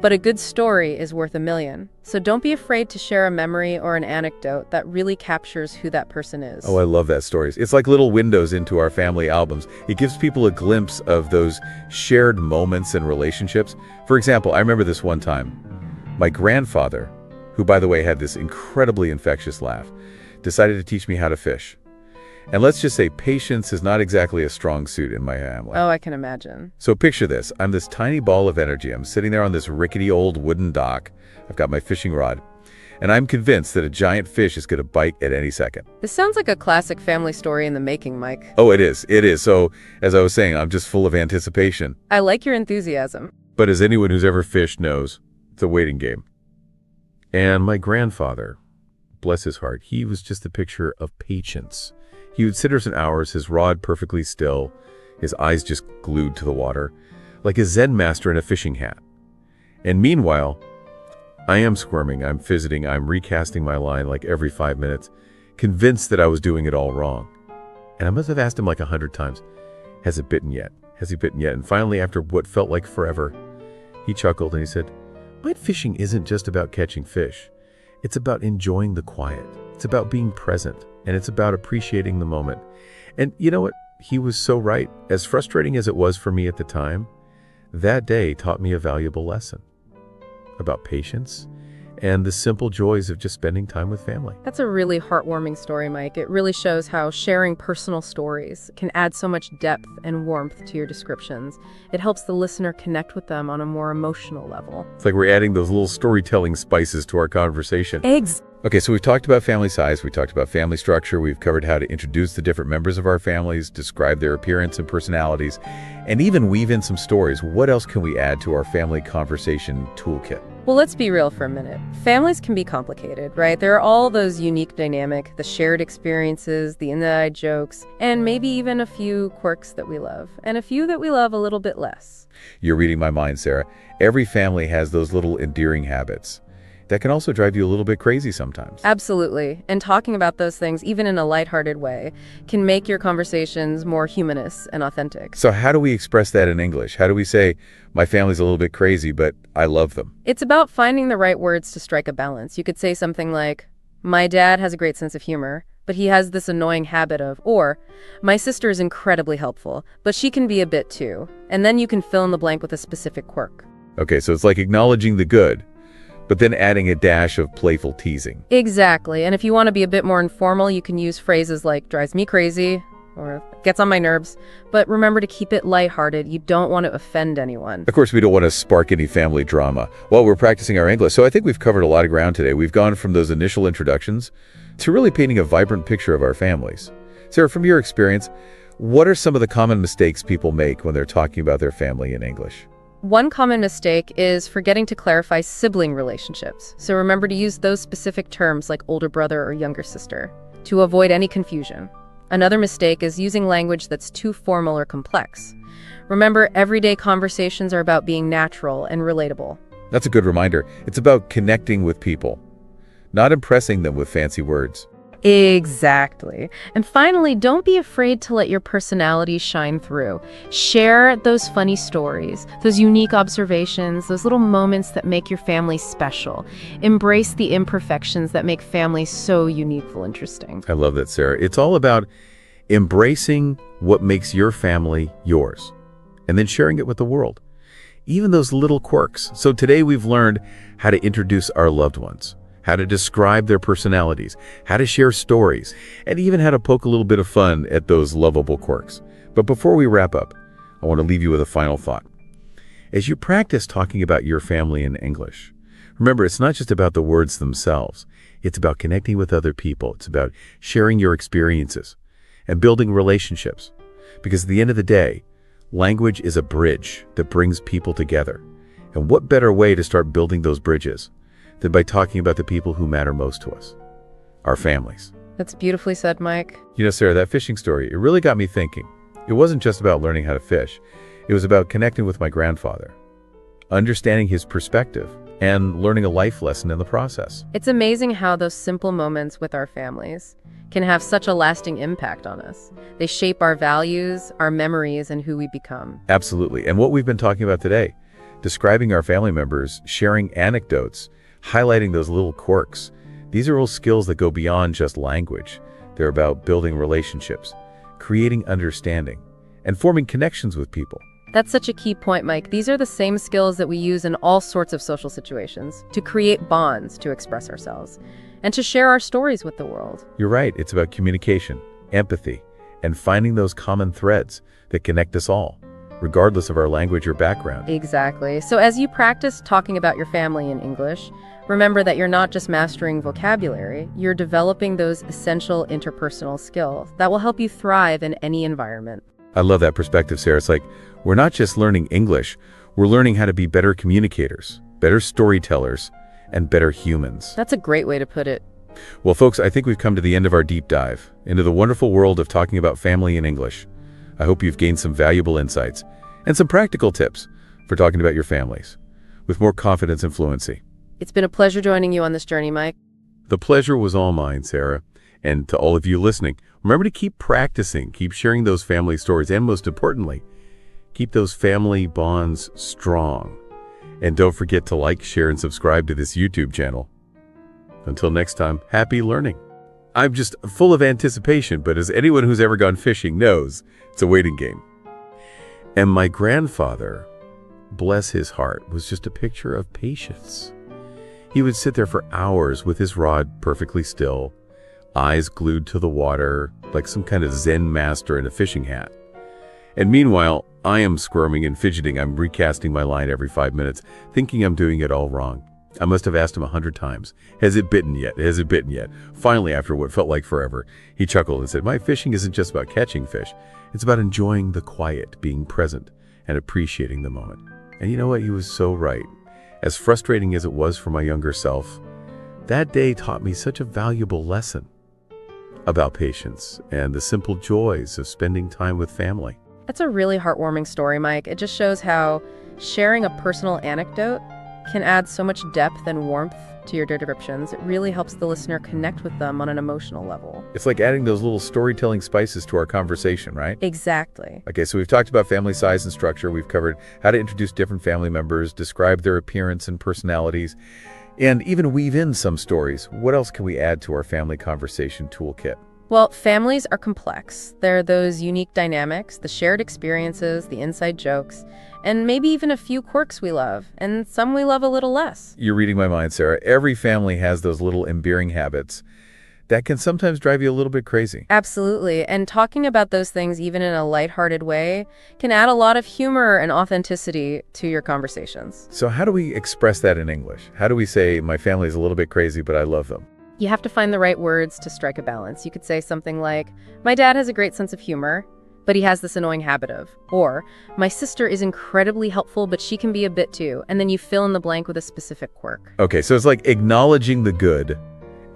but a good story is worth 1,000,000. So don't be afraid to share a memory or an anecdote that really captures who that person is. Oh, I love that stories. It's like little windows into our family albums. It gives people a glimpse of those shared moments and relationships. For example, I remember this one time, my grandfather, who by the way had this incredibly infectious laugh, decided to teach me how to fish. And let's just say patience is not exactly a strong suit in my family. Oh, I can imagine. So picture this. I'm this tiny ball of energy. I'm sitting there on this rickety old wooden dock. I've got my fishing rod. And I'm convinced that a giant fish is going to bite at any second. This sounds like a classic family story in the making, Mike. Oh, it is. It is. So, as I was saying, I'm just full of anticipation. I like your enthusiasm. But as anyone who's ever fished knows, it's a waiting game. And my grandfather, bless his heart, he was just a picture of patience. He would sit for hours, his rod perfectly still, his eyes just glued to the water, like a Zen master in a fishing hat. And meanwhile, I am squirming, I'm fidgeting, I'm recasting my line like every 5 minutes, convinced that I was doing it all wrong. And I must have asked him like 100 times, has it bitten yet? Has he bitten yet? And finally, after what felt like forever, he chuckled and he said, "Mind fishing isn't just about catching fish. It's about enjoying the quiet. It's about being present. And it's about appreciating the moment." And you know what? He was so right. As frustrating as it was for me at the time, that day taught me a valuable lesson about patience and the simple joys of just spending time with family. That's a really heartwarming story, Mike. It really shows how sharing personal stories can add so much depth and warmth to your descriptions. It helps the listener connect with them on a more emotional level. It's like we're adding those little storytelling spices to our conversation. Eggs. Okay, so we've talked about family size, we talked about family structure, we've covered how to introduce the different members of our families, describe their appearance and personalities, and even weave in some stories. What else can we add to our family conversation toolkit? Well, let's be real for a minute. Families can be complicated, right? There are all those unique dynamic, the shared experiences, the inside jokes, and maybe even a few quirks that we love, and a few that we love a little bit less. You're reading my mind, Sarah. Every family has those little endearing habits that can also drive you a little bit crazy sometimes. Absolutely. And talking about those things, even in a lighthearted way, can make your conversations more humanist and authentic. So how do we express that in English? How do we say, my family's a little bit crazy, but I love them? It's about finding the right words to strike a balance. You could say something like, my dad has a great sense of humor, but he has this annoying habit of, or, my sister is incredibly helpful, but she can be a bit too. And then you can fill in the blank with a specific quirk. Okay, so it's like acknowledging the good, but then adding a dash of playful teasing. Exactly. And if you want to be a bit more informal, you can use phrases like drives me crazy or gets on my nerves. But remember to keep it lighthearted. You don't want to offend anyone. Of course, we don't want to spark any family drama while we're practicing our English. So I think we've covered a lot of ground today. We've gone from those initial introductions to really painting a vibrant picture of our families. Sarah, from your experience, what are some of the common mistakes people make when they're talking about their family in English? One common mistake is forgetting to clarify sibling relationships. So remember to use those specific terms like older brother or younger sister to avoid any confusion. Another mistake is using language that's too formal or complex. Remember, everyday conversations are about being natural and relatable. That's a good reminder. It's about connecting with people, not impressing them with fancy words. Exactly. And finally, don't be afraid to let your personality shine through. Share those funny stories, those unique observations, those little moments that make your family special. Embrace the imperfections that make families so uniquely interesting. I love that, Sarah. It's all about embracing what makes your family yours and then sharing it with the world, even those little quirks. So today we've learned how to introduce our loved ones, how to describe their personalities, how to share stories, and even how to poke a little bit of fun at those lovable quirks. But before we wrap up, I want to leave you with a final thought. As you practice talking about your family in English, remember, it's not just about the words themselves. It's about connecting with other people. It's about sharing your experiences and building relationships. Because at the end of the day, language is a bridge that brings people together. And what better way to start building those bridges than by talking about the people who matter most to us, our families. That's beautifully said, Mike. You know, Sarah, that fishing story, it really got me thinking. It wasn't just about learning how to fish. It was about connecting with my grandfather, understanding his perspective, and learning a life lesson in the process. It's amazing how those simple moments with our families can have such a lasting impact on us. They shape our values, our memories, and who we become. Absolutely. And what we've been talking about today, describing our family members, sharing anecdotes, highlighting those little quirks. These are all skills that go beyond just language. They're about building relationships, creating understanding, and forming connections with people. That's such a key point, Mike. These are the same skills that we use in all sorts of social situations, to create bonds, to express ourselves, and to share our stories with the world. You're right. It's about communication, empathy, and finding those common threads that connect us all, regardless of our language or background. Exactly. So as you practice talking about your family in English, remember that you're not just mastering vocabulary, you're developing those essential interpersonal skills that will help you thrive in any environment. I love that perspective, Sarah. It's like, we're not just learning English, we're learning how to be better communicators, better storytellers, and better humans. That's a great way to put it. Well, folks, I think we've come to the end of our deep dive into the wonderful world of talking about family in English. I hope you've gained some valuable insights and some practical tips for talking about your families with more confidence and fluency. It's been a pleasure joining you on this journey, Mike. The pleasure was all mine, Sarah. And to all of you listening, remember to keep practicing, keep sharing those family stories, and most importantly, keep those family bonds strong. And don't forget to like, share, and subscribe to this YouTube channel. Until next time, happy learning. I'm just full of anticipation, but as anyone who's ever gone fishing knows, it's a waiting game. And my grandfather, bless his heart, was just a picture of patience. He would sit there for hours with his rod perfectly still, eyes glued to the water, like some kind of Zen master in a fishing hat. And meanwhile, I am squirming and fidgeting. I'm recasting my line every 5 minutes, thinking I'm doing it all wrong. I must have asked him 100 times, has it bitten yet? Has it bitten yet? Finally, after what felt like forever, he chuckled and said, my fishing isn't just about catching fish. It's about enjoying the quiet, being present, and appreciating the moment. And you know what? He was so right. As frustrating as it was for my younger self, that day taught me such a valuable lesson about patience and the simple joys of spending time with family. That's a really heartwarming story, Mike. It just shows how sharing a personal anecdote can add so much depth and warmth to your descriptions. It really helps the listener connect with them on an emotional level. It's like adding those little storytelling spices to our conversation, right? Exactly. Okay, so we've talked about family size and structure. We've covered how to introduce different family members, describe their appearance and personalities, and even weave in some stories. What else can we add to our family conversation toolkit? Well, families are complex. There are those unique dynamics, the shared experiences, the inside jokes, and maybe even a few quirks we love, and some we love a little less. You're reading my mind, Sarah. Every family has those little endearing habits that can sometimes drive you a little bit crazy. Absolutely. And talking about those things, even in a lighthearted way, can add a lot of humor and authenticity to your conversations. So how do we express that in English? How do we say, my family is a little bit crazy, but I love them? You have to find the right words to strike a balance. You could say something like, my dad has a great sense of humor, but he has this annoying habit of. Or, my sister is incredibly helpful, but she can be a bit too. And then you fill in the blank with a specific quirk. Okay, so it's like acknowledging the good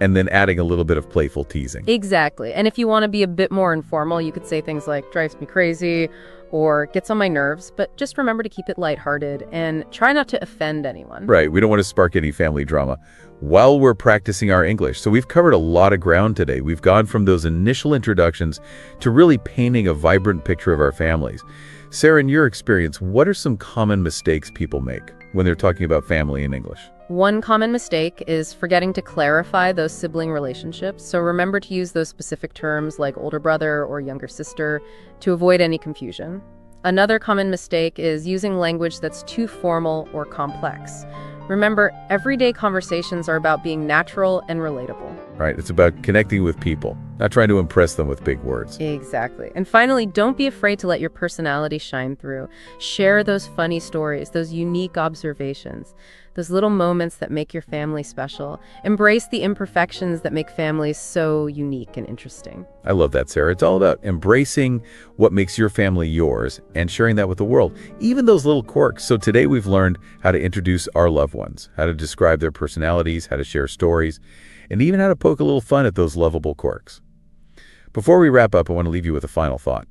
and then adding a little bit of playful teasing. Exactly. And if you want to be a bit more informal, you could say things like, drives me crazy, or gets on my nerves, but just remember to keep it lighthearted and try not to offend anyone. Right, we don't want to spark any family drama while we're practicing our English. So we've covered a lot of ground today. We've gone from those initial introductions to really painting a vibrant picture of our families. Sarah, in your experience, what are some common mistakes people make when they're talking about family in English? One common mistake is forgetting to clarify those sibling relationships. So remember to use those specific terms like older brother or younger sister to avoid any confusion. Another common mistake is using language that's too formal or complex. Remember, everyday conversations are about being natural and relatable. Right, it's about connecting with people, not trying to impress them with big words. Exactly. And finally, don't be afraid to let your personality shine through. Share those funny stories, those unique observations, those little moments that make your family special. Embrace the imperfections that make families so unique and interesting. I love that, Sarah. It's all about embracing what makes your family yours and sharing that with the world, even those little quirks. So today we've learned how to introduce our loved ones, how to describe their personalities, how to share stories, and even how to poke a little fun at those lovable quirks. Before we wrap up, I want to leave you with a final thought.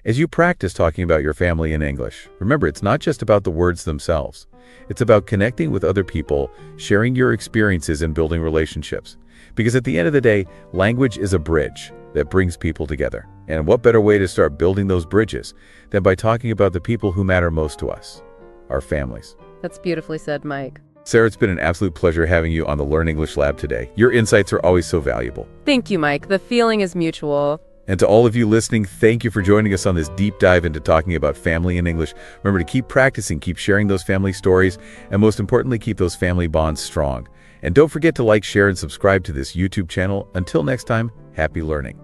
As you practice talking about your family in English, remember it's not just about the words themselves. It's about connecting with other people, sharing your experiences, and building relationships. Because at the end of the day, language is a bridge that brings people together. And what better way to start building those bridges than by talking about the people who matter most to us, our families. That's beautifully said, Mike. Sarah, it's been an absolute pleasure having you on the Learn English Lab today. Your insights are always so valuable. Thank you, Mike. The feeling is mutual. And to all of you listening, thank you for joining us on this deep dive into talking about family in English. Remember to keep practicing, keep sharing those family stories, and most importantly, keep those family bonds strong. And don't forget to like, share, and subscribe to this YouTube channel. Until next time, happy learning.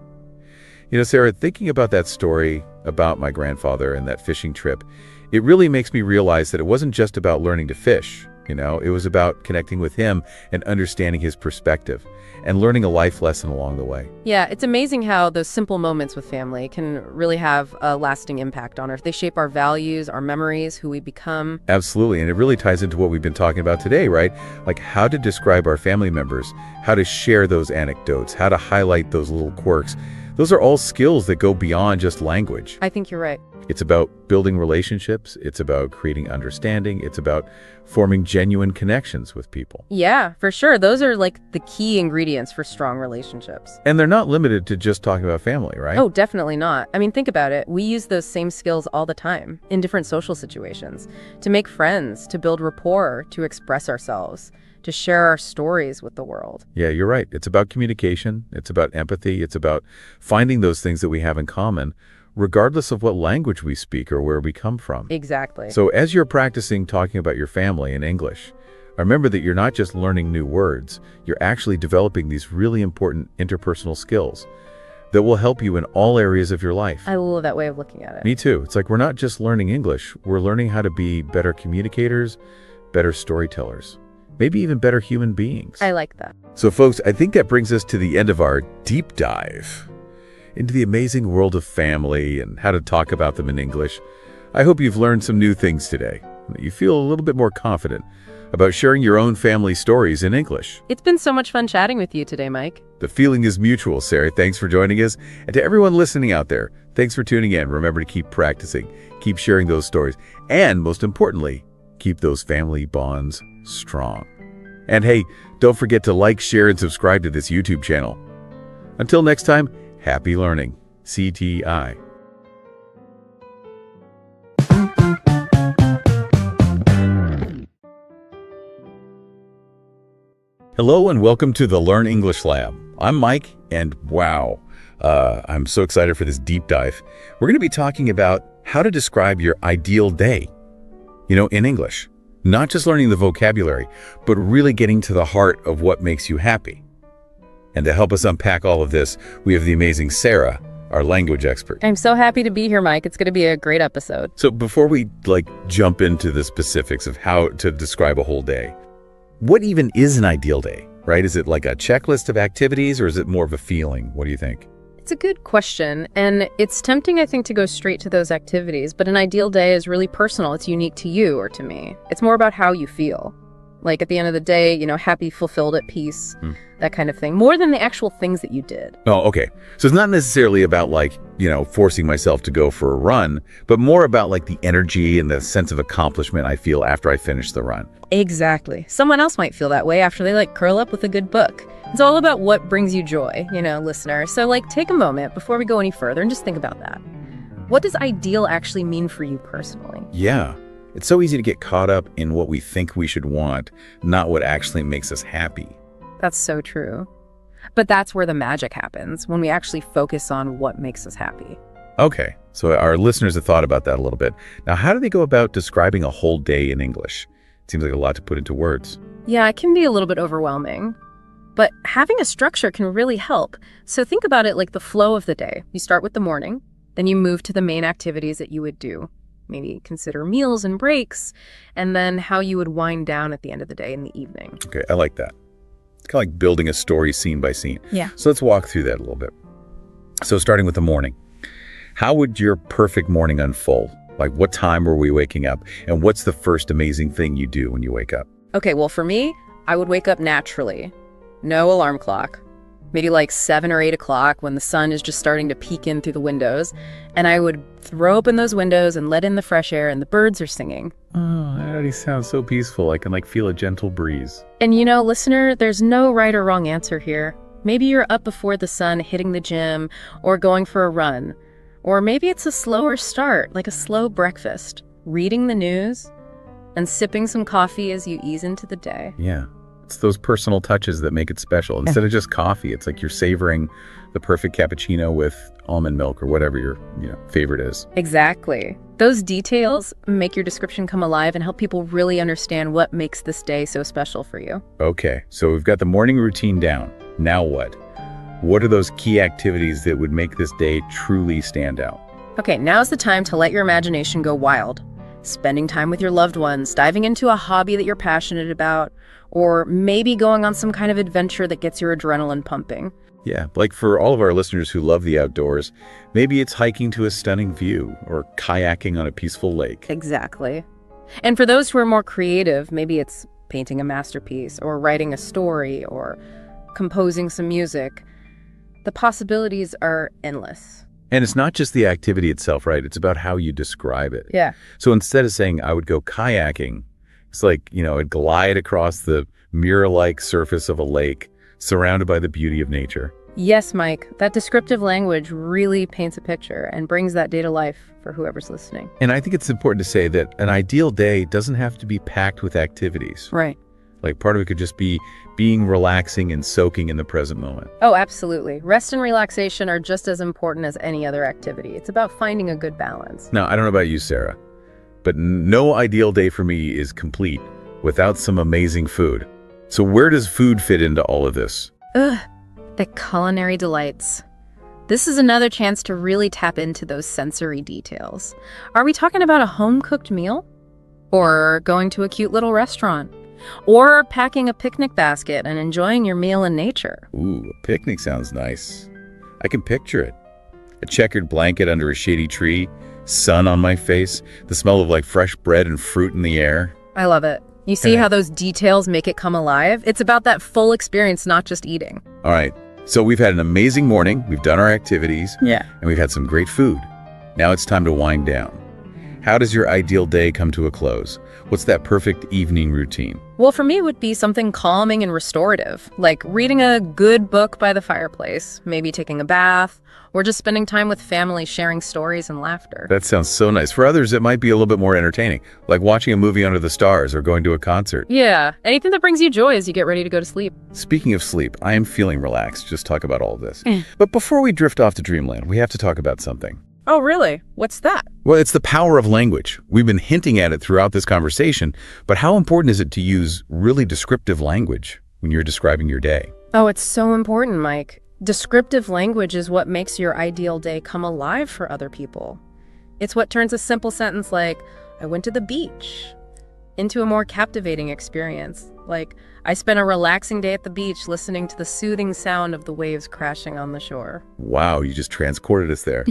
You know, Sarah, thinking about that story about my grandfather and that fishing trip, it really makes me realize that it wasn't just about learning to fish. It was about connecting with him and understanding his perspective and learning a life lesson along the way. Yeah, it's amazing how those simple moments with family can really have a lasting impact on us. They shape our values, our memories, who we become. Absolutely, and it really ties into what we've been talking about today, right? Like how to describe our family members, how to share those anecdotes, how to highlight those little quirks. Those are all skills that go beyond just language. I think you're right. It's about building relationships. It's about creating understanding. It's about forming genuine connections with people. Yeah, for sure. Those are like the key ingredients for strong relationships. And they're not limited to just talking about family, right? Oh, definitely not. I mean, think about it. We use those same skills all the time in different social situations, to make friends, to build rapport, to express ourselves, to share our stories with the world. Yeah, you're right. It's about communication. It's about empathy. It's about finding those things that we have in common, regardless of what language we speak or where we come from. Exactly. So as you're practicing talking about your family in English, remember that you're not just learning new words, you're actually developing these really important interpersonal skills that will help you in all areas of your life. I love that way of looking at it. Me too. It's like we're not just learning English, we're learning how to be better communicators, better storytellers, maybe even better human beings. I like that. So folks, I think that brings us to the end of our deep dive into the amazing world of family and how to talk about them in English. I hope you've learned some new things today, and that you feel a little bit more confident about sharing your own family stories in English. It's been so much fun chatting with you today, Mike. The feeling is mutual, Sarah. Thanks for joining us. And to everyone listening out there, thanks for tuning in. Remember to keep practicing, keep sharing those stories, and most importantly, keep those family bonds strong. And hey, don't forget to like, share, and subscribe to this YouTube channel. Until next time, happy learning. CTI. Hello and welcome to the Learn English Lab. I'm Mike, and wow, I'm so excited for this deep dive. We're going to be talking about how to describe your ideal day, in English. Not just learning the vocabulary, but really getting to the heart of what makes you happy. And to help us unpack all of this, we have the amazing Sarah, our language expert. I'm so happy to be here, Mike. It's going to be a great episode. So before we jump into the specifics of how to describe a whole day, what even is an ideal day, right? Is it like a checklist of activities, or is it more of a feeling? What do you think? It's a good question, and it's tempting, I think, to go straight to those activities, but an ideal day is really personal. It's unique to you or to me. It's more about how you feel. Like at the end of the day, happy, fulfilled, at peace, that kind of thing, more than the actual things that you did. Oh, okay. So it's not necessarily about forcing myself to go for a run, but more about the energy and the sense of accomplishment I feel after I finish the run. Exactly. Someone else might feel that way after they curl up with a good book. It's all about what brings you joy, listener. So take a moment before we go any further and just think about that. What does ideal actually mean for you personally? Yeah. It's so easy to get caught up in what we think we should want, not what actually makes us happy. That's so true. But that's where the magic happens, when we actually focus on what makes us happy. Okay, so our listeners have thought about that a little bit. Now, how do they go about describing a whole day in English? It seems like a lot to put into words. Yeah, it can be a little bit overwhelming. But having a structure can really help. So think about it like the flow of the day. You start with the morning, then you move to the main activities that you would do. Maybe consider meals and breaks, and then how you would wind down at the end of the day in the evening. Okay, I like that. It's kind of like building a story scene by scene. Yeah. So let's walk through that a little bit. So starting with the morning, how would your perfect morning unfold? What time were we waking up? And what's the first amazing thing you do when you wake up? Okay, well, for me, I would wake up naturally. No alarm clock. Maybe 7 or 8 o'clock when the sun is just starting to peek in through the windows. And I would throw open those windows and let in the fresh air, and the birds are singing. Oh, that already sounds so peaceful. I can feel a gentle breeze. And listener, there's no right or wrong answer here. Maybe you're up before the sun, hitting the gym, or going for a run. Or maybe it's a slower start, like a slow breakfast, reading the news, and sipping some coffee as you ease into the day. Yeah. It's those personal touches that make it special. Instead of just coffee, it's like you're savoring the perfect cappuccino with almond milk or whatever your favorite is. Exactly. Those details make your description come alive and help people really understand what makes this day so special for you. Okay, so we've got the morning routine down. Now what? What are those key activities that would make this day truly stand out? Okay, now's the time to let your imagination go wild. Spending time with your loved ones, diving into a hobby that you're passionate about, or maybe going on some kind of adventure that gets your adrenaline pumping. Yeah, for all of our listeners who love the outdoors, maybe it's hiking to a stunning view or kayaking on a peaceful lake. Exactly. And for those who are more creative, maybe it's painting a masterpiece or writing a story or composing some music. The possibilities are endless. And it's not just the activity itself, right? It's about how you describe it. Yeah. So instead of saying, I would go kayaking, it's it'd glide across the mirror-like surface of a lake, surrounded by the beauty of nature. Yes, Mike. That descriptive language really paints a picture and brings that day to life for whoever's listening. And I think it's important to say that an ideal day doesn't have to be packed with activities. Right. Part of it could just be being relaxing and soaking in the present moment. Oh, absolutely. Rest and relaxation are just as important as any other activity. It's about finding a good balance. Now, I don't know about you, Sarah, but no ideal day for me is complete without some amazing food. So where does food fit into all of this? The culinary delights. This is another chance to really tap into those sensory details. Are we talking about a home-cooked meal? Or going to a cute little restaurant? Or packing a picnic basket and enjoying your meal in nature? Ooh, a picnic sounds nice. I can picture it. A checkered blanket under a shady tree, sun on my face, the smell of fresh bread and fruit in the air. I love it. You see how those details make it come alive? It's about that full experience, not just eating. All right, so we've had an amazing morning, we've done our activities, Yeah. and we've had some great food. Now it's time to wind down. How does your ideal day come to a close? What's that perfect evening routine? Well, for me, it would be something calming and restorative, like reading a good book by the fireplace, maybe taking a bath, or just spending time with family sharing stories and laughter. That sounds so nice. For others, it might be a little bit more entertaining, like watching a movie under the stars or going to a concert. Yeah, anything that brings you joy as you get ready to go to sleep. Speaking of sleep, I am feeling relaxed. Just talk about all of this. But before we drift off to dreamland, we have to talk about something. Oh, really? What's that? Well, it's the power of language. We've been hinting at it throughout this conversation, but how important is it to use really descriptive language when you're describing your day? Oh, it's so important, Mike. Descriptive language is what makes your ideal day come alive for other people. It's what turns a simple sentence like, I went to the beach, into a more captivating experience. Like, I spent a relaxing day at the beach listening to the soothing sound of the waves crashing on the shore. Wow, you just transported us there.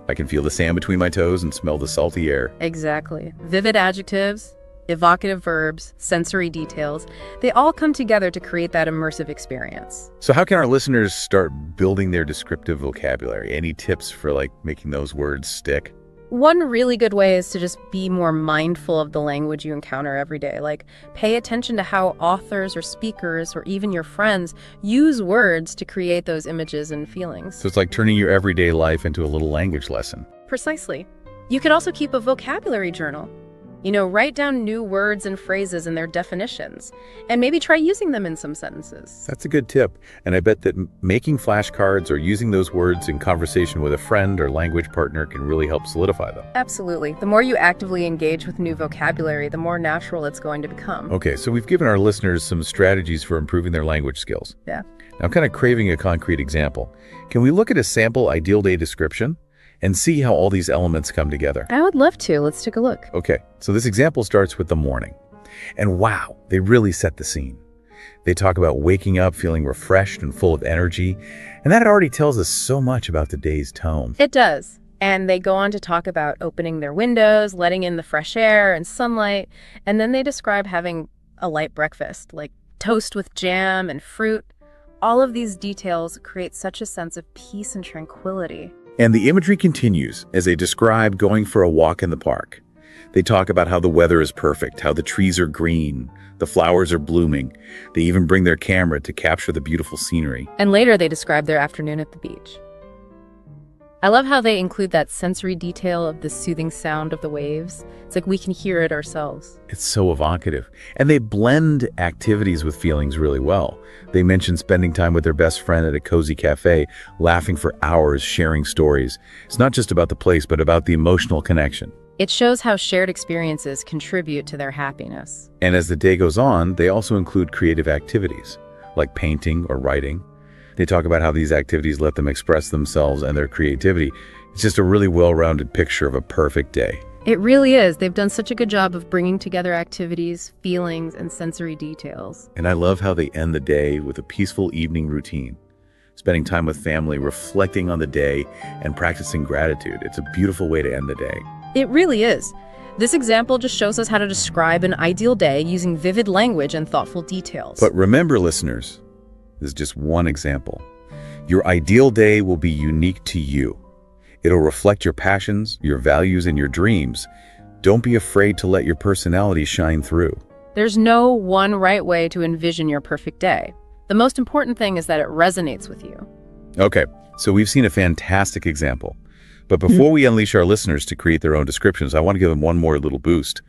I can feel the sand between my toes and smell the salty air. Exactly. Vivid adjectives, evocative verbs, sensory details, they all come together to create that immersive experience. So how can our listeners start building their descriptive vocabulary? Any tips for making those words stick? One really good way is to just be more mindful of the language you encounter every day. Like, pay attention to how authors or speakers or even your friends use words to create those images and feelings. So it's like turning your everyday life into a little language lesson. Precisely. You could also keep a vocabulary journal. Write down new words and phrases and their definitions, and maybe try using them in some sentences. That's a good tip. And I bet that making flashcards or using those words in conversation with a friend or language partner can really help solidify them. Absolutely. The more you actively engage with new vocabulary, the more natural it's going to become. Okay, so we've given our listeners some strategies for improving their language skills. Yeah. Now, I'm kind of craving a concrete example. Can we look at a sample ideal day description and see how all these elements come together? I would love to. Let's take a look. Okay, so this example starts with the morning. And wow, they really set the scene. They talk about waking up feeling refreshed and full of energy, and that already tells us so much about the day's tone. It does. And they go on to talk about opening their windows, letting in the fresh air and sunlight, and then they describe having a light breakfast, like toast with jam and fruit. All of these details create such a sense of peace and tranquility. And the imagery continues as they describe going for a walk in the park. They talk about how the weather is perfect, how the trees are green, the flowers are blooming. They even bring their camera to capture the beautiful scenery. And later they describe their afternoon at the beach. I love how they include that sensory detail of the soothing sound of the waves. It's like we can hear it ourselves. It's so evocative. And they blend activities with feelings really well. They mention spending time with their best friend at a cozy cafe, laughing for hours, sharing stories. It's not just about the place, but about the emotional connection. It shows how shared experiences contribute to their happiness. And as the day goes on, they also include creative activities, like painting or writing. They talk about how these activities let them express themselves and their creativity. It's just a really well-rounded picture of a perfect day. It really is. They've done such a good job of bringing together activities, feelings, and sensory details. And I love how they end the day with a peaceful evening routine, spending time with family, reflecting on the day, and practicing gratitude. It's a beautiful way to end the day. It really is. This example just shows us how to describe an ideal day using vivid language and thoughtful details. But remember, listeners, this is just one example. Your ideal day will be unique to you. It'll reflect your passions, your values, and your dreams. Don't be afraid to let your personality shine through. There's no one right way to envision your perfect day. The most important thing is that it resonates with you. Okay, so we've seen a fantastic example. But before we unleash our listeners to create their own descriptions, I want to give them one more little boost.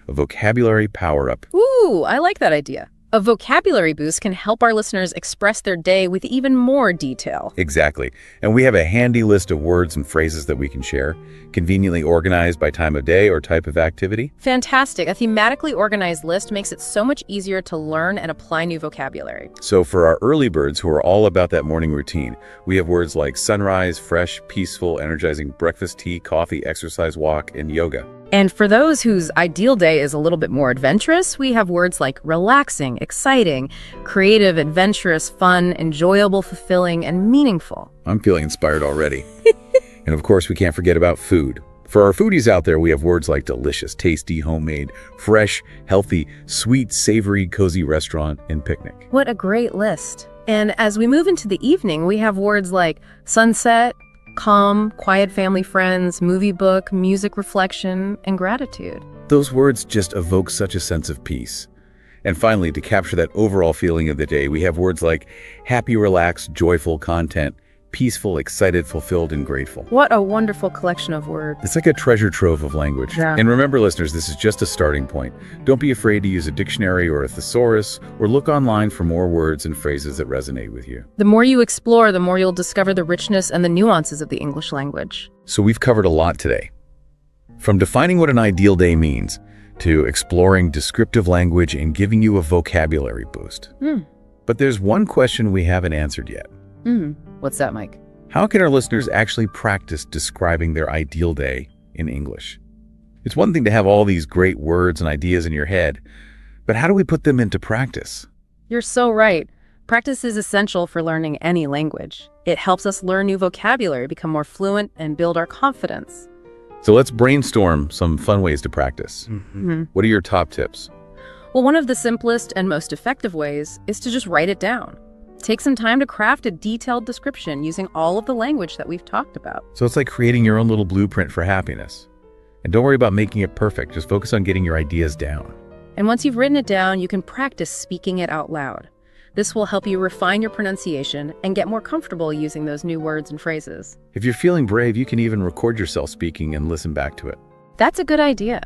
A vocabulary power-up. Ooh, I like that idea. A vocabulary boost can help our listeners express their day with even more detail. Exactly. And we have a handy list of words and phrases that we can share, conveniently organized by time of day or type of activity. Fantastic. A thematically organized list makes it so much easier to learn and apply new vocabulary. So for our early birds who are all about that morning routine, we have words like sunrise, fresh, peaceful, energizing breakfast, tea, coffee, exercise, walk, and yoga. And for those whose ideal day is a little bit more adventurous, we have words like relaxing, exciting, creative, adventurous, fun, enjoyable, fulfilling, and meaningful. I'm feeling inspired already. And of course, we can't forget about food. For our foodies out there, we have words like delicious, tasty, homemade, fresh, healthy, sweet, savory, cozy restaurant, and picnic. What a great list. And as we move into the evening, we have words like sunset, calm, quiet family friends, movie book, music reflection, and gratitude. Those words just evoke such a sense of peace. And finally, to capture that overall feeling of the day, we have words like happy, relaxed, joyful, content, peaceful, excited, fulfilled, and grateful. What a wonderful collection of words. It's like a treasure trove of language. Yeah. And remember, listeners, this is just a starting point. Don't be afraid to use a dictionary or a thesaurus, or look online for more words and phrases that resonate with you. The more you explore, the more you'll discover the richness and the nuances of the English language. So we've covered a lot today. From defining what an ideal day means, to exploring descriptive language and giving you a vocabulary boost. But there's one question we haven't answered yet. What's that, Mike? How can our listeners actually practice describing their ideal day in English? It's one thing to have all these great words and ideas in your head, but how do we put them into practice? You're so right. Practice is essential for learning any language. It helps us learn new vocabulary, become more fluent, and build our confidence. So let's brainstorm some fun ways to practice. What are your top tips? Well, one of the simplest and most effective ways is to just write it down. Take some time to craft a detailed description using all of the language that we've talked about. So it's like creating your own little blueprint for happiness. And don't worry about making it perfect. Just focus on getting your ideas down. And once you've written it down, you can practice speaking it out loud. This will help you refine your pronunciation and get more comfortable using those new words and phrases. If you're feeling brave, you can even record yourself speaking and listen back to it. That's a good idea.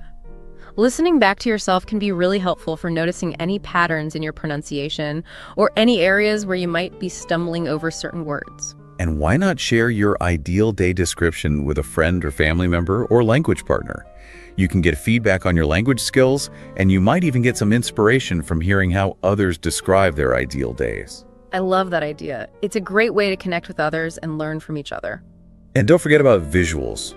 Listening back to yourself can be really helpful for noticing any patterns in your pronunciation or any areas where you might be stumbling over certain words. And why not share your ideal day description with a friend or family member or language partner? You can get feedback on your language skills, and you might even get some inspiration from hearing how others describe their ideal days. I love that idea. It's a great way to connect with others and learn from each other. And don't forget about visuals.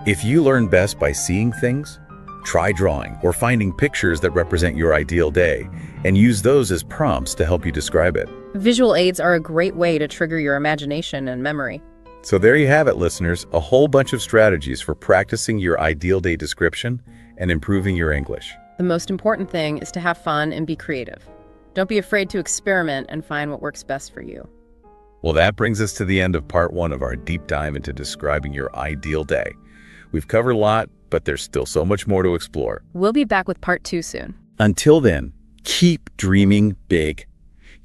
If you learn best by seeing things, try drawing or finding pictures that represent your ideal day and use those as prompts to help you describe it. Visual aids are a great way to trigger your imagination and memory. So there you have it, listeners, a whole bunch of strategies for practicing your ideal day description and improving your English. The most important thing is to have fun and be creative. Don't be afraid to experiment and find what works best for you. Well, that brings us to the end of part 1 of our deep dive into describing your ideal day. We've covered a lot, but there's still so much more to explore. We'll be back with part 2 soon. Until then, keep dreaming big.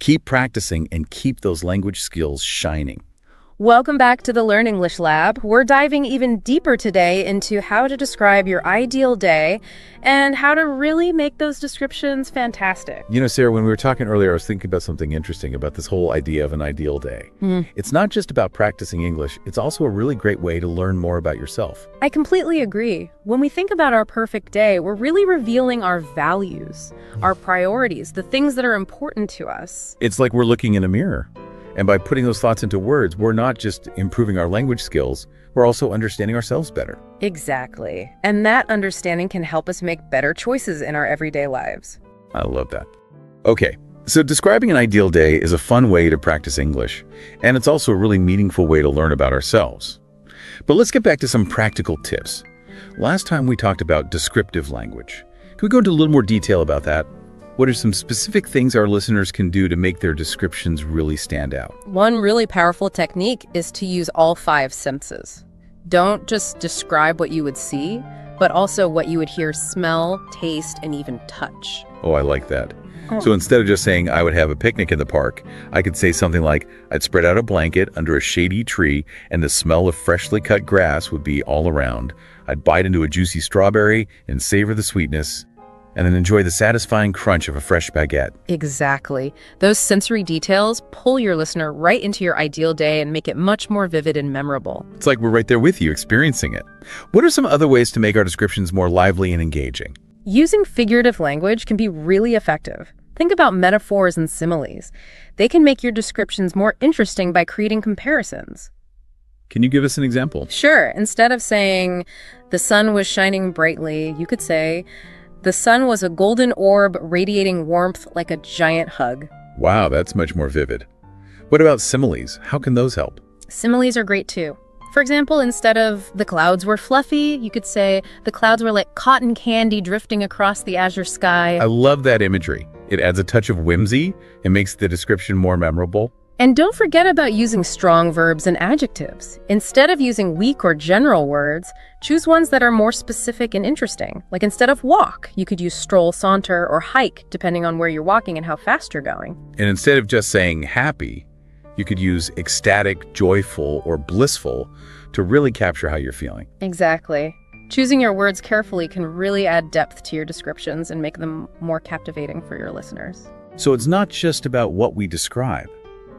Keep practicing and keep those language skills shining. Welcome back to the Learn English Lab. We're diving even deeper today into how to describe your ideal day and how to really make those descriptions fantastic. You know, Sarah, when we were talking earlier, I was thinking about something interesting about this whole idea of an ideal day. It's not just about practicing English. It's also a really great way to learn more about yourself. I completely agree. When we think about our perfect day, we're really revealing our values, our priorities, the things that are important to us. It's like we're looking in a mirror. And by putting those thoughts into words, we're not just improving our language skills, we're also understanding ourselves better. Exactly. And that understanding can help us make better choices in our everyday lives. I love that. Okay, so describing an ideal day is a fun way to practice English, and it's also a really meaningful way to learn about ourselves. But let's get back to some practical tips. Last time we talked about descriptive language. Can we go into a little more detail about that? What are some specific things our listeners can do to make their descriptions really stand out? One really powerful technique is to use all 5 senses. Don't just describe what you would see, but also what you would hear, smell, taste, and even touch. Oh, I like that. So instead of just saying I would have a picnic in the park, I could say something like I'd spread out a blanket under a shady tree and the smell of freshly cut grass would be all around. I'd bite into a juicy strawberry and savor the sweetness, and then enjoy the satisfying crunch of a fresh baguette. Exactly. Those sensory details pull your listener right into your ideal day and make it much more vivid and memorable. It's like we're right there with you, experiencing it. What are some other ways to make our descriptions more lively and engaging? Using figurative language can be really effective. Think about metaphors and similes. They can make your descriptions more interesting by creating comparisons. Can you give us an example? Sure. Instead of saying, the sun was shining brightly, you could say, the sun was a golden orb radiating warmth like a giant hug. Wow, that's much more vivid. What about similes? How can those help? Similes are great too. For example, instead of the clouds were fluffy, you could say the clouds were like cotton candy drifting across the azure sky. I love that imagery. It adds a touch of whimsy and makes the description more memorable. And don't forget about using strong verbs and adjectives. Instead of using weak or general words, choose ones that are more specific and interesting. Like instead of walk, you could use stroll, saunter, or hike, depending on where you're walking and how fast you're going. And instead of just saying happy, you could use ecstatic, joyful, or blissful to really capture how you're feeling. Exactly. Choosing your words carefully can really add depth to your descriptions and make them more captivating for your listeners. So it's not just about what we describe.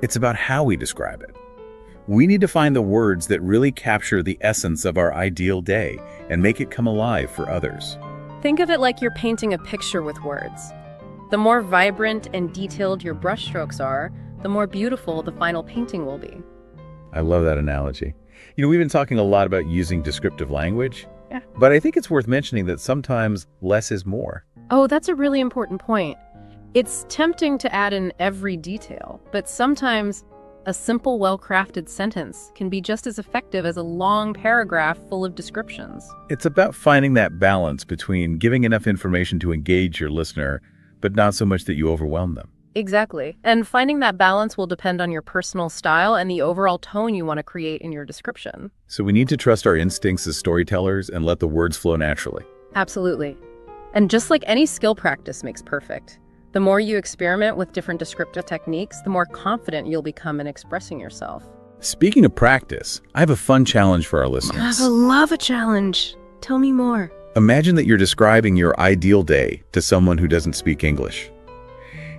It's about how we describe it. We need to find the words that really capture the essence of our ideal day and make it come alive for others. Think of it like you're painting a picture with words. The more vibrant and detailed your brushstrokes are, the more beautiful the final painting will be. I love that analogy. We've been talking a lot about using descriptive language, Yeah. but I think it's worth mentioning that sometimes less is more. Oh, that's a really important point. It's tempting to add in every detail, but sometimes a simple, well-crafted sentence can be just as effective as a long paragraph full of descriptions. It's about finding that balance between giving enough information to engage your listener, but not so much that you overwhelm them. Exactly. And finding that balance will depend on your personal style and the overall tone you want to create in your description. So we need to trust our instincts as storytellers and let the words flow naturally. Absolutely. And just like any skill, practice makes perfect. The more you experiment with different descriptive techniques, the more confident you'll become in expressing yourself. Speaking of practice, I have a fun challenge for our listeners. I love a challenge. Tell me more. Imagine that you're describing your ideal day to someone who doesn't speak English.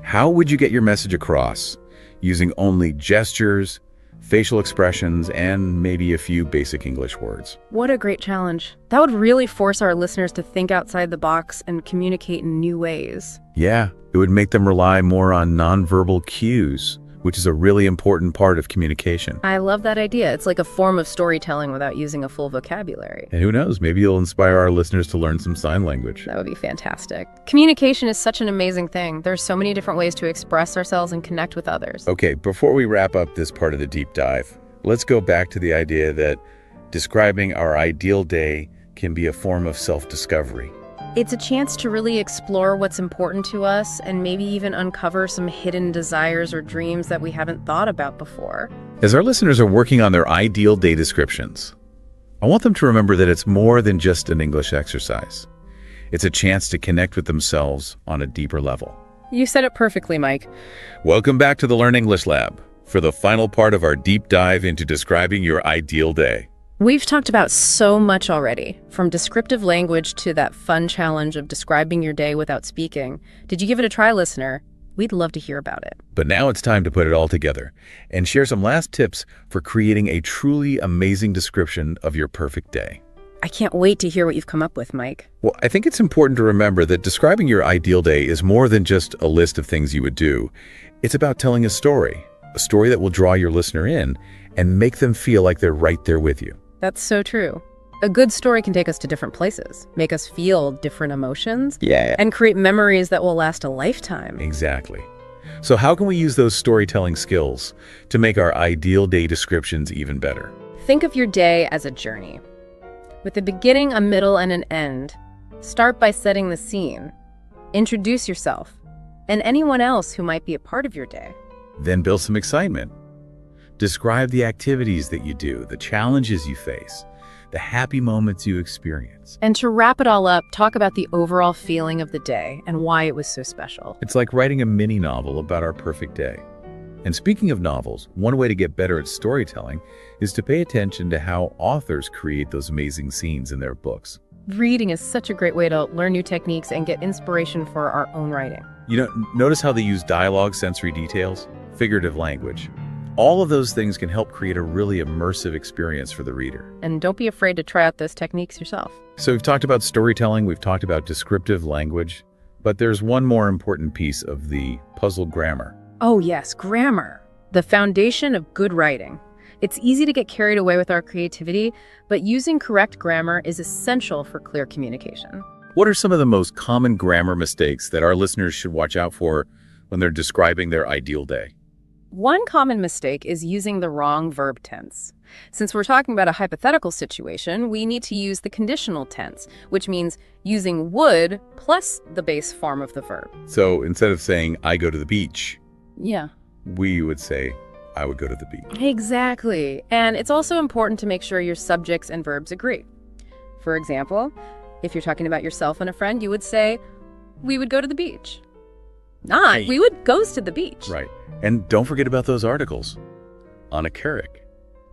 How would you get your message across using only gestures, facial expressions, and maybe a few basic English words? What a great challenge. That would really force our listeners to think outside the box and communicate in new ways. Yeah, it would make them rely more on nonverbal cues, which is a really important part of communication. I love that idea. It's like a form of storytelling without using a full vocabulary. And who knows, maybe you'll inspire our listeners to learn some sign language. That would be fantastic. Communication is such an amazing thing. There's so many different ways to express ourselves and connect with others. Okay, before we wrap up this part of the deep dive, let's go back to the idea that describing our ideal day can be a form of self-discovery. It's a chance to really explore what's important to us and maybe even uncover some hidden desires or dreams that we haven't thought about before. As our listeners are working on their ideal day descriptions, I want them to remember that it's more than just an English exercise. It's a chance to connect with themselves on a deeper level. You said it perfectly, Mike. Welcome back to the Learn English Lab for the final part of our deep dive into describing your ideal day. We've talked about so much already, from descriptive language to that fun challenge of describing your day without speaking. Did you give it a try, listener? We'd love to hear about it. But now it's time to put it all together and share some last tips for creating a truly amazing description of your perfect day. I can't wait to hear what you've come up with, Mike. Well, I think it's important to remember that describing your ideal day is more than just a list of things you would do. It's about telling a story that will draw your listener in and make them feel like they're right there with you. That's so true. A good story can take us to different places, make us feel different emotions, and create memories that will last a lifetime. Exactly. So how can we use those storytelling skills to make our ideal day descriptions even better? Think of your day as a journey, with a beginning, a middle, and an end. Start by setting the scene. Introduce yourself and anyone else who might be a part of your day. Then build some excitement. Describe the activities that you do, the challenges you face, the happy moments you experience. And to wrap it all up, talk about the overall feeling of the day and why it was so special. It's like writing a mini novel about our perfect day. And speaking of novels, one way to get better at storytelling is to pay attention to how authors create those amazing scenes in their books. Reading is such a great way to learn new techniques and get inspiration for our own writing. Notice how they use dialogue, sensory details, figurative language. All of those things can help create a really immersive experience for the reader. And don't be afraid to try out those techniques yourself. So we've talked about storytelling, we've talked about descriptive language, but there's one more important piece of the puzzle: grammar. Oh yes, grammar. The foundation of good writing. It's easy to get carried away with our creativity, but using correct grammar is essential for clear communication. What are some of the most common grammar mistakes that our listeners should watch out for when they're describing their ideal day? One common mistake is using the wrong verb tense. Since we're talking about a hypothetical situation, we need to use the conditional tense, which means using would plus the base form of the verb. So instead of saying, I go to the beach, Yeah. we would say, I would go to the beach. Exactly. And it's also important to make sure your subjects and verbs agree. For example, if you're talking about yourself and a friend, you would say, we would go to the beach. Not, we would goes to the beach. Right. And don't forget about those articles. On a Carrick.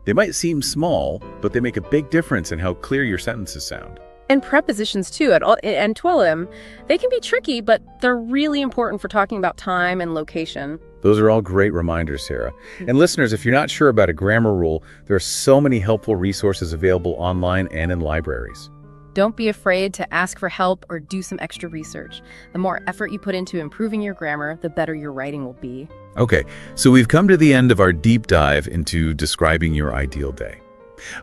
They might seem small, but they make a big difference in how clear your sentences sound. And prepositions too, and twillim, they can be tricky, but they're really important for talking about time and location. Those are all great reminders, Sarah. And listeners, if you're not sure about a grammar rule, there are so many helpful resources available online and in libraries. Don't be afraid to ask for help or do some extra research. The more effort you put into improving your grammar, the better your writing will be. Okay, so we've come to the end of our deep dive into describing your ideal day.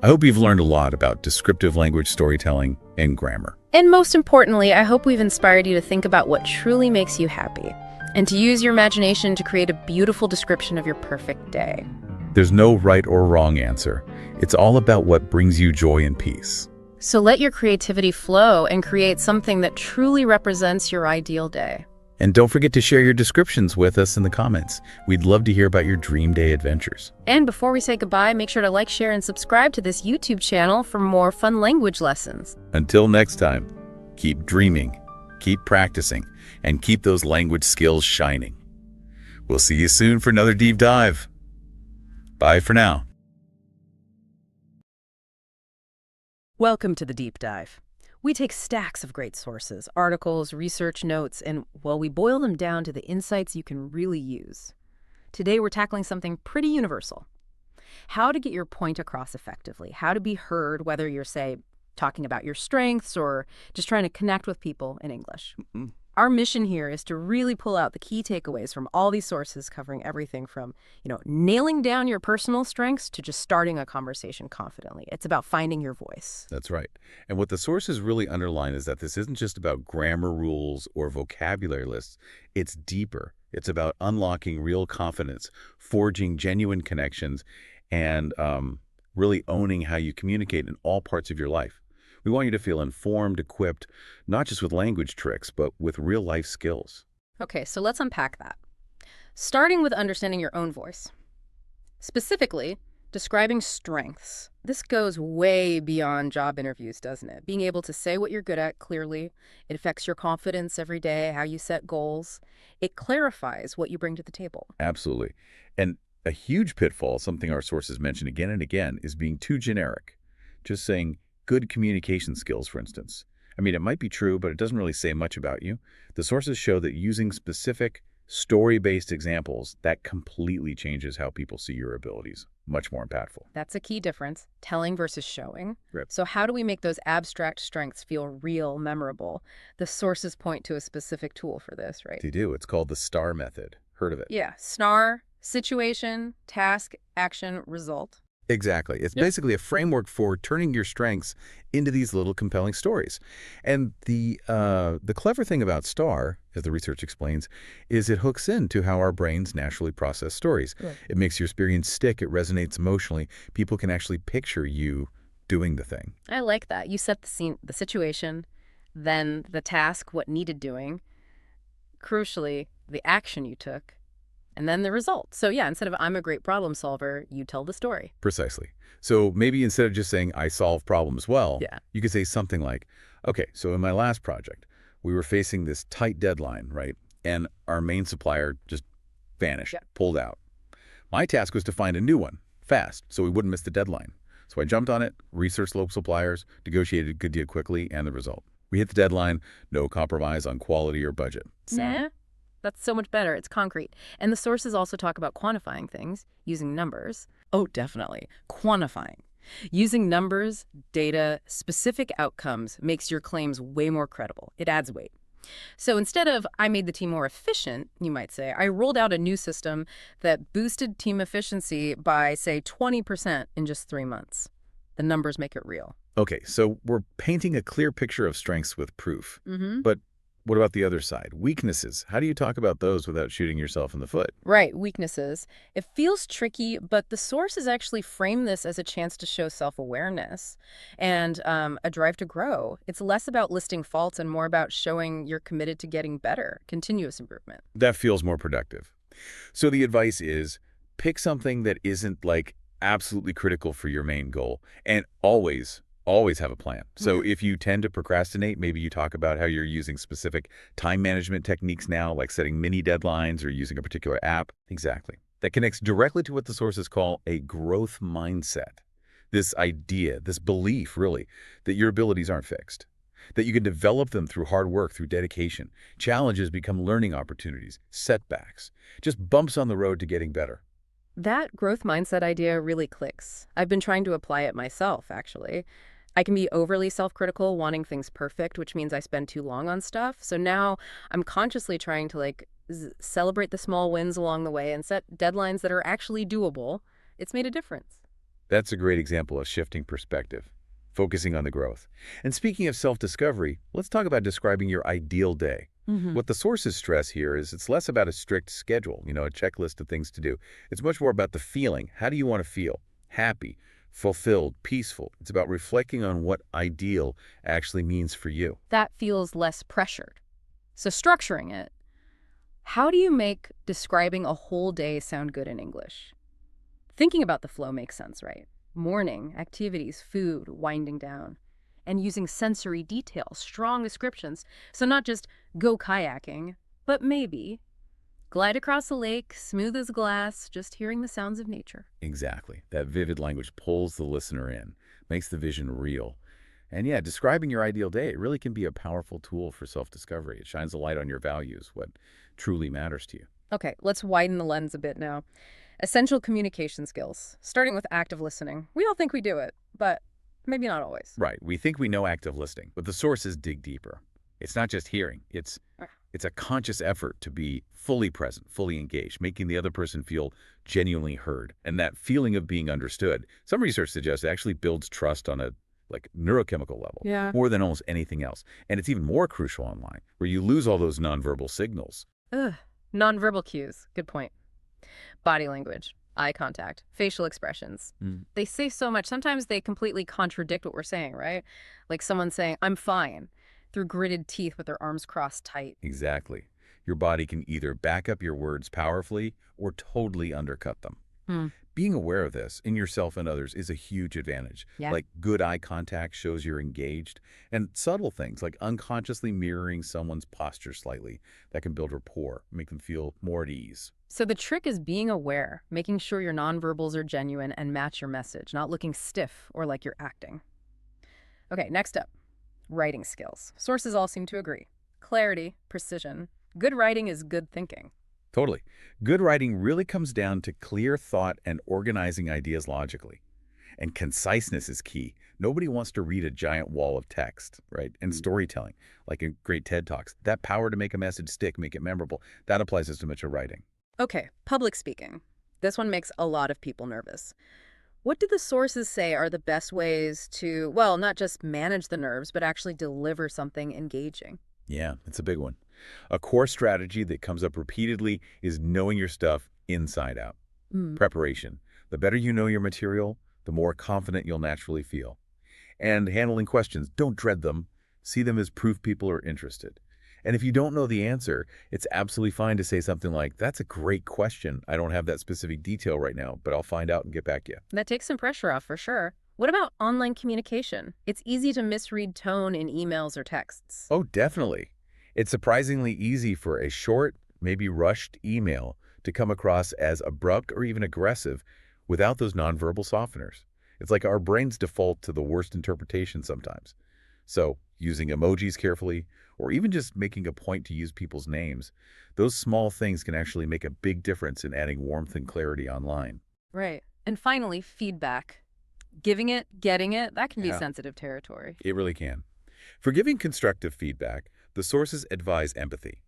I hope you've learned a lot about descriptive language storytelling and grammar. And most importantly, I hope we've inspired you to think about what truly makes you happy and to use your imagination to create a beautiful description of your perfect day. There's no right or wrong answer. It's all about what brings you joy and peace. So let your creativity flow and create something that truly represents your ideal day. And don't forget to share your descriptions with us in the comments. We'd love to hear about your dream day adventures. And before we say goodbye, make sure to like, share, and subscribe to this YouTube channel for more fun language lessons. Until next time, keep dreaming, keep practicing, and keep those language skills shining. We'll see you soon for another deep dive. Bye for now. Welcome to the Deep Dive. We take stacks of great sources, articles, research notes, and, well, we boil them down to the insights you can really use. Today, we're tackling something pretty universal. How to get your point across effectively, how to be heard, whether you're, say, talking about your strengths or just trying to connect with people in English. Our mission here is to really pull out the key takeaways from all these sources, covering everything from, nailing down your personal strengths to just starting a conversation confidently. It's about finding your voice. That's right. And what the sources really underline is that this isn't just about grammar rules or vocabulary lists. It's deeper. It's about unlocking real confidence, forging genuine connections, and really owning how you communicate in all parts of your life. We want you to feel informed, equipped, not just with language tricks, but with real-life skills. Okay, so let's unpack that. Starting with understanding your own voice. Specifically, describing strengths. This goes way beyond job interviews, doesn't it? Being able to say what you're good at clearly. It affects your confidence every day, how you set goals. It clarifies what you bring to the table. Absolutely. And a huge pitfall, something our sources mention again and again, is being too generic. Just saying, good communication skills, for instance. I mean, it might be true, but it doesn't really say much about you. The sources show that using specific story-based examples, that completely changes how people see your abilities. Much more impactful. That's a key difference, telling versus showing. Right. So how do we make those abstract strengths feel real, memorable? The sources point to a specific tool for this, right? They do. It's called the STAR method. Heard of it? Yeah, SNAR, situation, task, action, result. Exactly. It's basically a framework for turning your strengths into these little compelling stories. And the clever thing about STAR, as the research explains, is it hooks into how our brains naturally process stories. Right. It makes your experience stick. It resonates emotionally. People can actually picture you doing the thing. I like that. You set the scene, the situation, then the task, what needed doing, crucially, the action you took, and then the result. So yeah, instead of I'm a great problem solver, you tell the story. Precisely. So maybe instead of just saying I solve problems well, you could say something like, okay, so in my last project, we were facing this tight deadline, right? And our main supplier just vanished, pulled out. My task was to find a new one fast so we wouldn't miss the deadline. So I jumped on it, researched local suppliers, negotiated a good deal quickly, and the result. We hit the deadline, no compromise on quality or budget. Yeah. That's so much better. It's concrete. And the sources also talk about quantifying things using numbers. Oh, definitely. Quantifying. Using numbers, data, specific outcomes makes your claims way more credible. It adds weight. So instead of I made the team more efficient, you might say, I rolled out a new system that boosted team efficiency by, say, 20% in just 3 months. The numbers make it real. Okay, so we're painting a clear picture of strengths with proof. But what about the other side? Weaknesses. How do you talk about those without shooting yourself in the foot? Right, weaknesses. It feels tricky, but the sources actually frame this as a chance to show self-awareness and a drive to grow. It's less about listing faults and more about showing you're committed to getting better, continuous improvement. That feels more productive. So the advice is Pick something that isn't like absolutely critical for your main goal, and always have a plan. So if you tend to procrastinate, maybe you talk about how you're using specific time management techniques now, like setting mini deadlines or using a particular app. Exactly. That connects directly to what the sources call a growth mindset. This idea, this belief, really, that your abilities aren't fixed, that you can develop them through hard work, through dedication. Challenges become learning opportunities, setbacks, just bumps on the road to getting better. That growth mindset idea really clicks. I've been trying to apply it myself, actually. I can be overly self-critical, wanting things perfect, which means I spend too long on stuff. So now I'm consciously trying to celebrate the small wins along the way and set deadlines that are actually doable. It's made a difference. That's a great example of shifting perspective, focusing on the growth. And speaking of self-discovery, let's talk about describing your ideal day. What the sources stress here is it's less about a strict schedule, a checklist of things to do. It's much more about the feeling. How do you want to feel? Happy, fulfilled, peaceful. It's about reflecting on what ideal actually means for you. That feels less pressured. So structuring it, how do you make describing a whole day sound good in English? Thinking about the flow makes sense, right? Morning, activities, food, winding down. And using sensory details, strong descriptions. So not just go kayaking, but maybe glide across a lake, smooth as glass, just hearing the sounds of nature. Exactly. That vivid language pulls the listener in, makes the vision real. And yeah, describing your ideal day, it really can be a powerful tool for self-discovery. It shines a light on your values, what truly matters to you. Okay, let's widen the lens a bit now. Essential communication skills, starting with active listening. We all think we do it, but maybe not always. Right. We think we know active listening, but the sources dig deeper. It's not just hearing. It's a conscious effort to be fully present, fully engaged, making the other person feel genuinely heard. And that feeling of being understood, some research suggests it actually builds trust on a neurochemical level, more than almost anything else. And it's even more crucial online, where you lose all those nonverbal signals. Nonverbal cues. Good point. Body language, eye contact, facial expressions. They say so much. Sometimes they completely contradict what we're saying, right? Like someone saying, I'm fine, through gritted teeth with their arms crossed tight. Exactly. Your body can either back up your words powerfully or totally undercut them. Being aware of this in yourself and others is a huge advantage. Like good eye contact shows you're engaged, and subtle things like unconsciously mirroring someone's posture slightly that can build rapport, make them feel more at ease. So the trick is being aware, making sure your nonverbals are genuine and match your message, not looking stiff or like you're acting. Okay, next up, writing skills. Sources all seem to agree. Clarity, precision. Good writing is good thinking. Totally. Good writing really comes down to clear thought and organizing ideas logically. And conciseness is key. Nobody wants to read a giant wall of text, right? And storytelling, like in great TED Talks. That power to make a message stick, make it memorable, that applies as much to writing. Okay, public speaking. This one makes a lot of people nervous. What do the sources say are the best ways to, well, not just manage the nerves, but actually deliver something engaging? Yeah, it's a big one. A core strategy that comes up repeatedly is knowing your stuff inside out. Preparation. The better you know your material, the more confident you'll naturally feel. And handling questions. Don't dread them. See them as proof people are interested. And if you don't know the answer, it's absolutely fine to say something like, that's a great question. I don't have that specific detail right now, but I'll find out and get back to you. That takes some pressure off for sure. What about online communication? It's easy to misread tone in emails or texts. Oh, definitely. It's surprisingly easy for a short, maybe rushed email to come across as abrupt or even aggressive without those nonverbal softeners. It's like our brains default to the worst interpretation sometimes. So using emojis carefully, or even just making a point to use people's names, those small things can actually make a big difference in adding warmth and clarity online. Right. And finally, feedback. Giving it, getting it, that can be sensitive territory. It really can. For giving constructive feedback, the sources advise empathy.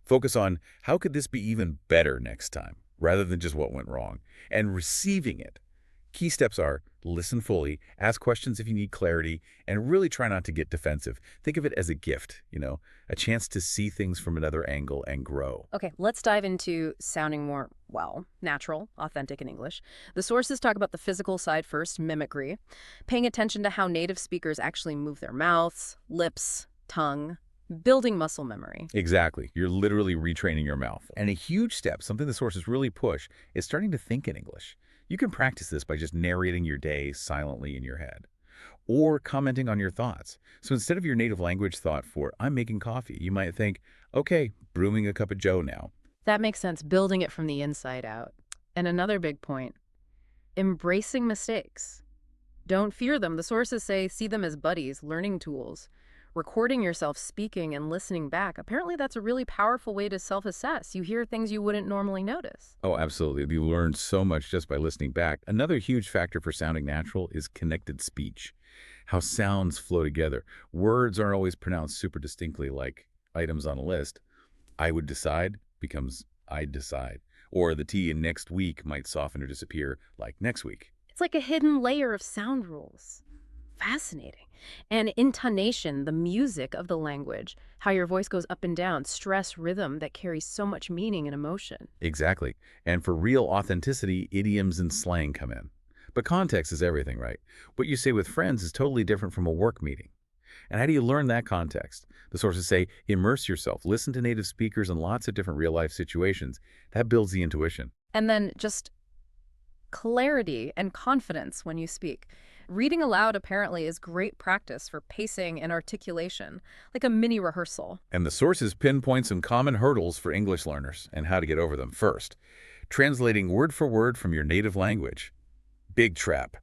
Focus on how could this be even better next time, rather than just what went wrong, and receiving it. Key steps are listen fully, ask questions if you need clarity, and really try not to get defensive. Think of it as a gift, a chance to see things from another angle and grow. Okay, let's dive into sounding more, natural, authentic in English. The sources talk about the physical side first, mimicry, paying attention to how native speakers actually move their mouths, lips, tongue. Building muscle memory. Exactly. You're literally retraining your mouth. And a huge step, something the sources really push, is starting to think in English. You can practice this by just narrating your day silently in your head or commenting on your thoughts. So instead of your native language thought for, I'm making coffee, you might think, okay, brewing a cup of joe now. That makes sense, building it from the inside out. And another big point, embracing mistakes. Don't fear them. The sources say see them as buddies, learning tools. Recording yourself speaking and listening back, apparently that's a really powerful way to self-assess. You hear things you wouldn't normally notice. Oh, absolutely. You learn so much just by listening back. Another huge factor for sounding natural is connected speech, how sounds flow together. Words aren't always pronounced super distinctly like items on a list. I would decide becomes I'd decide. Or the T in next week might soften or disappear like next week. It's like a hidden layer of sound rules. Fascinating. And intonation, the music of the language, how your voice goes up and down, stress, rhythm that carries so much meaning and emotion. Exactly. And for real authenticity, idioms and slang come in. But context is everything, right? What you say with friends is totally different from a work meeting. And how do you learn that context? The sources say, immerse yourself, listen to native speakers in lots of different real-life situations. That builds the intuition. And then just clarity and confidence when you speak. Reading aloud apparently is great practice for pacing and articulation, like a mini rehearsal. And the sources pinpoint some common hurdles for English learners and how to get over them. First, translating word for word from your native language. Big trap.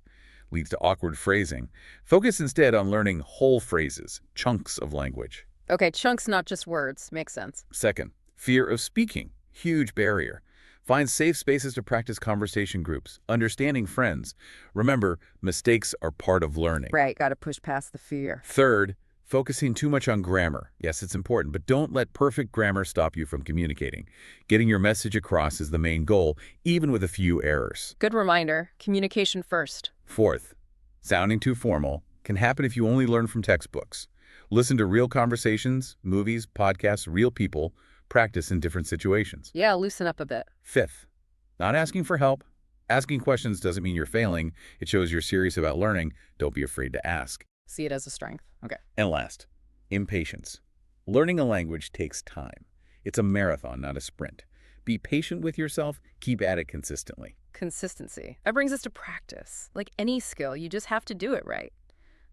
Leads to awkward phrasing. Focus instead on learning whole phrases, chunks of language. Okay, chunks, not just words. Makes sense. Second, fear of speaking. Huge barrier. Find safe spaces to practice conversation groups, understanding friends. Remember, mistakes are part of learning. Right, got to push past the fear. Third, focusing too much on grammar. Yes, it's important, but don't let perfect grammar stop you from communicating. Getting your message across is the main goal, even with a few errors. Good reminder, communication first. Fourth, sounding too formal can happen if you only learn from textbooks. Listen to real conversations, movies, podcasts, real people, practice in different situations. Yeah, loosen up a bit. Fifth, not asking for help. Asking questions doesn't mean you're failing. It shows you're serious about learning. Don't be afraid to ask. See it as a strength. Okay. And last, impatience. Learning a language takes time. It's a marathon, not a sprint. Be patient with yourself. Keep at it consistently. Consistency. That brings us to practice. Like any skill, you just have to do it right.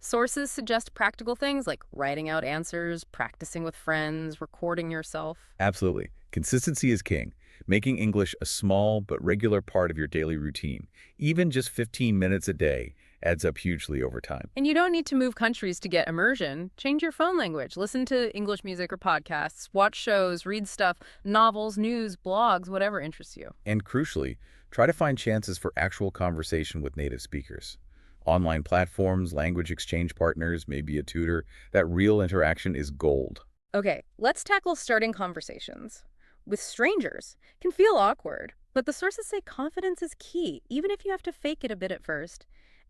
Sources suggest practical things like writing out answers, practicing with friends, recording yourself. Absolutely. Consistency is king. Making English a small but regular part of your daily routine, even just 15 minutes a day, adds up hugely over time. And you don't need to move countries to get immersion. Change your phone language. Listen to English music or podcasts, watch shows, read stuff, novels, news, blogs, whatever interests you. And crucially, try to find chances for actual conversation with native speakers. Online platforms, language exchange partners, maybe a tutor. That real interaction is gold. Okay, let's tackle starting conversations. With strangers, can feel awkward, but the sources say confidence is key, even if you have to fake it a bit at first.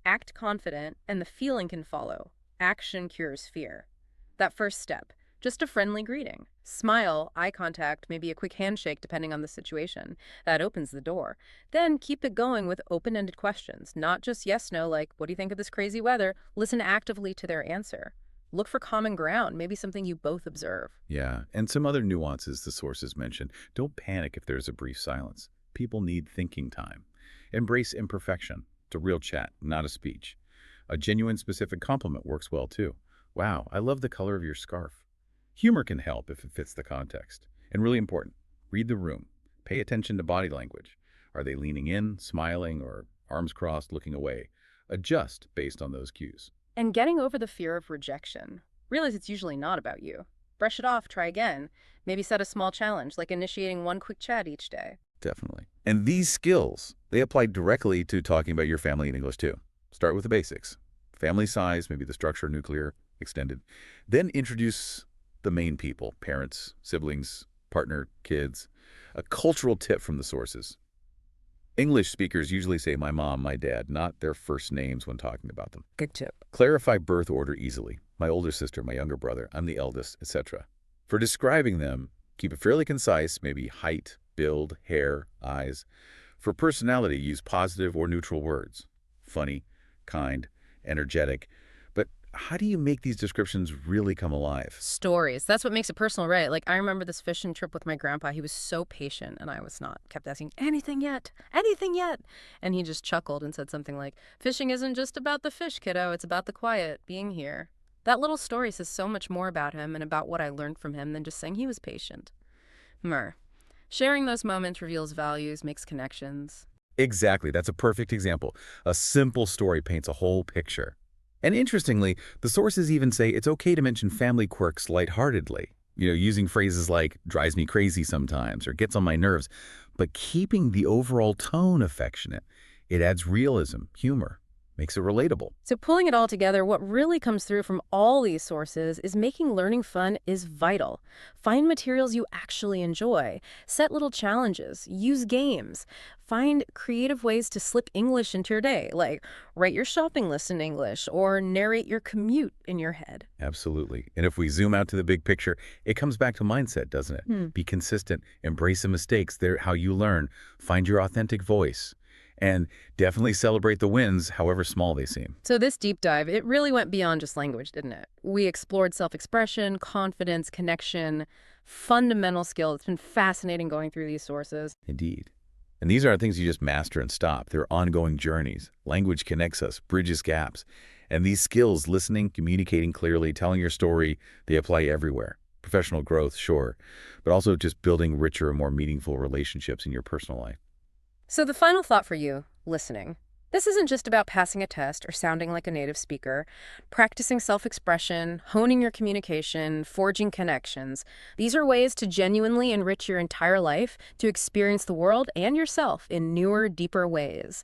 Act confident, and the feeling can follow. Action cures fear. That first step, just a friendly greeting. Smile, eye contact, maybe a quick handshake depending on the situation. That opens the door. Then keep it going with open-ended questions, not just yes-no like, what do you think of this crazy weather? Listen actively to their answer. Look for common ground, maybe something you both observe. Yeah, and some other nuances the sources mention. Don't panic if there's a brief silence. People need thinking time. Embrace imperfection. It's a real chat, not a speech. A genuine specific compliment works well too. Wow, I love the color of your scarf. Humor can help if it fits the context. And really important, read the room. Pay attention to body language. Are they leaning in, smiling, or arms crossed, looking away? Adjust based on those cues. And getting over the fear of rejection. Realize it's usually not about you. Brush it off, try again. Maybe set a small challenge, like initiating one quick chat each day. Definitely. And these skills, they apply directly to talking about your family in English too. Start with the basics. Family size, maybe the structure, nuclear, extended. Then introduce the main people, parents, siblings, partner, kids. A cultural tip from the sources. English speakers usually say my mom, my dad, not their first names when talking about them. Good tip. Clarify birth order easily. My older sister, my younger brother, I'm the eldest, etc. For describing them, keep it fairly concise, maybe height, build, hair, eyes. For personality, use positive or neutral words. Funny, kind, energetic. But How do you make these descriptions really come alive? Stories. That's what makes it personal, right? Like, I remember this fishing trip with my grandpa. He was so patient, and I was not. Kept asking, anything yet? Anything yet? And he just chuckled and said something like, fishing isn't just about the fish, kiddo. It's about the quiet, being here. That little story says so much more about him and about what I learned from him than just saying he was patient. Mer. Sharing those moments reveals values, makes connections. Exactly. That's a perfect example. A simple story paints a whole picture. And interestingly, the sources even say it's okay to mention family quirks lightheartedly, using phrases like drives me crazy sometimes or gets on my nerves, but keeping the overall tone affectionate. It adds realism, humor, makes it relatable. So pulling it all together, what really comes through from all these sources is making learning fun is vital. Find materials you actually enjoy. Set little challenges. Use games. Find creative ways to slip English into your day, like write your shopping list in English or narrate your commute in your head. Absolutely. And if we zoom out to the big picture, it comes back to mindset, doesn't it? Be consistent, embrace the mistakes. They're how you learn. Find your authentic voice. And definitely celebrate the wins, however small they seem. So this deep dive, it really went beyond just language, didn't it? We explored self-expression, confidence, connection, fundamental skill. It's been fascinating going through these sources. Indeed. And these aren't things you just master and stop. They're ongoing journeys. Language connects us, bridges gaps. And these skills, listening, communicating clearly, telling your story, they apply everywhere. Professional growth, sure, but also just building richer and more meaningful relationships in your personal life. So the final thought for you, listening. This isn't just about passing a test or sounding like a native speaker. Practicing self-expression, honing your communication, forging connections. These are ways to genuinely enrich your entire life, to experience the world and yourself in newer, deeper ways.